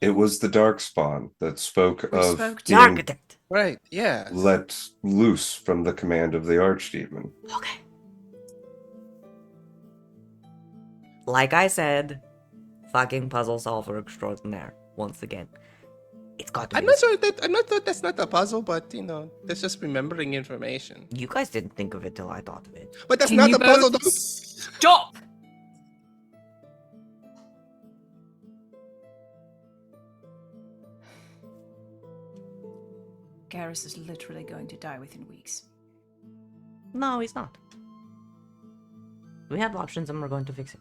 [SPEAKER 5] It was the Darkspawn that spoke
[SPEAKER 3] We
[SPEAKER 5] of
[SPEAKER 3] spoke to
[SPEAKER 2] The
[SPEAKER 5] being
[SPEAKER 2] Architect.
[SPEAKER 4] Right. Yeah.
[SPEAKER 5] let loose from the command of the Archdemon.
[SPEAKER 2] Okay. Like I said, fucking puzzle solver extraordinaire. Once again, it's got to be.
[SPEAKER 4] I'm not sure that. I'm not sure that's not a puzzle, but that's just remembering information.
[SPEAKER 2] You guys didn't think of it till I thought of it.
[SPEAKER 4] But that's
[SPEAKER 3] Can
[SPEAKER 4] not
[SPEAKER 3] you
[SPEAKER 4] a puzzle.
[SPEAKER 3] both
[SPEAKER 4] Though.
[SPEAKER 3] Stop! Garas is literally going to die within weeks.
[SPEAKER 2] No, he's not. We have options and we're going to fix it.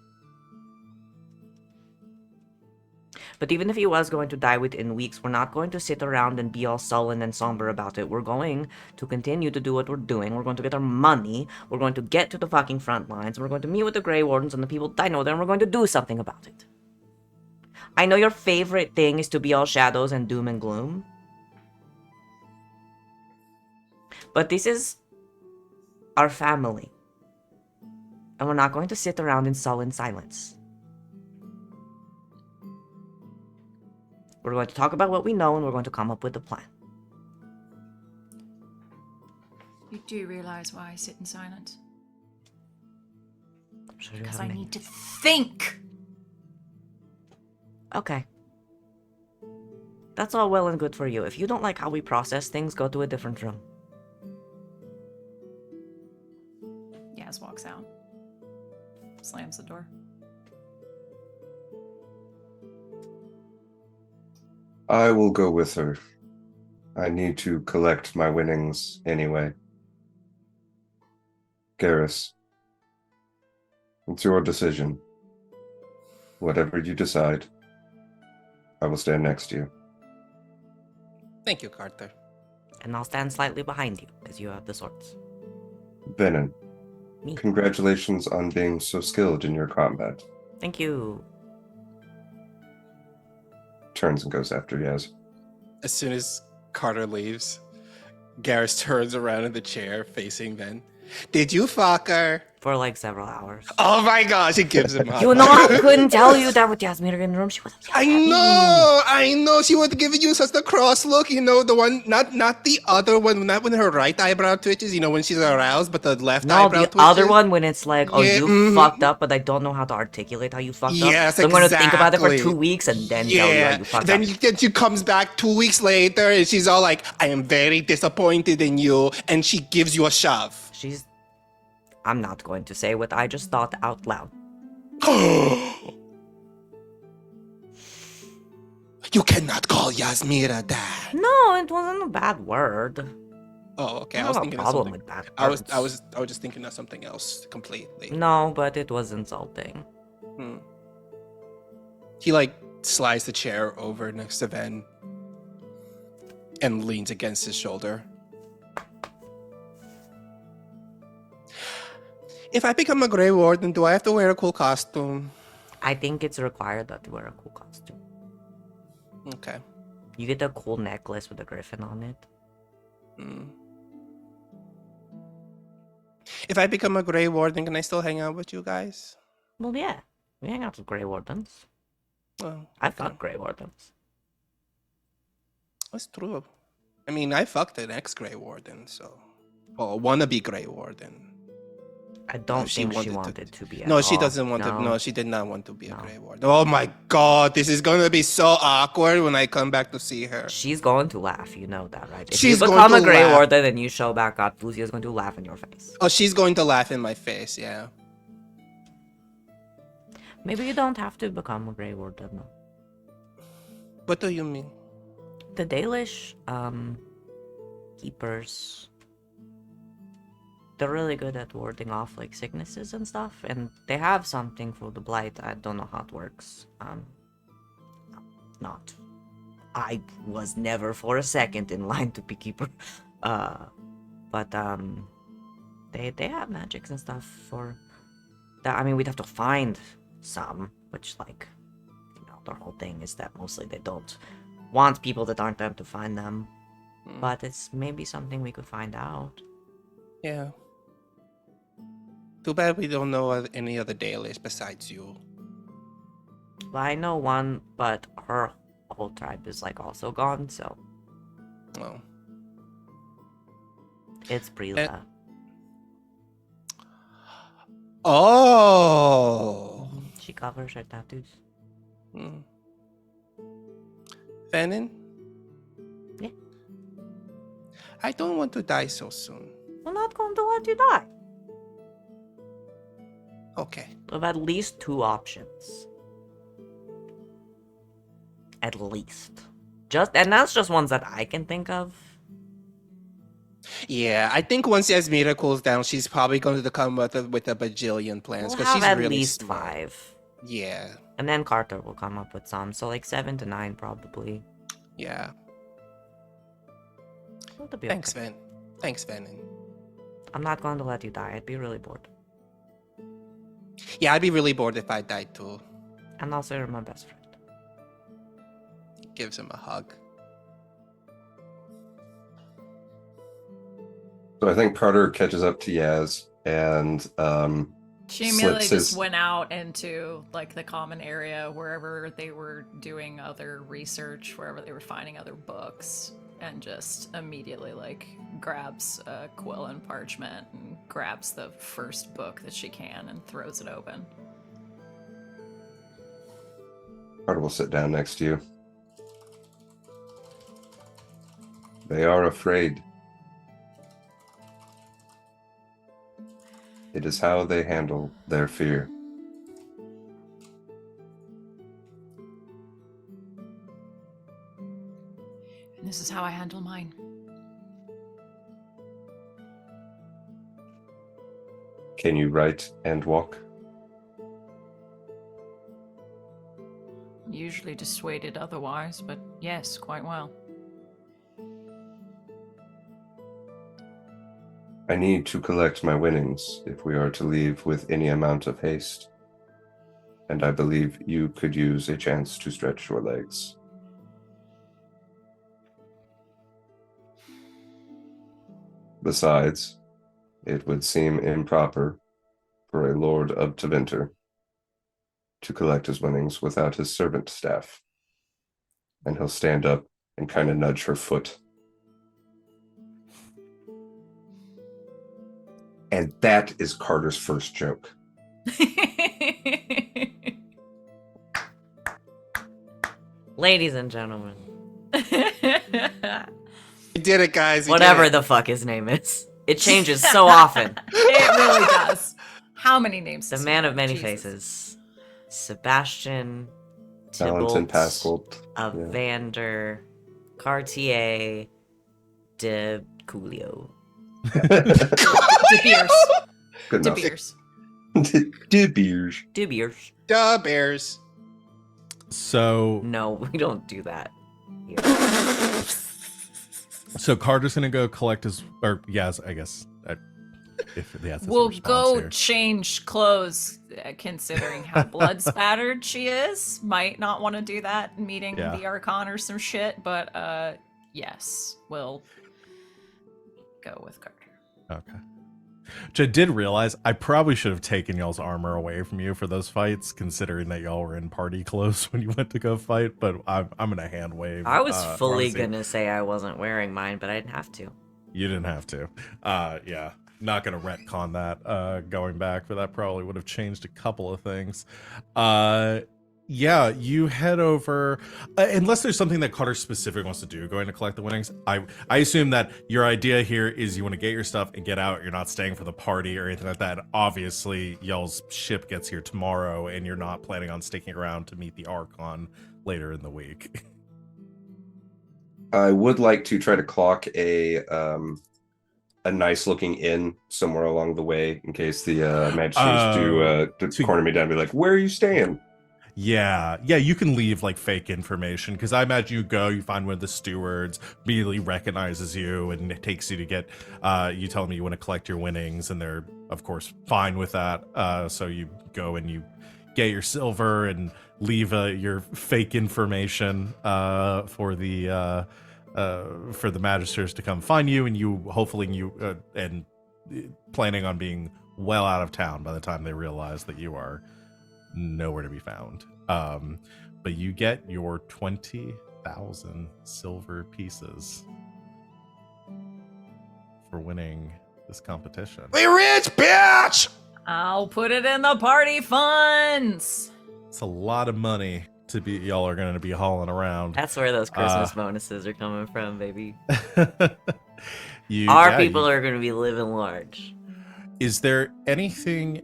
[SPEAKER 2] But even if he was going to die within weeks, we're not going to sit around and be all sullen and somber about it. We're going to continue to do what we're doing. We're going to get our money. We're going to get to the fucking front lines. We're going to meet with the Grey Wardens and the people that I know there, and we're going to do something about it. I know your favorite thing is to be all shadows and doom and gloom. But this is our family. And we're not going to sit around in sullen silence. We're going to talk about what we know and we're going to come up with a plan.
[SPEAKER 3] You do realize why I sit in silence?
[SPEAKER 2] I'm sure you
[SPEAKER 3] Because
[SPEAKER 2] have
[SPEAKER 3] I
[SPEAKER 2] many-
[SPEAKER 3] need to think!
[SPEAKER 2] Okay. That's all well and good for you. If you don't like how we process things, go to a different room.
[SPEAKER 3] Yaz walks out. Slams the door.
[SPEAKER 5] I will go with her. I need to collect my winnings anyway. Garrus, it's your decision. Whatever you decide, I will stand next to you.
[SPEAKER 4] Thank you, Carter.
[SPEAKER 2] And I'll stand slightly behind you, because you have the swords.
[SPEAKER 5] Venehn,
[SPEAKER 2] Me.
[SPEAKER 5] congratulations on being so skilled in your combat.
[SPEAKER 2] Thank you.
[SPEAKER 5] Turns and goes after Yaz.
[SPEAKER 4] As soon as Carter leaves, Garrus turns around in the chair facing Ben. Did you fuck her?
[SPEAKER 2] For like several hours.
[SPEAKER 4] Oh my gosh, he gives him up.
[SPEAKER 2] You know, I couldn't tell you that with Yasmera in the room. She was upset
[SPEAKER 4] I
[SPEAKER 2] at me.
[SPEAKER 4] know. She was giving you such a cross look. The one, not the other one, not when her right eyebrow twitches. When she's aroused, but the left
[SPEAKER 2] No,
[SPEAKER 4] eyebrow
[SPEAKER 2] the
[SPEAKER 4] twitches.
[SPEAKER 2] other one when it's like, oh,
[SPEAKER 4] Yeah,
[SPEAKER 2] you
[SPEAKER 4] mhm.
[SPEAKER 2] fucked up, but I don't know how to articulate how you fucked up.
[SPEAKER 4] Yes,
[SPEAKER 2] So I'm going to think about it for
[SPEAKER 4] exactly.
[SPEAKER 2] 2 weeks and then tell you how you fucked
[SPEAKER 4] Then
[SPEAKER 2] up.
[SPEAKER 4] she comes back 2 weeks later, and she's all like, "I am very disappointed in you," and she gives you a shove.
[SPEAKER 2] I'm not going to say what I just thought out loud.
[SPEAKER 4] You cannot call Yasmera that.
[SPEAKER 2] No, it wasn't a bad word.
[SPEAKER 4] Oh, okay.
[SPEAKER 2] I
[SPEAKER 4] I was
[SPEAKER 2] have a
[SPEAKER 4] thinking of
[SPEAKER 2] problem
[SPEAKER 4] something.
[SPEAKER 2] with bad
[SPEAKER 4] I was
[SPEAKER 2] words.
[SPEAKER 4] just thinking of something else completely.
[SPEAKER 2] No, but it was insulting.
[SPEAKER 4] He slides the chair over next to Ben and leans against his shoulder. If I become a Grey Warden, do I have to wear a cool costume?
[SPEAKER 2] I think it's required that you wear a cool costume.
[SPEAKER 4] Okay.
[SPEAKER 2] You get a cool necklace with a griffin on it.
[SPEAKER 4] If I become a Grey Warden, can I still hang out with you guys?
[SPEAKER 2] Well, yeah. We hang out with Grey Wardens.
[SPEAKER 4] Oh,
[SPEAKER 2] I
[SPEAKER 4] okay.
[SPEAKER 2] fuck Grey Wardens.
[SPEAKER 4] That's true. I mean, I fucked an ex-Grey Warden, so... Well, a wannabe Grey Warden.
[SPEAKER 2] I don't
[SPEAKER 4] she
[SPEAKER 2] think she
[SPEAKER 4] wanted to-
[SPEAKER 2] wanted to be at
[SPEAKER 4] No, she
[SPEAKER 2] all.
[SPEAKER 4] doesn't want to.
[SPEAKER 2] No.
[SPEAKER 4] No, she did not want to be a
[SPEAKER 2] No.
[SPEAKER 4] Grey Warden. Oh my god, this is gonna be so awkward when I come back to see her.
[SPEAKER 2] She's going to laugh, you know that, right? If
[SPEAKER 4] She's
[SPEAKER 2] you
[SPEAKER 4] going
[SPEAKER 2] become
[SPEAKER 4] to
[SPEAKER 2] a Grey
[SPEAKER 4] laugh.
[SPEAKER 2] Warden and you show back up, Lucia's going to laugh in your face.
[SPEAKER 4] Oh, she's going to laugh in my face, yeah.
[SPEAKER 2] Maybe you don't have to become a Grey Warden. No.
[SPEAKER 4] What do you mean?
[SPEAKER 2] The Dalish, keepers, they're really good at warding off like sicknesses and stuff, and they have something for the blight. I don't know how it works. Not. I was never for a second in line to be keeper. But they have magics and stuff for that. I mean, we'd have to find some, which like, you know, their whole thing is that mostly they don't want people that aren't them to find them. But it's maybe something we could find out.
[SPEAKER 4] Yeah. Too bad we don't know any other Dalish besides you.
[SPEAKER 2] Well, I know one, but her whole tribe is like also gone, so
[SPEAKER 4] Well,
[SPEAKER 2] it's Brila.
[SPEAKER 4] oh!
[SPEAKER 2] She covers her tattoos.
[SPEAKER 4] Hmm. Venehn?
[SPEAKER 2] Yeah.
[SPEAKER 4] I don't want to die so soon.
[SPEAKER 2] We're not going to let you die.
[SPEAKER 4] Okay.
[SPEAKER 2] We have at least 2 options. At least. And that's just ones that I can think of.
[SPEAKER 4] Yeah, I think once Yasmera cools down, she's probably going to come with a bajillion plans
[SPEAKER 2] We'll
[SPEAKER 4] because
[SPEAKER 2] have
[SPEAKER 4] she's
[SPEAKER 2] at
[SPEAKER 4] really
[SPEAKER 2] least
[SPEAKER 4] smart.
[SPEAKER 2] 5.
[SPEAKER 4] Yeah,
[SPEAKER 2] And then Carter will come up with some, so like 7 to 9 probably.
[SPEAKER 4] yeah.
[SPEAKER 2] It'll be
[SPEAKER 4] Thanks,
[SPEAKER 2] okay.
[SPEAKER 4] Thanks, Venehn.
[SPEAKER 2] I'm not going to let you die. I'd be really bored.
[SPEAKER 4] Yeah, I'd be really bored if I died too.
[SPEAKER 2] And also, you're my best friend.
[SPEAKER 4] Gives him a hug.
[SPEAKER 5] So I think Carter catches up to Yaz and
[SPEAKER 3] She immediately
[SPEAKER 5] slips
[SPEAKER 3] just
[SPEAKER 5] his-
[SPEAKER 3] went out into like the common area wherever they were doing other research, wherever they were finding other books, and just immediately like grabs a quill and parchment and grabs the first book that she can and throws it open.
[SPEAKER 5] Carter will sit down next to you. They are afraid. It is how they handle their fear.
[SPEAKER 3] And this is how I handle mine.
[SPEAKER 5] Can you write and walk?
[SPEAKER 3] Usually dissuaded otherwise, but yes, quite well.
[SPEAKER 5] I need to collect my winnings if we are to leave with any amount of haste. And I believe you could use a chance to stretch your legs. Besides, it would seem improper for a Lord of Teventer to collect his winnings without his servant staff. And he'll stand up and kind of nudge her foot. And that is Carter's first joke.
[SPEAKER 2] Ladies and gentlemen,
[SPEAKER 4] We did it, guys. We
[SPEAKER 2] whatever
[SPEAKER 4] did it.
[SPEAKER 2] the fuck his name is. It changes so often.
[SPEAKER 3] It really does. How many names?
[SPEAKER 2] The
[SPEAKER 3] does he
[SPEAKER 2] man
[SPEAKER 3] have?
[SPEAKER 2] of many
[SPEAKER 3] Jesus.
[SPEAKER 2] faces. Sebastian,
[SPEAKER 5] Valentin
[SPEAKER 2] Tybalt,
[SPEAKER 5] Pascal.
[SPEAKER 2] Evander, Cartier, de Coolio.
[SPEAKER 3] De Beers.
[SPEAKER 5] Good
[SPEAKER 3] De
[SPEAKER 5] enough.
[SPEAKER 3] Beers.
[SPEAKER 5] De Beers.
[SPEAKER 2] De Beers.
[SPEAKER 4] Duh, Bears.
[SPEAKER 1] So
[SPEAKER 2] No, we don't do that. here.
[SPEAKER 1] so Carter's gonna go collect his, or yes, I guess. If that's
[SPEAKER 3] We'll go change clothes, considering how blood spattered she is. Might not want to do that meeting
[SPEAKER 1] Yeah.
[SPEAKER 3] the Archon or some shit, but yes, we'll go with Carter.
[SPEAKER 1] Okay. Which I did realize I probably should have taken y'all's armor away from you for those fights, considering that y'all were in party clothes when you went to go fight. But I'm gonna hand wave.
[SPEAKER 2] I was fully
[SPEAKER 1] honestly,
[SPEAKER 2] gonna say I wasn't wearing mine, but I didn't have to.
[SPEAKER 1] You didn't have to. Yeah, not gonna retcon that. Going back, but that probably would have changed a couple of things. Yeah, you head over, unless there's something that Carter specific wants to do, going to collect the winnings. I assume that your idea here is you want to get your stuff and get out. You're not staying for the party or anything like that. Obviously, y'all's ship gets here tomorrow, and you're not planning on sticking around to meet the Archon later in the week.
[SPEAKER 5] I would like to try to clock a nice looking inn somewhere along the way in case the magistrates do corner me down and be like, "Where are you staying?"
[SPEAKER 1] Yeah, you can leave like fake information, because I imagine you go, you find one of the stewards, immediately recognizes you, and it takes you to get, you tell them you want to collect your winnings, and they're, of course, fine with that. So you go and you get your silver and leave your fake information for the magistrates to come find you, and you hopefully and planning on being well out of town by the time they realize that you are nowhere to be found. But you get your 20,000 silver pieces for winning this competition.
[SPEAKER 4] We rich, bitch!
[SPEAKER 3] I'll put it in the party funds.
[SPEAKER 1] It's a lot of money y'all are going to be hauling around.
[SPEAKER 2] That's where those Christmas bonuses are coming from, baby.
[SPEAKER 1] You,
[SPEAKER 2] Our
[SPEAKER 1] yeah,
[SPEAKER 2] people
[SPEAKER 1] you-
[SPEAKER 2] are going to be living large.
[SPEAKER 1] Is there anything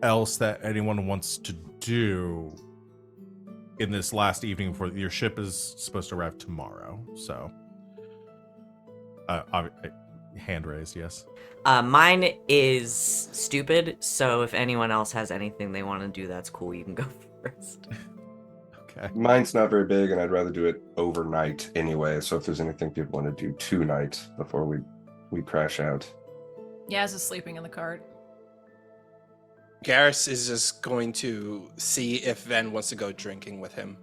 [SPEAKER 1] else that anyone wants to do in this last evening before your ship is supposed to arrive tomorrow? So, hand raised, yes.
[SPEAKER 2] Mine is stupid, so if anyone else has anything they want to do, that's cool. You can go first.
[SPEAKER 1] Okay.
[SPEAKER 5] Mine's not very big, and I'd rather do it overnight anyway. So if there's anything people want to do tonight before we crash out.
[SPEAKER 3] Yaz is sleeping in the cart.
[SPEAKER 4] Garas is just going to see if Venn wants to go drinking with him.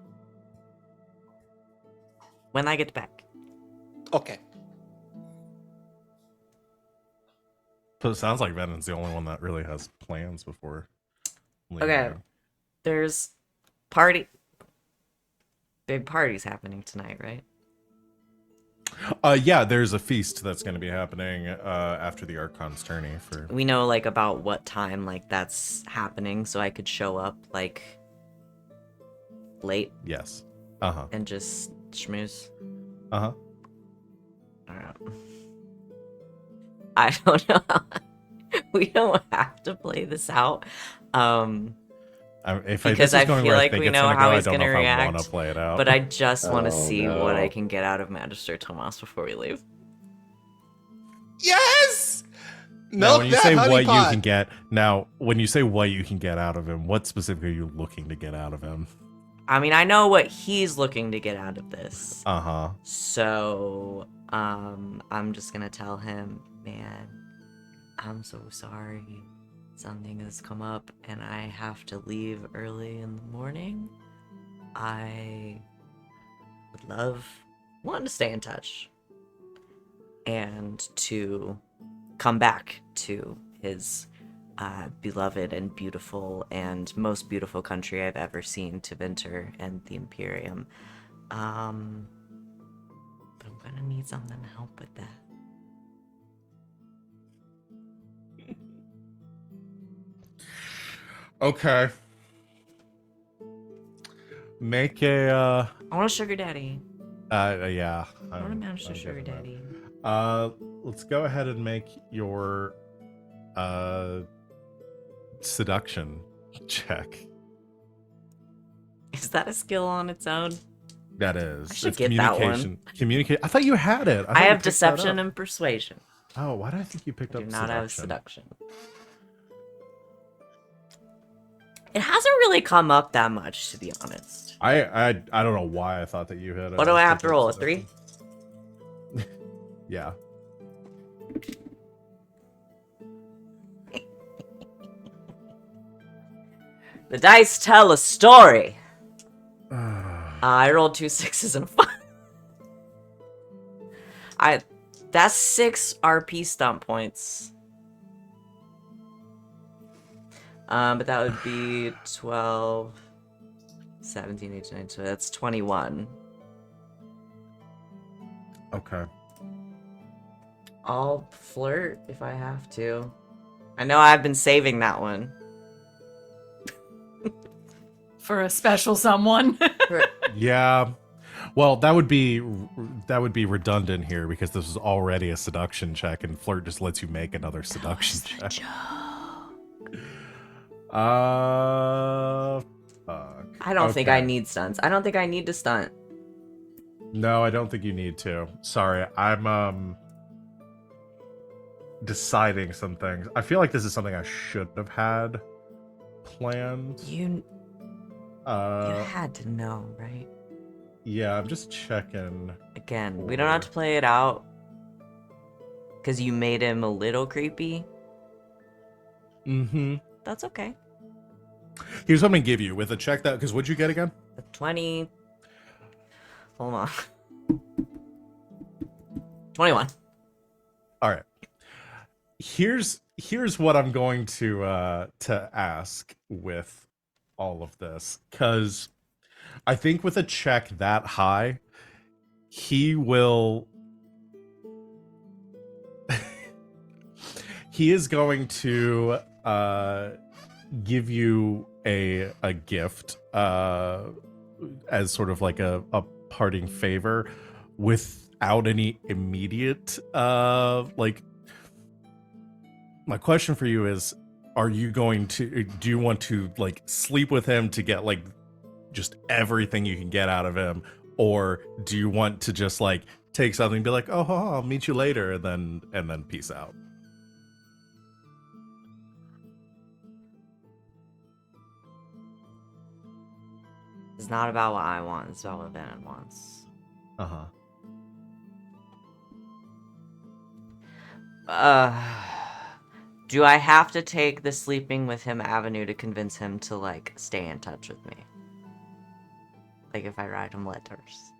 [SPEAKER 2] When I get back.
[SPEAKER 4] Okay.
[SPEAKER 1] So it sounds like Venon's the only one that really has plans before leaving.
[SPEAKER 2] Okay. There's big parties happening tonight, right?
[SPEAKER 1] Yeah, there's a feast that's going to be happening after the Archon's tourney for.
[SPEAKER 2] We know like about what time like that's happening, so I could show up like late
[SPEAKER 1] Yes.
[SPEAKER 2] and just schmooze. Alright. I don't know. We don't have to play this out.
[SPEAKER 1] If
[SPEAKER 2] Because
[SPEAKER 1] this is
[SPEAKER 2] I
[SPEAKER 1] going
[SPEAKER 2] feel
[SPEAKER 1] where I
[SPEAKER 2] like
[SPEAKER 1] think
[SPEAKER 2] we
[SPEAKER 1] it's
[SPEAKER 2] know
[SPEAKER 1] gonna
[SPEAKER 2] how
[SPEAKER 1] go,
[SPEAKER 2] he's
[SPEAKER 1] I don't know
[SPEAKER 2] gonna
[SPEAKER 1] if I
[SPEAKER 2] react,
[SPEAKER 1] want to play it out.
[SPEAKER 2] But I just want to
[SPEAKER 5] Oh,
[SPEAKER 2] see what I
[SPEAKER 5] no.
[SPEAKER 2] can get out of Magister Tomas before we leave.
[SPEAKER 4] Yes!
[SPEAKER 1] Now,
[SPEAKER 4] Milk
[SPEAKER 1] when you
[SPEAKER 4] that
[SPEAKER 1] say
[SPEAKER 4] honey
[SPEAKER 1] what
[SPEAKER 4] pot.
[SPEAKER 1] you can get, when you say what you can get out of him, what specifically are you looking to get out of him?
[SPEAKER 2] I mean, I know what he's looking to get out of this. So, I'm just gonna tell him, man, I'm so sorry. Something has come up and I have to leave early in the morning. I would want to stay in touch and to come back to his beloved and beautiful and most beautiful country I've ever seen, to Winter and the Imperium. But I'm gonna need something to help with that.
[SPEAKER 1] Okay. Make a
[SPEAKER 2] I want a sugar daddy.
[SPEAKER 1] yeah.
[SPEAKER 2] I want to manage a sugar daddy.
[SPEAKER 1] Let's go ahead and make your seduction check.
[SPEAKER 2] Is that a skill on its own?
[SPEAKER 1] That is.
[SPEAKER 2] I should
[SPEAKER 1] It's
[SPEAKER 2] get that one.
[SPEAKER 1] communication. Communicate. I thought you had it.
[SPEAKER 2] I
[SPEAKER 1] thought you
[SPEAKER 2] have
[SPEAKER 1] picked that
[SPEAKER 2] deception
[SPEAKER 1] up.
[SPEAKER 2] and persuasion.
[SPEAKER 1] Oh, why did I think you picked
[SPEAKER 2] I
[SPEAKER 1] up
[SPEAKER 2] do not have
[SPEAKER 1] seduction?
[SPEAKER 2] seduction. It hasn't really come up that much, to be honest.
[SPEAKER 1] I don't know why I thought that you had.
[SPEAKER 2] What do I have to roll? A 3?
[SPEAKER 1] Yeah.
[SPEAKER 2] The dice tell a story. I rolled 2 6s and a 5. That's 6 RP stump points. But that would be 12, 17, 18, 19, so that's 21.
[SPEAKER 1] Okay.
[SPEAKER 2] I'll flirt if I have to. I know I've been saving that one.
[SPEAKER 3] For a special someone.
[SPEAKER 1] Yeah. Well, that would be redundant here because this is already a seduction check, and flirt just lets you make another seduction check. Fuck.
[SPEAKER 2] I don't think I
[SPEAKER 1] Okay.
[SPEAKER 2] need stunts. I don't think I need to stunt.
[SPEAKER 1] No, I don't think you need to. Sorry, I'm deciding some things. I feel like this is something I should have had planned.
[SPEAKER 2] You had to know, right?
[SPEAKER 1] Yeah, I'm just checking.
[SPEAKER 2] Again, we don't have to play it out because you made him a little creepy.
[SPEAKER 1] Mm-hmm.
[SPEAKER 2] That's okay.
[SPEAKER 1] Here's what I'm gonna give you with a check that, because what'd you get again?
[SPEAKER 2] A 20. Hold on. 21.
[SPEAKER 1] All right. Here's what I'm going to ask with all of this, because I think with a check that high, he will he is going to give you a gift as sort of like a parting favor without any immediate like. My question for you is, do you want to like sleep with him to get like just everything you can get out of him, or do you want to just like take something and be like, oh, I'll meet you later, and then peace out?
[SPEAKER 2] It's not about what I want, it's about what Venehn wants.
[SPEAKER 1] Uh-huh.
[SPEAKER 2] Do I have to take the sleeping with him avenue to convince him to, like, stay in touch with me? Like, if I write him letters.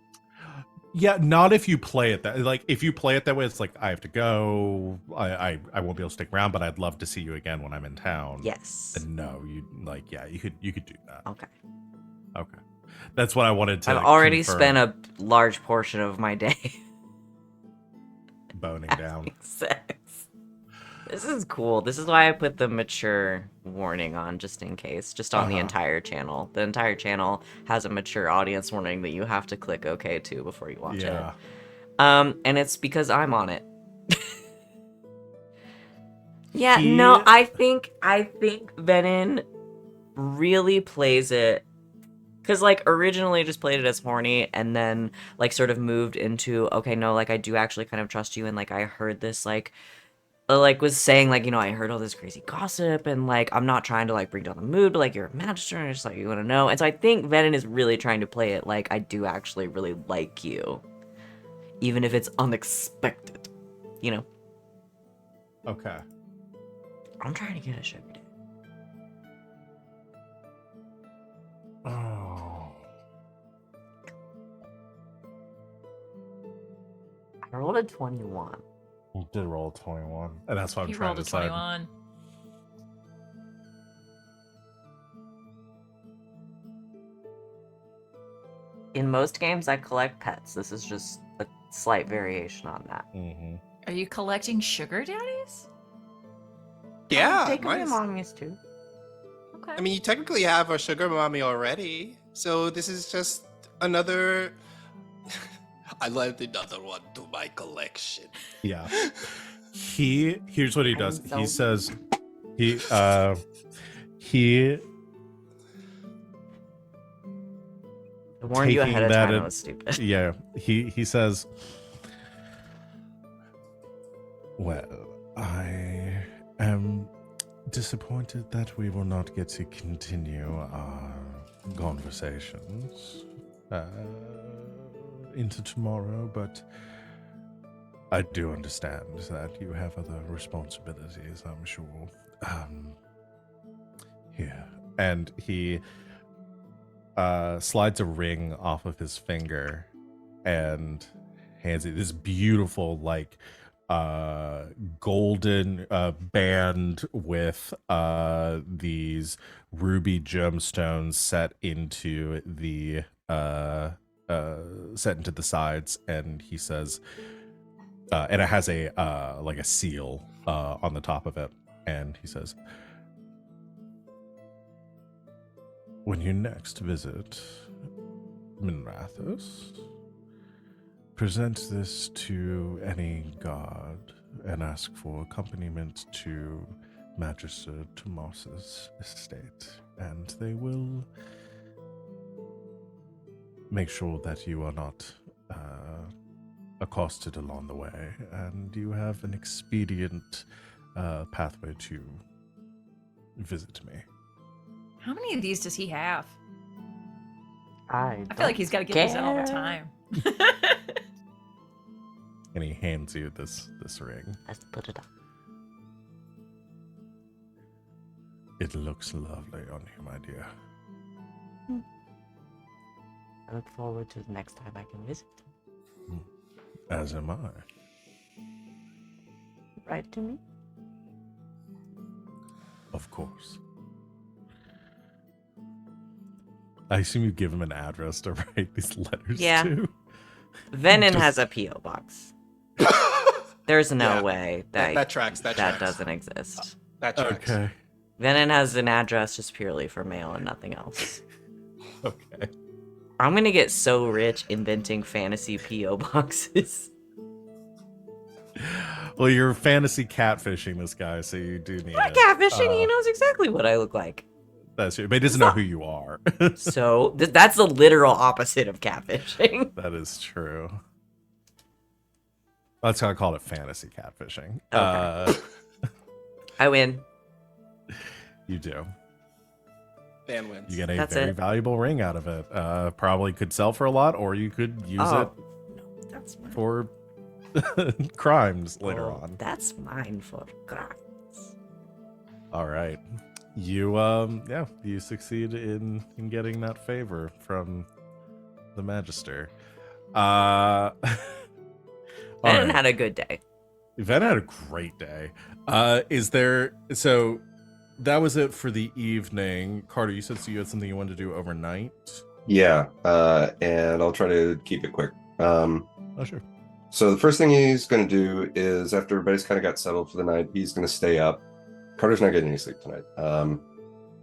[SPEAKER 1] Yeah, not if you play it that, like, if you play it that way, it's like, I have to go, I won't be able to stick around, but I'd love to see you again when I'm in town.
[SPEAKER 2] Yes.
[SPEAKER 1] And no, you could do that.
[SPEAKER 2] Okay.
[SPEAKER 1] Okay. That's what I wanted to
[SPEAKER 2] I've already
[SPEAKER 1] confirm.
[SPEAKER 2] spent a large portion of my day
[SPEAKER 1] Boning down.
[SPEAKER 2] having sex. This is cool. This is why I put the mature warning on, just in case, just on the entire channel. The entire channel has a mature audience warning that you have to click OK to before you watch it. And it's because I'm on it. Yeah, no, I think Venehn really plays it, because like originally just played it as horny, and then like sort of moved into, okay, no, like I do actually kind of trust you, and like I heard this like was saying, like, you know, I heard all this crazy gossip, and like I'm not trying to like bring down the mood, but like you're a magister and I just like you want to know. And so I think Venehn is really trying to play it like I do actually really like you, even if it's unexpected, you know.
[SPEAKER 1] Okay.
[SPEAKER 2] I'm trying to get a sugar daddy.
[SPEAKER 1] Oh.
[SPEAKER 2] I rolled a 21.
[SPEAKER 1] You did roll 21, and that's what I'm
[SPEAKER 3] He
[SPEAKER 1] trying
[SPEAKER 3] rolled
[SPEAKER 1] to
[SPEAKER 3] a
[SPEAKER 1] decide.
[SPEAKER 3] 21.
[SPEAKER 2] In most games, I collect pets. This is just a slight variation on that.
[SPEAKER 1] Mm-hmm.
[SPEAKER 3] Are you collecting sugar daddies?
[SPEAKER 4] Yeah,
[SPEAKER 2] Take away
[SPEAKER 4] mine's-
[SPEAKER 2] mommies too.
[SPEAKER 3] Okay.
[SPEAKER 4] I mean, you technically have a sugar mommy already, so this is just another. I led another one to my collection.
[SPEAKER 1] Yeah. Here's what he does.
[SPEAKER 2] I'm
[SPEAKER 1] He
[SPEAKER 2] so-
[SPEAKER 1] says he
[SPEAKER 2] I warned you
[SPEAKER 1] taking
[SPEAKER 2] ahead of
[SPEAKER 1] that
[SPEAKER 2] time.
[SPEAKER 1] in-
[SPEAKER 2] It was stupid.
[SPEAKER 1] yeah, he says, well, I am disappointed that we will not get to continue our conversations into tomorrow, but I do understand that you have other responsibilities, I'm sure. Here. And he slides a ring off of his finger and hands it, this beautiful, like, golden band with these ruby gemstones set into the sides, and he says, and it has a like a seal on the top of it, and he says, when you next visit Minrathos, present this to any god and ask for accompaniment to Magister Tomas's estate, and they will make sure that you are not accosted along the way, and you have an expedient pathway to visit me.
[SPEAKER 3] How many of these does he have?
[SPEAKER 2] I
[SPEAKER 3] I feel like he's got to get these in all the time.
[SPEAKER 1] And he hands you this ring.
[SPEAKER 2] Let's put it on.
[SPEAKER 1] It looks lovely on you, my dear.
[SPEAKER 2] I look forward to the next time I can visit.
[SPEAKER 1] As am I.
[SPEAKER 2] Write to me.
[SPEAKER 1] Of course. I assume you give him an address to write these letters
[SPEAKER 2] Yeah.
[SPEAKER 1] to.
[SPEAKER 2] Venehn
[SPEAKER 1] Just-
[SPEAKER 2] has a P.O. box. There's no
[SPEAKER 4] Yeah,
[SPEAKER 2] way
[SPEAKER 4] that tracks. That tracks.
[SPEAKER 2] doesn't exist.
[SPEAKER 4] That tracks.
[SPEAKER 1] Okay.
[SPEAKER 2] Venehn has an address just purely for mail and nothing else.
[SPEAKER 1] Okay.
[SPEAKER 2] I'm gonna get so rich inventing fantasy P.O. boxes.
[SPEAKER 1] Well, you're fantasy catfishing this guy, so you do need
[SPEAKER 2] Not
[SPEAKER 1] it.
[SPEAKER 2] catfishing, he knows exactly what I look like.
[SPEAKER 1] That's true, but he doesn't know who you are.
[SPEAKER 2] So that's the literal opposite of catfishing.
[SPEAKER 1] That is true. That's how I call it, fantasy catfishing.
[SPEAKER 2] Okay. I win.
[SPEAKER 1] You do.
[SPEAKER 4] Van wins.
[SPEAKER 1] You get a
[SPEAKER 2] That's
[SPEAKER 1] very
[SPEAKER 2] it.
[SPEAKER 1] valuable ring out of it. Probably could sell for a lot, or you could use
[SPEAKER 2] No, that's
[SPEAKER 1] it
[SPEAKER 2] mine.
[SPEAKER 1] for crimes later
[SPEAKER 2] Oh,
[SPEAKER 1] on.
[SPEAKER 2] That's mine for crimes.
[SPEAKER 1] All right. You you succeed in getting that favor from the Magister. All
[SPEAKER 2] Venehn
[SPEAKER 1] right.
[SPEAKER 2] had a good day.
[SPEAKER 1] Ven had a great day. Is there so that was it for the evening. Carter, you said so you had something you wanted to do overnight?
[SPEAKER 5] Yeah, and I'll try to keep it quick.
[SPEAKER 1] Oh sure.
[SPEAKER 5] So the first thing he's going to do is, after everybody's kind of got settled for the night, he's going to stay up. Carter's not getting any sleep tonight.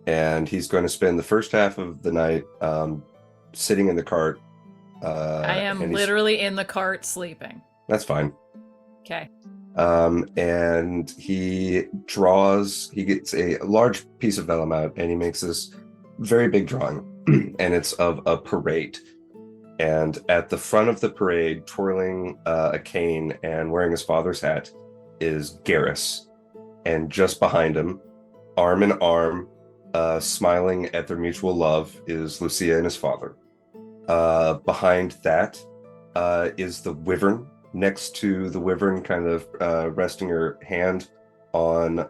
[SPEAKER 5] And he's going to spend the first half of the night sitting in the cart.
[SPEAKER 3] I am
[SPEAKER 5] and he's-
[SPEAKER 3] literally in the cart sleeping.
[SPEAKER 5] That's fine.
[SPEAKER 3] Okay.
[SPEAKER 5] And he gets a large piece of vellum out, and he makes this very big drawing, and it's of a parade. And at the front of the parade, twirling a cane and wearing his father's hat, is Garas. And just behind him, arm in arm, smiling at their mutual love, is Lucia and his father. Behind that is the wyvern. Next to the wyvern, kind of resting her hand on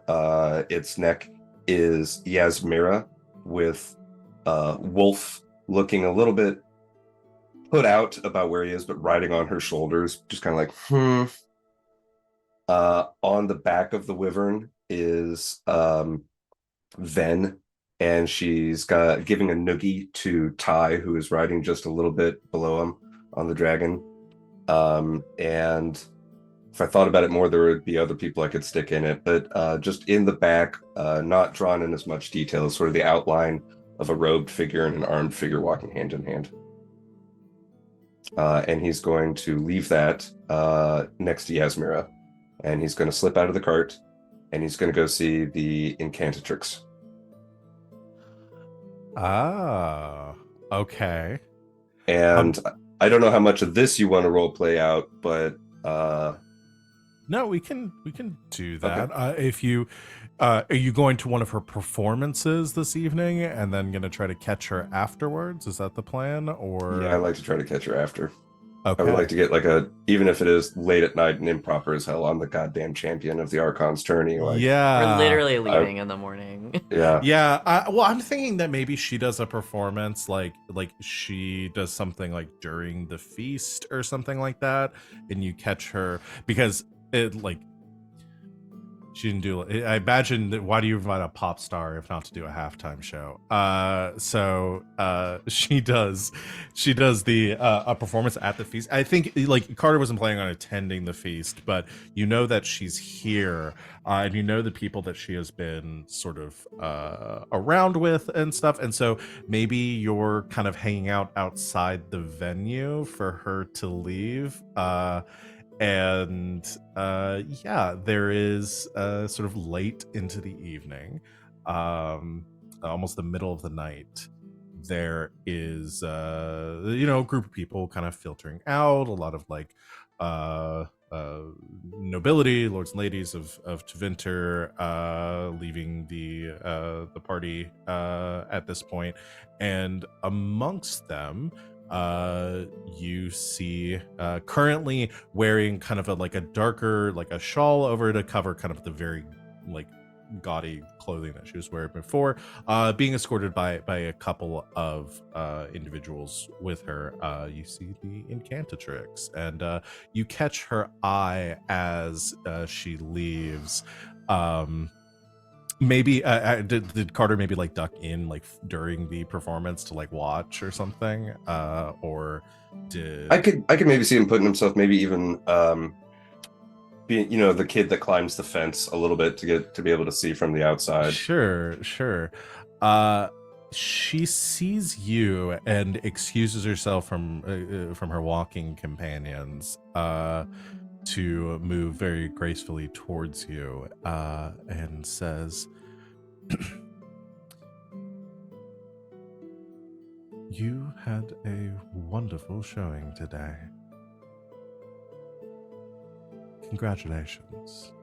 [SPEAKER 5] its neck, is Yasmera, with Wolf looking a little bit put out about where he is, but riding on her shoulders, just kind of like, On the back of the wyvern is Venn, and she's giving a noogie to Ty, who is riding just a little bit below him on the dragon. And if I thought about it more, there would be other people I could stick in it, but just in the back, not drawn in as much detail, sort of the outline of a robed figure and an armed figure walking hand in hand. And he's going to leave that next to Yasmera, and he's going to slip out of the cart, and he's going to go see the Incantatrix.
[SPEAKER 1] Ah, okay.
[SPEAKER 5] And I don't know how much of this you want to role play out, but
[SPEAKER 1] No, we can do that. If you are you going to one of her performances this evening and then going to try to catch her afterwards? Is that the plan, or
[SPEAKER 5] yeah, I'd like to try to catch her after.
[SPEAKER 1] okay?
[SPEAKER 5] I would like to get even if it is late at night and improper as hell, I'm the goddamn champion of the Archon's tourney. Like,
[SPEAKER 1] Yeah,
[SPEAKER 2] We're literally leaving in the morning.
[SPEAKER 5] yeah.
[SPEAKER 1] Yeah, well, I'm thinking that maybe she does a performance like she does something like during the feast or something like that, and you catch her because it like she didn't do. I imagine that. Why do you invite a pop star if not to do a halftime show? So she does the a performance at the feast. I think like Carter wasn't planning on attending the feast, but you know that she's here, and you know the people that she has been sort of around with and stuff, and so maybe you're kind of hanging out outside the venue for her to leave. And yeah, there is sort of late into the evening, almost the middle of the night, there is a group of people kind of filtering out, a lot of like nobility, lords and ladies of Tevinter, leaving the party at this point, and amongst them you see currently wearing kind of a darker, like a shawl over to cover kind of the very like gaudy clothing that she was wearing before, being escorted by a couple of individuals with her. You see the Incantatrix, and you catch her eye as she leaves. Maybe did Carter maybe like duck in like during the performance to like watch or something, or did
[SPEAKER 5] I could maybe see him putting himself, maybe even being the kid that climbs the fence a little bit to be able to see from the outside.
[SPEAKER 1] Sure. She sees you and excuses herself from her walking companions to move very gracefully towards you, and says, "You had a wonderful showing today. Congratulations."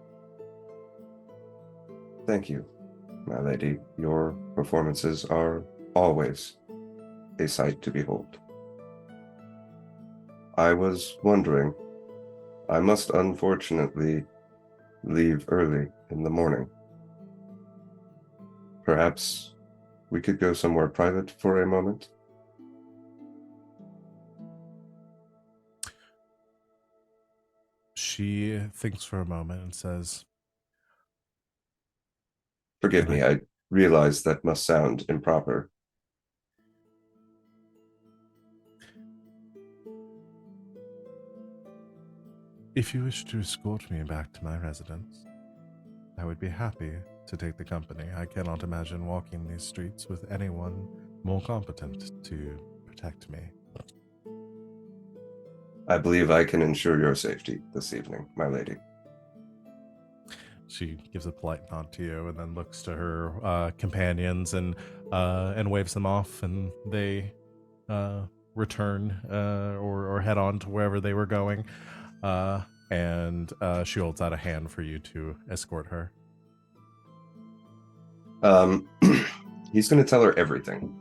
[SPEAKER 5] Thank you, my lady. Your performances are always a sight to behold. I was wondering, I must unfortunately leave early in the morning. Perhaps we could go somewhere private for a moment?
[SPEAKER 1] She thinks for a moment and says,
[SPEAKER 5] Forgive me, I realize that must sound improper.
[SPEAKER 1] "If you wish to escort me back to my residence, I would be happy to take the company. I cannot imagine walking these streets with anyone more competent to protect me."
[SPEAKER 5] I believe I can ensure your safety this evening, my lady.
[SPEAKER 1] She gives a polite nod to you and then looks to her companions and waves them off, and they return or head on to wherever they were going. And she holds out a hand for you to escort her.
[SPEAKER 5] He's going to tell her everything.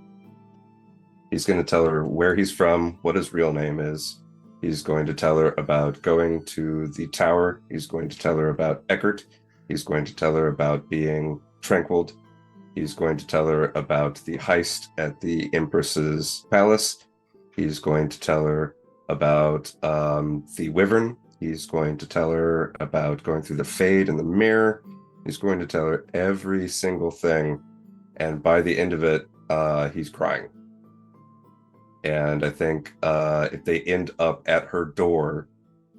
[SPEAKER 5] He's going to tell her where he's from, what his real name is. He's going to tell her about going to the tower. He's going to tell her about Eckert. He's going to tell her about being tranquiled. He's going to tell her about the heist at the Empress's palace. He's going to tell her about the Wyvern. He's going to tell her about going through the Fade and the Mirror. He's going to tell her every single thing. And by the end of it, he's crying. And I think if they end up at her door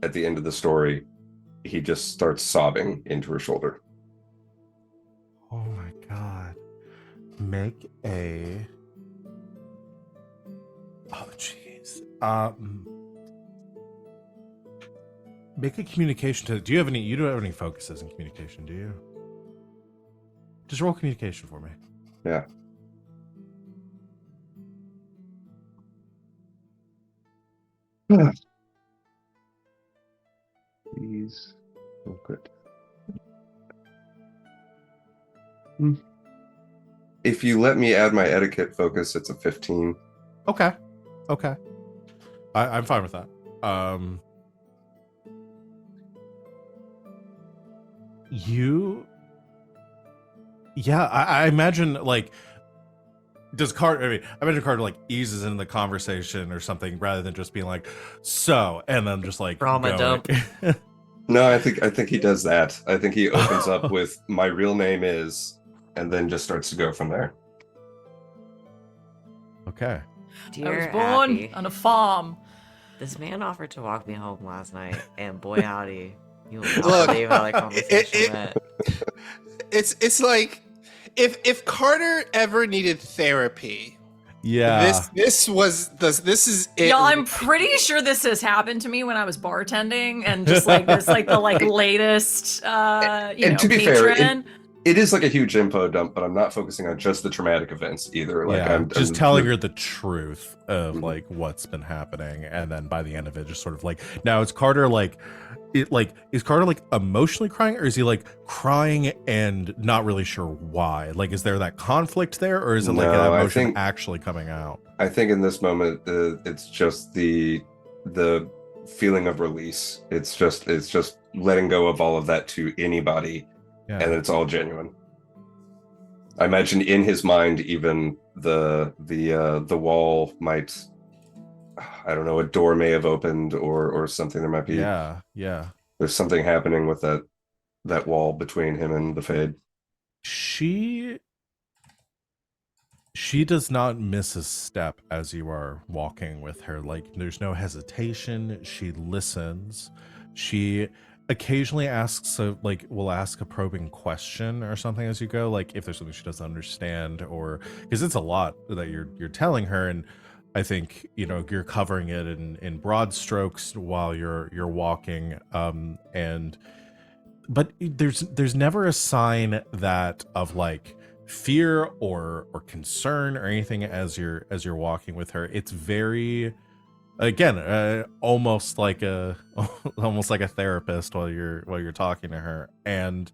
[SPEAKER 5] at the end of the story, he just starts sobbing into her shoulder.
[SPEAKER 1] Oh my god. Make a... Oh, jeez. Make a communication to... Do you have any... You don't have any focuses in communication, do you? Just roll communication for me.
[SPEAKER 5] Yeah. Please. Oh, good. If you let me add my etiquette focus, it's a 15.
[SPEAKER 1] Okay. I'm fine with that. I imagine like... Does Carter? I imagine Carter like eases into the conversation or something rather than just being like, "So," and then just like
[SPEAKER 2] Trauma
[SPEAKER 1] going.
[SPEAKER 2] dump.
[SPEAKER 5] No, I think he does that. I think he opens up with "my real name is," and then just starts to go from there.
[SPEAKER 1] Okay.
[SPEAKER 3] I was
[SPEAKER 2] Dear
[SPEAKER 3] born
[SPEAKER 2] Abby,
[SPEAKER 3] on a farm.
[SPEAKER 2] this man offered to walk me home last night, and boy howdy, you will not
[SPEAKER 4] Look,
[SPEAKER 2] believe how that conversation
[SPEAKER 4] it-
[SPEAKER 2] went.
[SPEAKER 4] it's like if Carter ever needed therapy,
[SPEAKER 1] Yeah.
[SPEAKER 4] this is it.
[SPEAKER 3] Y'all, I'm pretty sure this has happened to me when I was bartending, and just like this, like the latest,
[SPEAKER 5] And to be fair,
[SPEAKER 3] patron.
[SPEAKER 5] it is like a huge info dump, but I'm not focusing on just the traumatic events either. Like
[SPEAKER 1] Yeah,
[SPEAKER 5] I'm
[SPEAKER 1] just telling her the truth of like what's been happening, and then by the end of it, just sort of like, now is Carter like, is Carter like emotionally crying, or is he like crying and not really sure why? Like, is there that conflict there, or is it like that
[SPEAKER 5] No, I
[SPEAKER 1] emotion
[SPEAKER 5] think-
[SPEAKER 1] actually coming out?
[SPEAKER 5] I think in this moment, it's just the feeling of release. It's just letting go of all of that to anybody,
[SPEAKER 1] Yeah,
[SPEAKER 5] and it's all genuine. I imagine in his mind, even the wall might, I don't know, a door may have opened or something. There might be
[SPEAKER 1] yeah.
[SPEAKER 5] there's something happening with that wall between him and the Fade.
[SPEAKER 1] She does not miss a step as you are walking with her. Like, there's no hesitation. She listens. She occasionally asks will ask a probing question or something as you go, like if there's something she doesn't understand, or because it's a lot that you're telling her. And I think, you're covering it in broad strokes while you're walking. But there's never a sign that of like fear or concern or anything as you're walking with her. It's very, again, almost like a therapist while you're talking to her. And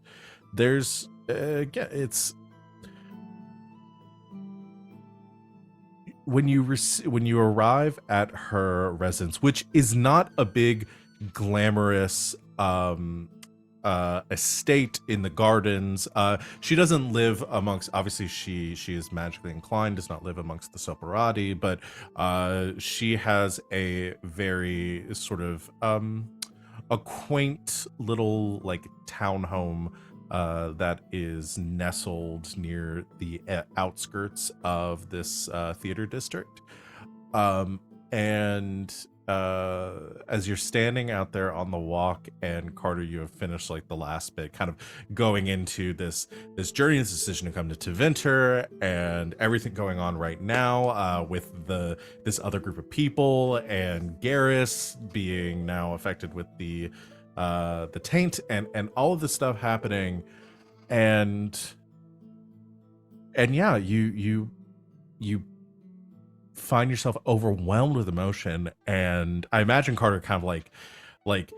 [SPEAKER 1] there's again, it's when you arrive at her residence, which is not a big glamorous estate in the gardens. She doesn't live amongst, obviously she is magically inclined, does not live amongst the Soparati, but she has a very sort of a quaint little like townhome that is nestled near the outskirts of this theater district. And as you're standing out there on the walk, and Carter, you have finished like the last bit, kind of going into this journey, this decision to come to Tevinter, and everything going on right now with this other group of people, and Garas being now affected with the taint, and all of this stuff happening, and yeah, you find yourself overwhelmed with emotion. And I imagine Carter kind of like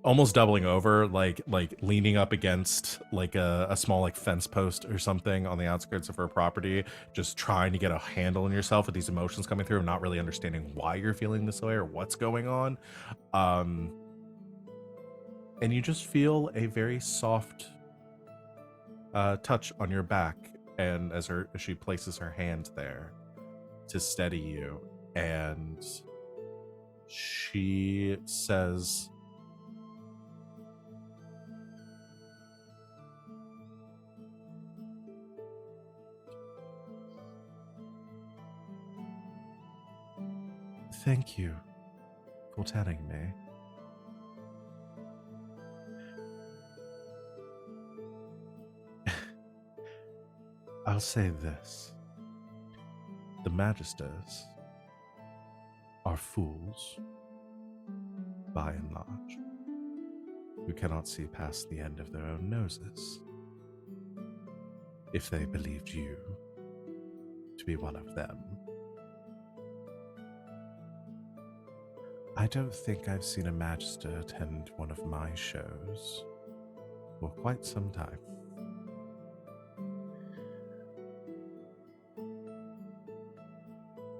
[SPEAKER 1] almost doubling over, like leaning up against like a small like fence post or something on the outskirts of her property, just trying to get a handle on yourself with these emotions coming through, not really understanding why you're feeling this way or what's going on. And you just feel a very soft touch on your back, and as she places her hand there to steady you, and she says, "Thank you for telling me. I'll say this. The Magisters are fools, by and large, who cannot see past the end of their own noses. If they believed you to be one of them, I don't think I've seen a Magister attend one of my shows for quite some time.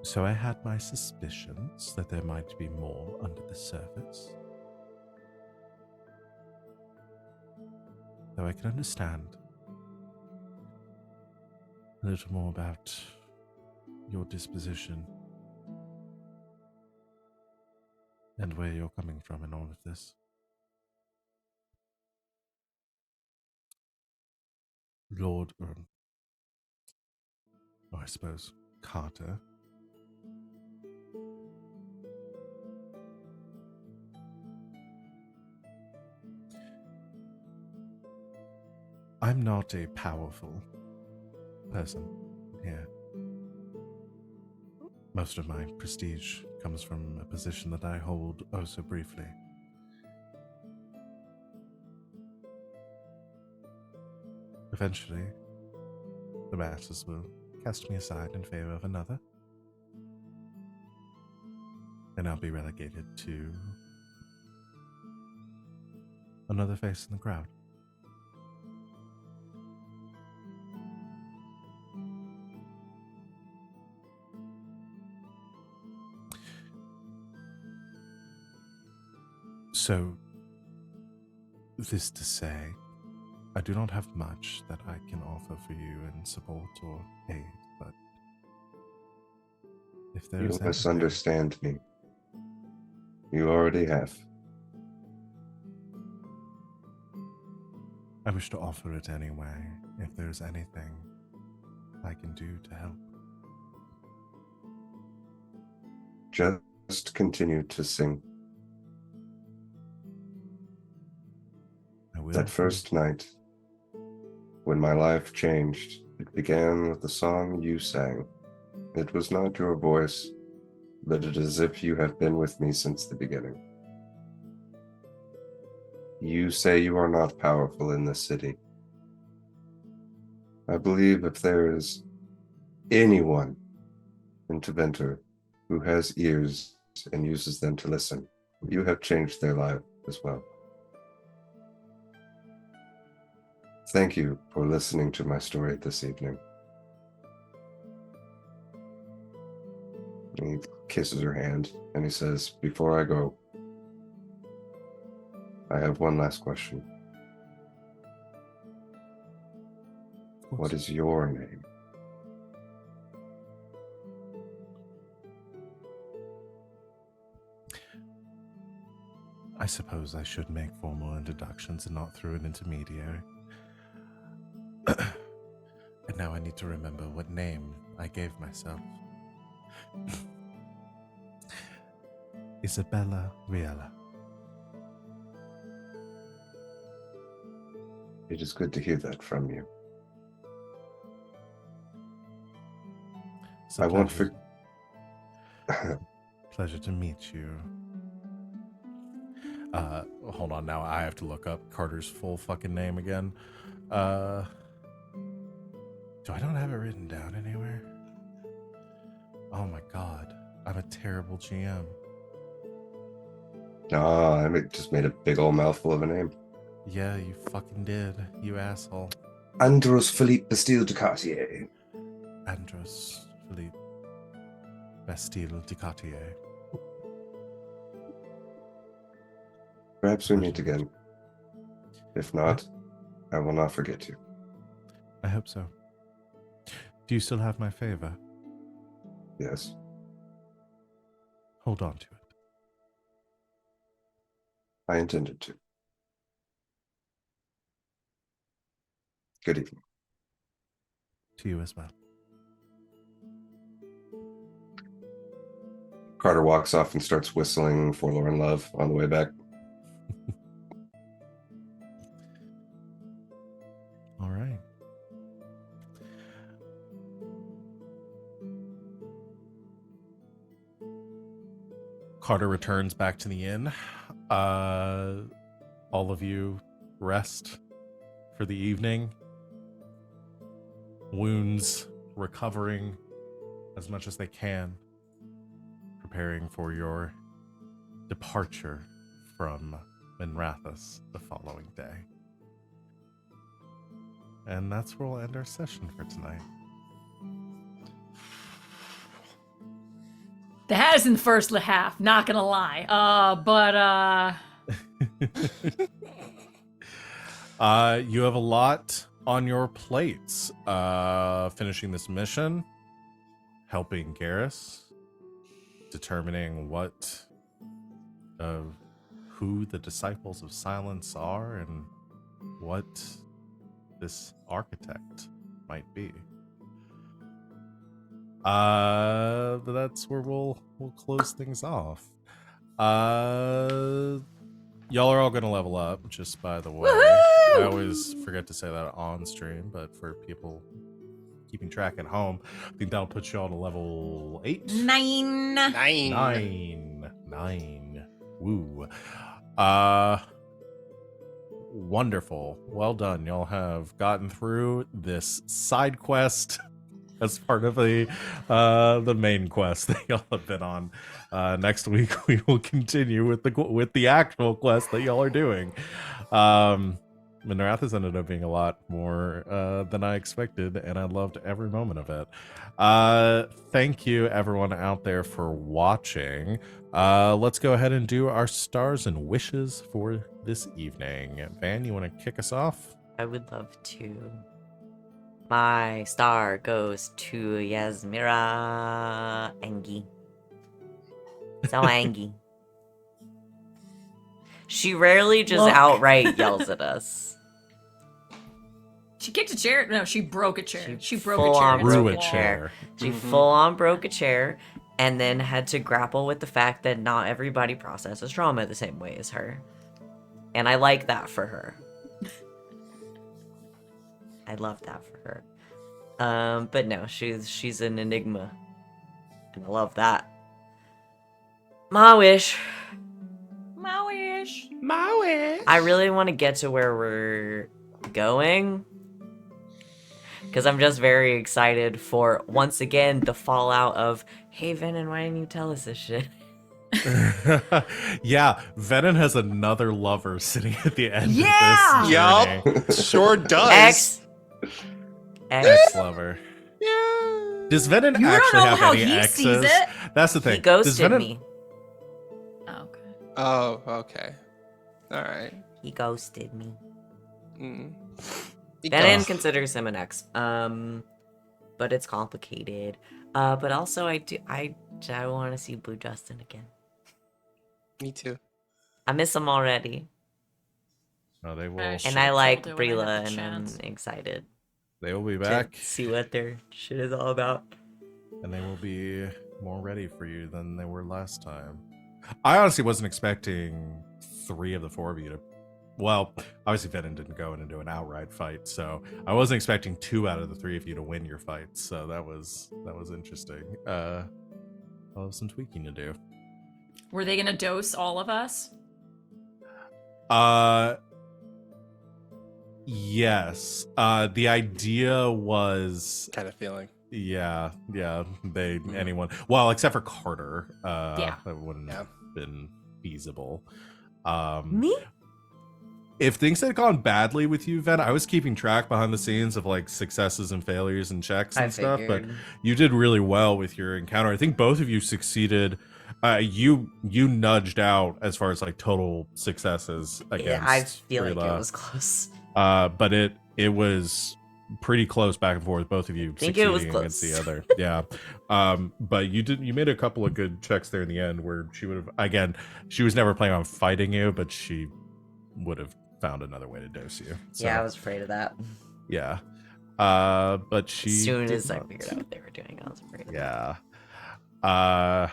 [SPEAKER 1] So I had my suspicions that there might be more under the surface. Though I can understand a little more about your disposition and where you're coming from in all of this. Lord, I suppose, Carter. I'm not a powerful person here. Most of my prestige comes from a position that I hold oh so briefly. Eventually, the masters will cast me aside in favor of another, and I'll be relegated to another face in the crowd. So, this to say, I do not have much that I can offer for you in support or aid, but if there
[SPEAKER 5] You
[SPEAKER 1] is anything,
[SPEAKER 5] misunderstand me. You already have.
[SPEAKER 1] I wish to offer it anyway, if there's anything I can do to help.
[SPEAKER 5] Just continue to sing.
[SPEAKER 1] I will.
[SPEAKER 5] That first night, when my life changed, it began with the song you sang. It was not your voice, but it is as if you have been with me since the beginning. You say you are not powerful in this city. I believe if there is anyone in Teventer who has ears and uses them to listen, you have changed their life as well. Thank you for listening to my story this evening. And he kisses her hand and he says, before I go, I have one last question. What is your name?
[SPEAKER 1] I suppose I should make formal introductions and not through an intermediary. And now I need to remember what name I gave myself. Isabella Riella.
[SPEAKER 5] It is good to hear that from you.
[SPEAKER 1] It's a
[SPEAKER 5] I won't
[SPEAKER 1] pleasure to meet you. Hold on now. I have to look up Carter's full fucking name again. Do I not have it written down anywhere? Oh my god. I'm a terrible GM.
[SPEAKER 5] Just made a big old mouthful of a name.
[SPEAKER 1] Yeah, you fucking did. You asshole.
[SPEAKER 5] Andros Philippe Bastille de Cartier.
[SPEAKER 1] Andros Philippe Bastille de Cartier.
[SPEAKER 5] Perhaps we meet again. If not, I will not forget you.
[SPEAKER 1] I hope so. Do you still have my favor?
[SPEAKER 5] Yes.
[SPEAKER 1] Hold on to it.
[SPEAKER 5] I intended to. Good evening.
[SPEAKER 1] To you as well.
[SPEAKER 5] Carter walks off and starts whistling Forlorn Love on the way back.
[SPEAKER 1] All right. Carter returns back to the inn. All of you rest for the evening. Wounds recovering as much as they can, preparing for your departure from Minrathus the following day. And that's where we'll end our session for tonight.
[SPEAKER 3] That is in the first half, not gonna lie.
[SPEAKER 1] You have a lot on your plates. Finishing this mission, helping Garas, determining who the disciples of silence are and what this architect might be. But that's where we'll close things off. Y'all are all gonna level up, just by the way. I always forget to say that on stream, but for people keeping track at home, I think that'll put you all to level 8.
[SPEAKER 3] 9.
[SPEAKER 1] 9. Woo. Wonderful. Well done. Y'all have gotten through this side quest as part of the main quest that y'all have been on. Next week we will continue with the actual quest that y'all are doing. Minrath has ended up being a lot more than I expected, and I loved every moment of it. Thank you everyone out there for watching. Let's go ahead and do our stars and wishes for this evening. Van, you want to kick us off?
[SPEAKER 2] I would love to. My star goes to Yasmera Angie. So Angie. She rarely just
[SPEAKER 3] Look.
[SPEAKER 2] outright yells at us.
[SPEAKER 3] She kicked a chair. No, she broke a chair. She broke a
[SPEAKER 2] full
[SPEAKER 3] chair.
[SPEAKER 2] on
[SPEAKER 3] against
[SPEAKER 1] Threw
[SPEAKER 3] a
[SPEAKER 1] a
[SPEAKER 3] wall.
[SPEAKER 1] chair.
[SPEAKER 2] She full on broke a chair and then had to grapple with the fact that not everybody processes trauma the same way as her. And I like that for her. I love that for her. But no, she's an enigma. And I love that. My wish.
[SPEAKER 3] My wish.
[SPEAKER 4] My wish.
[SPEAKER 2] I really want to get to where we're going. Because I'm just very excited for, once again, the fallout of, hey, Venehn, why didn't you tell us this shit?
[SPEAKER 1] Yeah, Venehn has another lover sitting at the end
[SPEAKER 3] Yeah!
[SPEAKER 1] of this
[SPEAKER 4] Yup.
[SPEAKER 1] journey.
[SPEAKER 4] Sure does.
[SPEAKER 2] Ex.
[SPEAKER 1] Ex-lover.
[SPEAKER 4] Yeah.
[SPEAKER 1] Does Venehn
[SPEAKER 3] You don't
[SPEAKER 1] actually
[SPEAKER 3] know
[SPEAKER 1] have
[SPEAKER 3] how
[SPEAKER 1] any
[SPEAKER 3] he
[SPEAKER 1] exes?
[SPEAKER 3] sees it.
[SPEAKER 1] That's the thing.
[SPEAKER 2] He ghosted
[SPEAKER 1] Venehn-
[SPEAKER 2] me.
[SPEAKER 3] Oh, okay.
[SPEAKER 4] Oh, okay. All right.
[SPEAKER 2] He ghosted me.
[SPEAKER 4] He
[SPEAKER 2] Venehn
[SPEAKER 4] does.
[SPEAKER 2] considers him an ex. But it's complicated. But also I want to see Blue Justin again.
[SPEAKER 4] Me too.
[SPEAKER 2] I miss him already.
[SPEAKER 1] Oh, they will.
[SPEAKER 3] Nice.
[SPEAKER 2] And
[SPEAKER 3] Sure,
[SPEAKER 2] I
[SPEAKER 3] so
[SPEAKER 2] like
[SPEAKER 3] we'll do it when I
[SPEAKER 2] Brila,
[SPEAKER 3] have the
[SPEAKER 2] and I'm
[SPEAKER 3] chance.
[SPEAKER 2] excited
[SPEAKER 1] They will be
[SPEAKER 2] to
[SPEAKER 1] back,
[SPEAKER 2] see what their shit is all about.
[SPEAKER 1] and they will be more ready for you than they were last time. I honestly wasn't expecting 3 of the 4 of you to. Well, obviously Venehn didn't go in and do an outright fight, so I wasn't expecting 2 out of the 3 of you to win your fights. So that was interesting. I'll have some tweaking to do.
[SPEAKER 3] Were they gonna dose all of us?
[SPEAKER 1] Yes. The idea was,
[SPEAKER 4] Kind of feeling.
[SPEAKER 1] yeah, anyone, well, except for Carter,
[SPEAKER 3] Yeah.
[SPEAKER 1] that wouldn't
[SPEAKER 4] Yeah.
[SPEAKER 1] have been feasible.
[SPEAKER 2] Me?
[SPEAKER 1] If things had gone badly with you, Ven, I was keeping track behind the scenes of like successes and failures and checks and stuff, but you did really well with your encounter. I think both of you succeeded. You nudged out as far as like total successes against.
[SPEAKER 2] Yeah, I feel like
[SPEAKER 1] Brila.
[SPEAKER 2] it was close.
[SPEAKER 1] But it was pretty close back and forth. Both of you
[SPEAKER 2] Think it was
[SPEAKER 1] succeeding against the
[SPEAKER 2] close.
[SPEAKER 1] other. Yeah. But you made a couple of good checks there in the end where she would have, again, she was never planning on fighting you, but she would have found another way to dose you. So,
[SPEAKER 2] Yeah, I was afraid of that.
[SPEAKER 1] yeah. But she
[SPEAKER 2] As soon
[SPEAKER 1] did
[SPEAKER 2] as I
[SPEAKER 1] not.
[SPEAKER 2] figured out what they were doing, I was afraid of that.
[SPEAKER 1] Yeah.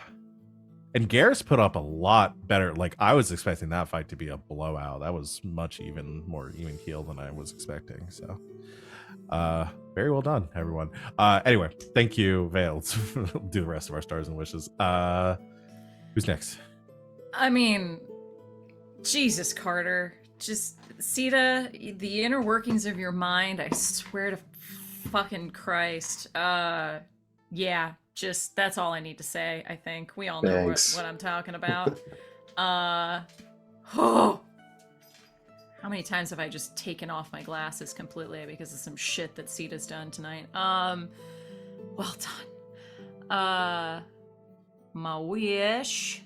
[SPEAKER 1] And Garas put up a lot better. Like, I was expecting that fight to be a blowout. That was much more even keel than I was expecting. So, very well done, everyone. Anyway, thank you, Vale. We'll do the rest of our stars and wishes. Who's next?
[SPEAKER 3] I mean, Jesus, Carter. Just, Sita, the inner workings of your mind, I swear to fucking Christ. Yeah, just, that's all I need to say, I think. We all know
[SPEAKER 5] Thanks.
[SPEAKER 3] what I'm talking about. How many times have I just taken off my glasses completely because of some shit that Sita's done tonight? Well done. My wish.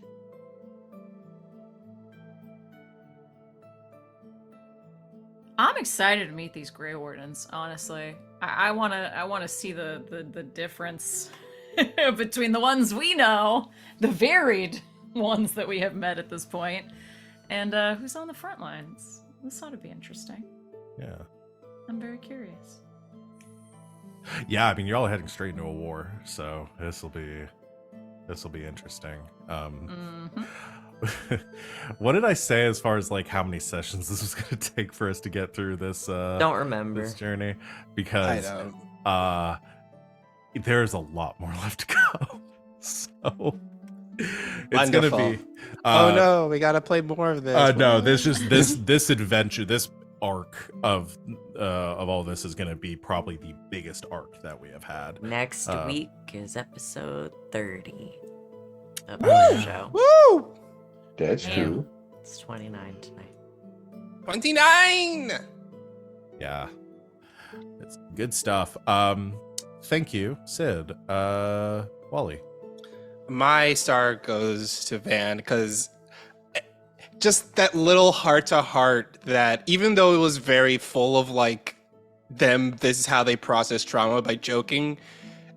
[SPEAKER 3] I'm excited to meet these Grey Wardens, honestly. I wanna see the difference between the ones we know, the varied ones that we have met at this point, and who's on the front lines. This ought to be interesting.
[SPEAKER 1] Yeah.
[SPEAKER 3] I'm very curious.
[SPEAKER 1] Yeah, I mean, you're all heading straight into a war, so this will be interesting. What did I say as far as like how many sessions this was going to take for us to get through this?
[SPEAKER 2] Don't remember.
[SPEAKER 1] This journey,
[SPEAKER 4] I
[SPEAKER 1] because there's a lot more left to go. So it's going to
[SPEAKER 4] Wonderful.
[SPEAKER 1] be.
[SPEAKER 4] Oh no, we gotta play more of this.
[SPEAKER 1] No, this adventure, this arc of all this is going to be probably the biggest arc that we have had.
[SPEAKER 2] Next week is episode 30 of
[SPEAKER 1] Oh,
[SPEAKER 2] the
[SPEAKER 1] yeah.
[SPEAKER 2] show.
[SPEAKER 4] Woo!
[SPEAKER 5] That's
[SPEAKER 3] Damn.
[SPEAKER 5] true.
[SPEAKER 2] It's 29 tonight.
[SPEAKER 4] 29.
[SPEAKER 1] Yeah, it's good stuff. Thank you, Sid. Wally.
[SPEAKER 4] My star goes to Van because just that little heart to heart that even though it was very full of like them, this is how they process trauma by joking,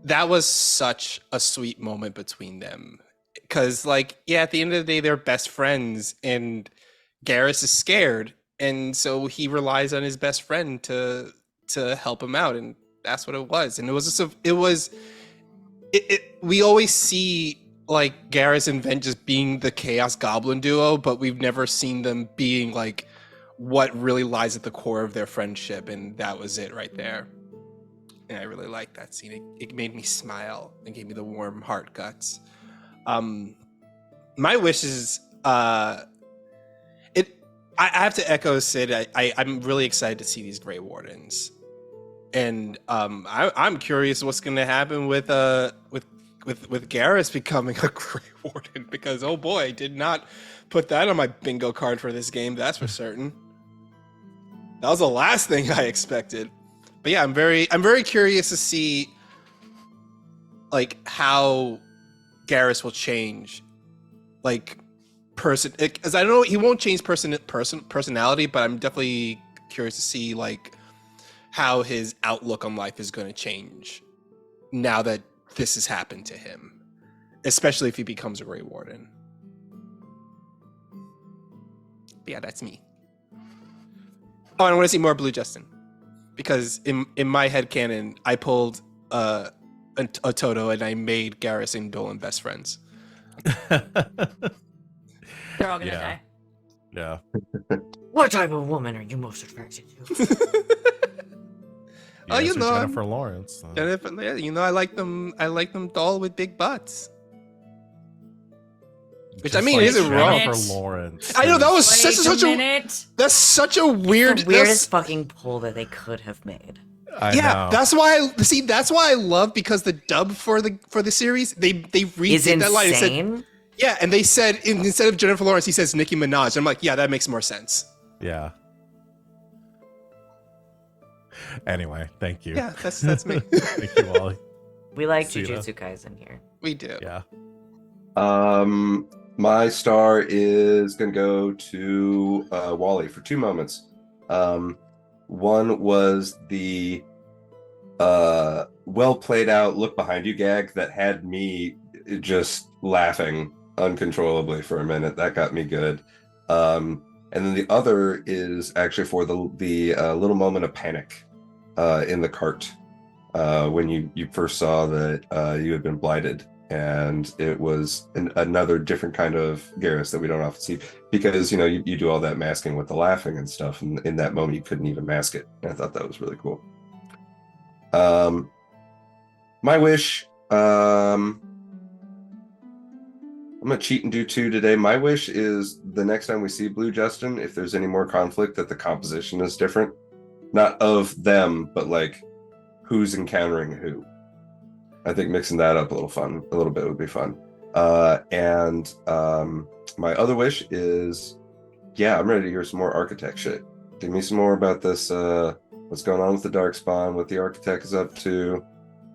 [SPEAKER 4] that was such a sweet moment between them. Because like, yeah, at the end of the day, they're best friends and Garas is scared. And so he relies on his best friend to help him out. And that's what it was. And it was just we always see like Garas and Venn just being the Chaos Goblin duo, but we've never seen them being like what really lies at the core of their friendship, and that was it right there. And I really liked that scene. It made me smile and gave me the warm heart guts. My wish is I have to echo Sid. I'm really excited to see these Grey Wardens. And I'm curious what's going to happen with Garas becoming a Grey Warden, because oh boy, I did not put that on my bingo card for this game. That's for certain. That was the last thing I expected. But yeah, I'm very curious to see like how Garas will change, like as I know he won't change personality, but I'm definitely curious to see like how his outlook on life is going to change now that this has happened to him, especially if he becomes a Grey Warden. But yeah, that's me. Oh, and I want to see more Blue Justin, because in my headcanon, I pulled a Toto and I made Garas and Dolan best friends.
[SPEAKER 3] They're all gonna
[SPEAKER 1] Yeah.
[SPEAKER 3] die.
[SPEAKER 1] Yeah.
[SPEAKER 2] What type of woman are you most attracted to?
[SPEAKER 4] Oh, you
[SPEAKER 1] Answer
[SPEAKER 4] know,
[SPEAKER 1] Jennifer Lawrence.
[SPEAKER 4] Jennifer, yeah, you know, I like them doll with big butts. Which, I
[SPEAKER 1] Just
[SPEAKER 4] mean,
[SPEAKER 1] like
[SPEAKER 4] isn't wrong.
[SPEAKER 1] Jennifer Lawrence.
[SPEAKER 4] I know that was
[SPEAKER 3] Wait
[SPEAKER 4] such
[SPEAKER 3] a
[SPEAKER 4] a
[SPEAKER 3] minute.
[SPEAKER 4] that's such a weird
[SPEAKER 2] The weirdest fucking pull that they could have made.
[SPEAKER 1] I
[SPEAKER 4] yeah,
[SPEAKER 1] know.
[SPEAKER 4] that's why that's why I love, because the dub for the series they
[SPEAKER 2] Is
[SPEAKER 4] redid that line and said,
[SPEAKER 2] insane.
[SPEAKER 4] yeah, and they said instead of Jennifer Lawrence he says Nicki Minaj. I'm like, yeah, that makes more sense.
[SPEAKER 1] Yeah. Anyway, thank you.
[SPEAKER 4] Yeah, that's me.
[SPEAKER 1] Thank you, Wally.
[SPEAKER 2] We like
[SPEAKER 1] See
[SPEAKER 2] Jujutsu Kaisen here.
[SPEAKER 4] We do.
[SPEAKER 1] Yeah.
[SPEAKER 5] My star is gonna go to Wally for two moments. One was the well played out look behind you gag that had me just laughing uncontrollably for a minute. That got me good. And then the other is actually for the little moment of panic in the cart when you first saw that you had been blighted, and it was another different kind of Garrus that we don't often see, because you do all that masking with the laughing and stuff, and in that moment you couldn't even mask it. And I thought that was really cool. My wish, I'm gonna cheat and do two today. My wish is the next time we see Blue Justin, if there's any more conflict, that the composition is different, not of them, but like who's encountering who. I think mixing that up a little bit would be fun. And my other wish is, yeah, I'm ready to hear some more architect shit. Give me some more about this, what's going on with the Darkspawn, what the architect is up to,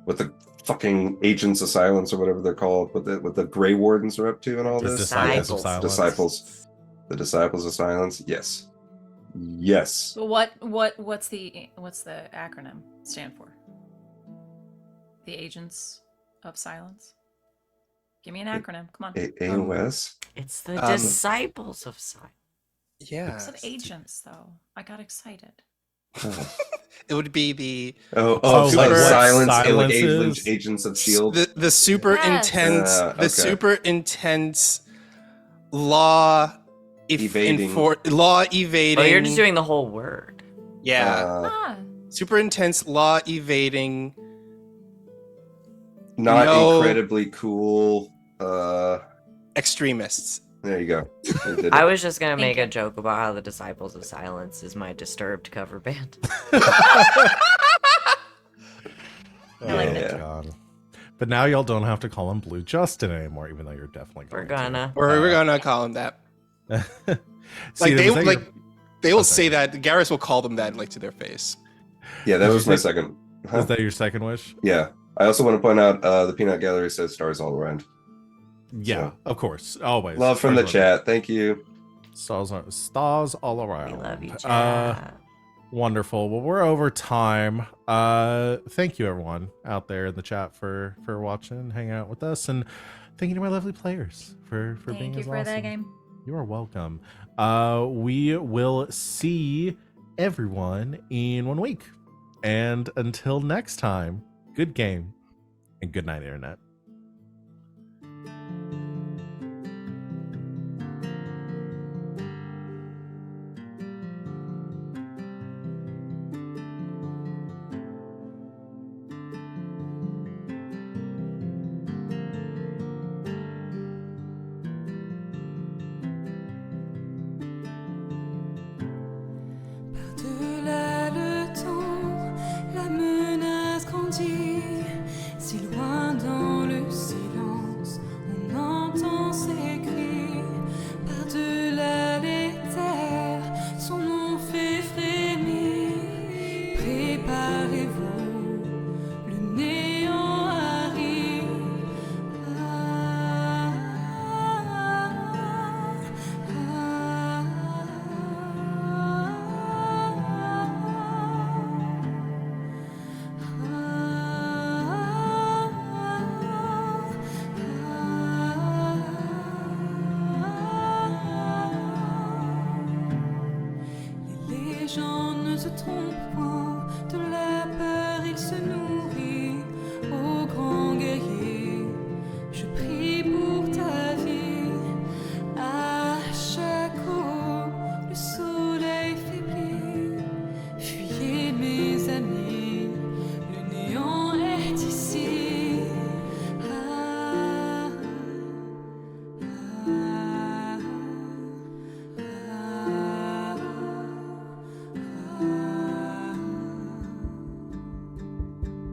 [SPEAKER 5] what the fucking Agents of Silence or whatever they're called, what the Grey Wardens are up to, and all
[SPEAKER 1] The
[SPEAKER 5] this.
[SPEAKER 1] Disciples of
[SPEAKER 2] Disciples.
[SPEAKER 1] Silence.
[SPEAKER 5] Disciples. The Disciples of Silence. Yes.
[SPEAKER 3] So what's the acronym stand for? The Agents of Silence. Give me an acronym. Come on.
[SPEAKER 5] AOS.
[SPEAKER 2] It's the
[SPEAKER 4] Um,
[SPEAKER 2] Disciples of Silence.
[SPEAKER 4] Yeah.
[SPEAKER 3] I said agents though. I got excited.
[SPEAKER 5] Oh.
[SPEAKER 4] It would be the
[SPEAKER 1] like what
[SPEAKER 5] silence, like
[SPEAKER 1] silence is?
[SPEAKER 5] Agents of Shield.
[SPEAKER 4] the super
[SPEAKER 3] Yes.
[SPEAKER 4] intense
[SPEAKER 5] Okay.
[SPEAKER 4] super intense law
[SPEAKER 5] Evading.
[SPEAKER 4] law evading.
[SPEAKER 2] Oh, you're just doing the whole word.
[SPEAKER 4] Yeah,
[SPEAKER 3] Ah.
[SPEAKER 4] super intense law evading.
[SPEAKER 5] Not
[SPEAKER 4] No.
[SPEAKER 5] incredibly cool.
[SPEAKER 4] Extremists.
[SPEAKER 5] There you go. I did it.
[SPEAKER 2] I was just gonna make
[SPEAKER 3] you.
[SPEAKER 2] a joke about how the Disciples of Silence is my Disturbed cover band.
[SPEAKER 3] I like
[SPEAKER 5] that.
[SPEAKER 1] God. But now y'all don't have to call him Blue Justin anymore, even though you're definitely
[SPEAKER 2] We're
[SPEAKER 1] going
[SPEAKER 2] gonna.
[SPEAKER 4] Or we're gonna call him that.
[SPEAKER 1] to.
[SPEAKER 4] Like
[SPEAKER 1] See, was that your-
[SPEAKER 4] they will
[SPEAKER 1] Okay.
[SPEAKER 4] say that. Garas will call them that, like, to their face.
[SPEAKER 5] Yeah, that
[SPEAKER 1] Did
[SPEAKER 5] was
[SPEAKER 1] you
[SPEAKER 5] my
[SPEAKER 1] say-
[SPEAKER 5] second. Huh?
[SPEAKER 1] Is that your second wish?
[SPEAKER 5] Yeah. I also want to point out the Peanut Gallery says stars all around.
[SPEAKER 1] Yeah,
[SPEAKER 5] So.
[SPEAKER 1] of course. Always.
[SPEAKER 5] Love from the
[SPEAKER 1] Stars
[SPEAKER 5] chat. Thank you.
[SPEAKER 1] Stars all
[SPEAKER 2] We
[SPEAKER 1] around.
[SPEAKER 2] love you, chat.
[SPEAKER 1] Wonderful. Well, we're over time. Thank you everyone out there in the chat for watching and hanging out with us, and thank you to my lovely players for being
[SPEAKER 3] Thank you
[SPEAKER 1] as
[SPEAKER 3] for
[SPEAKER 1] awesome.
[SPEAKER 3] that game.
[SPEAKER 1] You are welcome. We will see everyone in 1 week. And until next time, good game and good night, Internet.
[SPEAKER 6] Par-delà le temps, la menace grandit. Si loin dans le silence, on entend ses cris. Par-delà les terres, son nom fait frémir. Préparez-vous, le néant arrive. Les légendes ne se trompent point.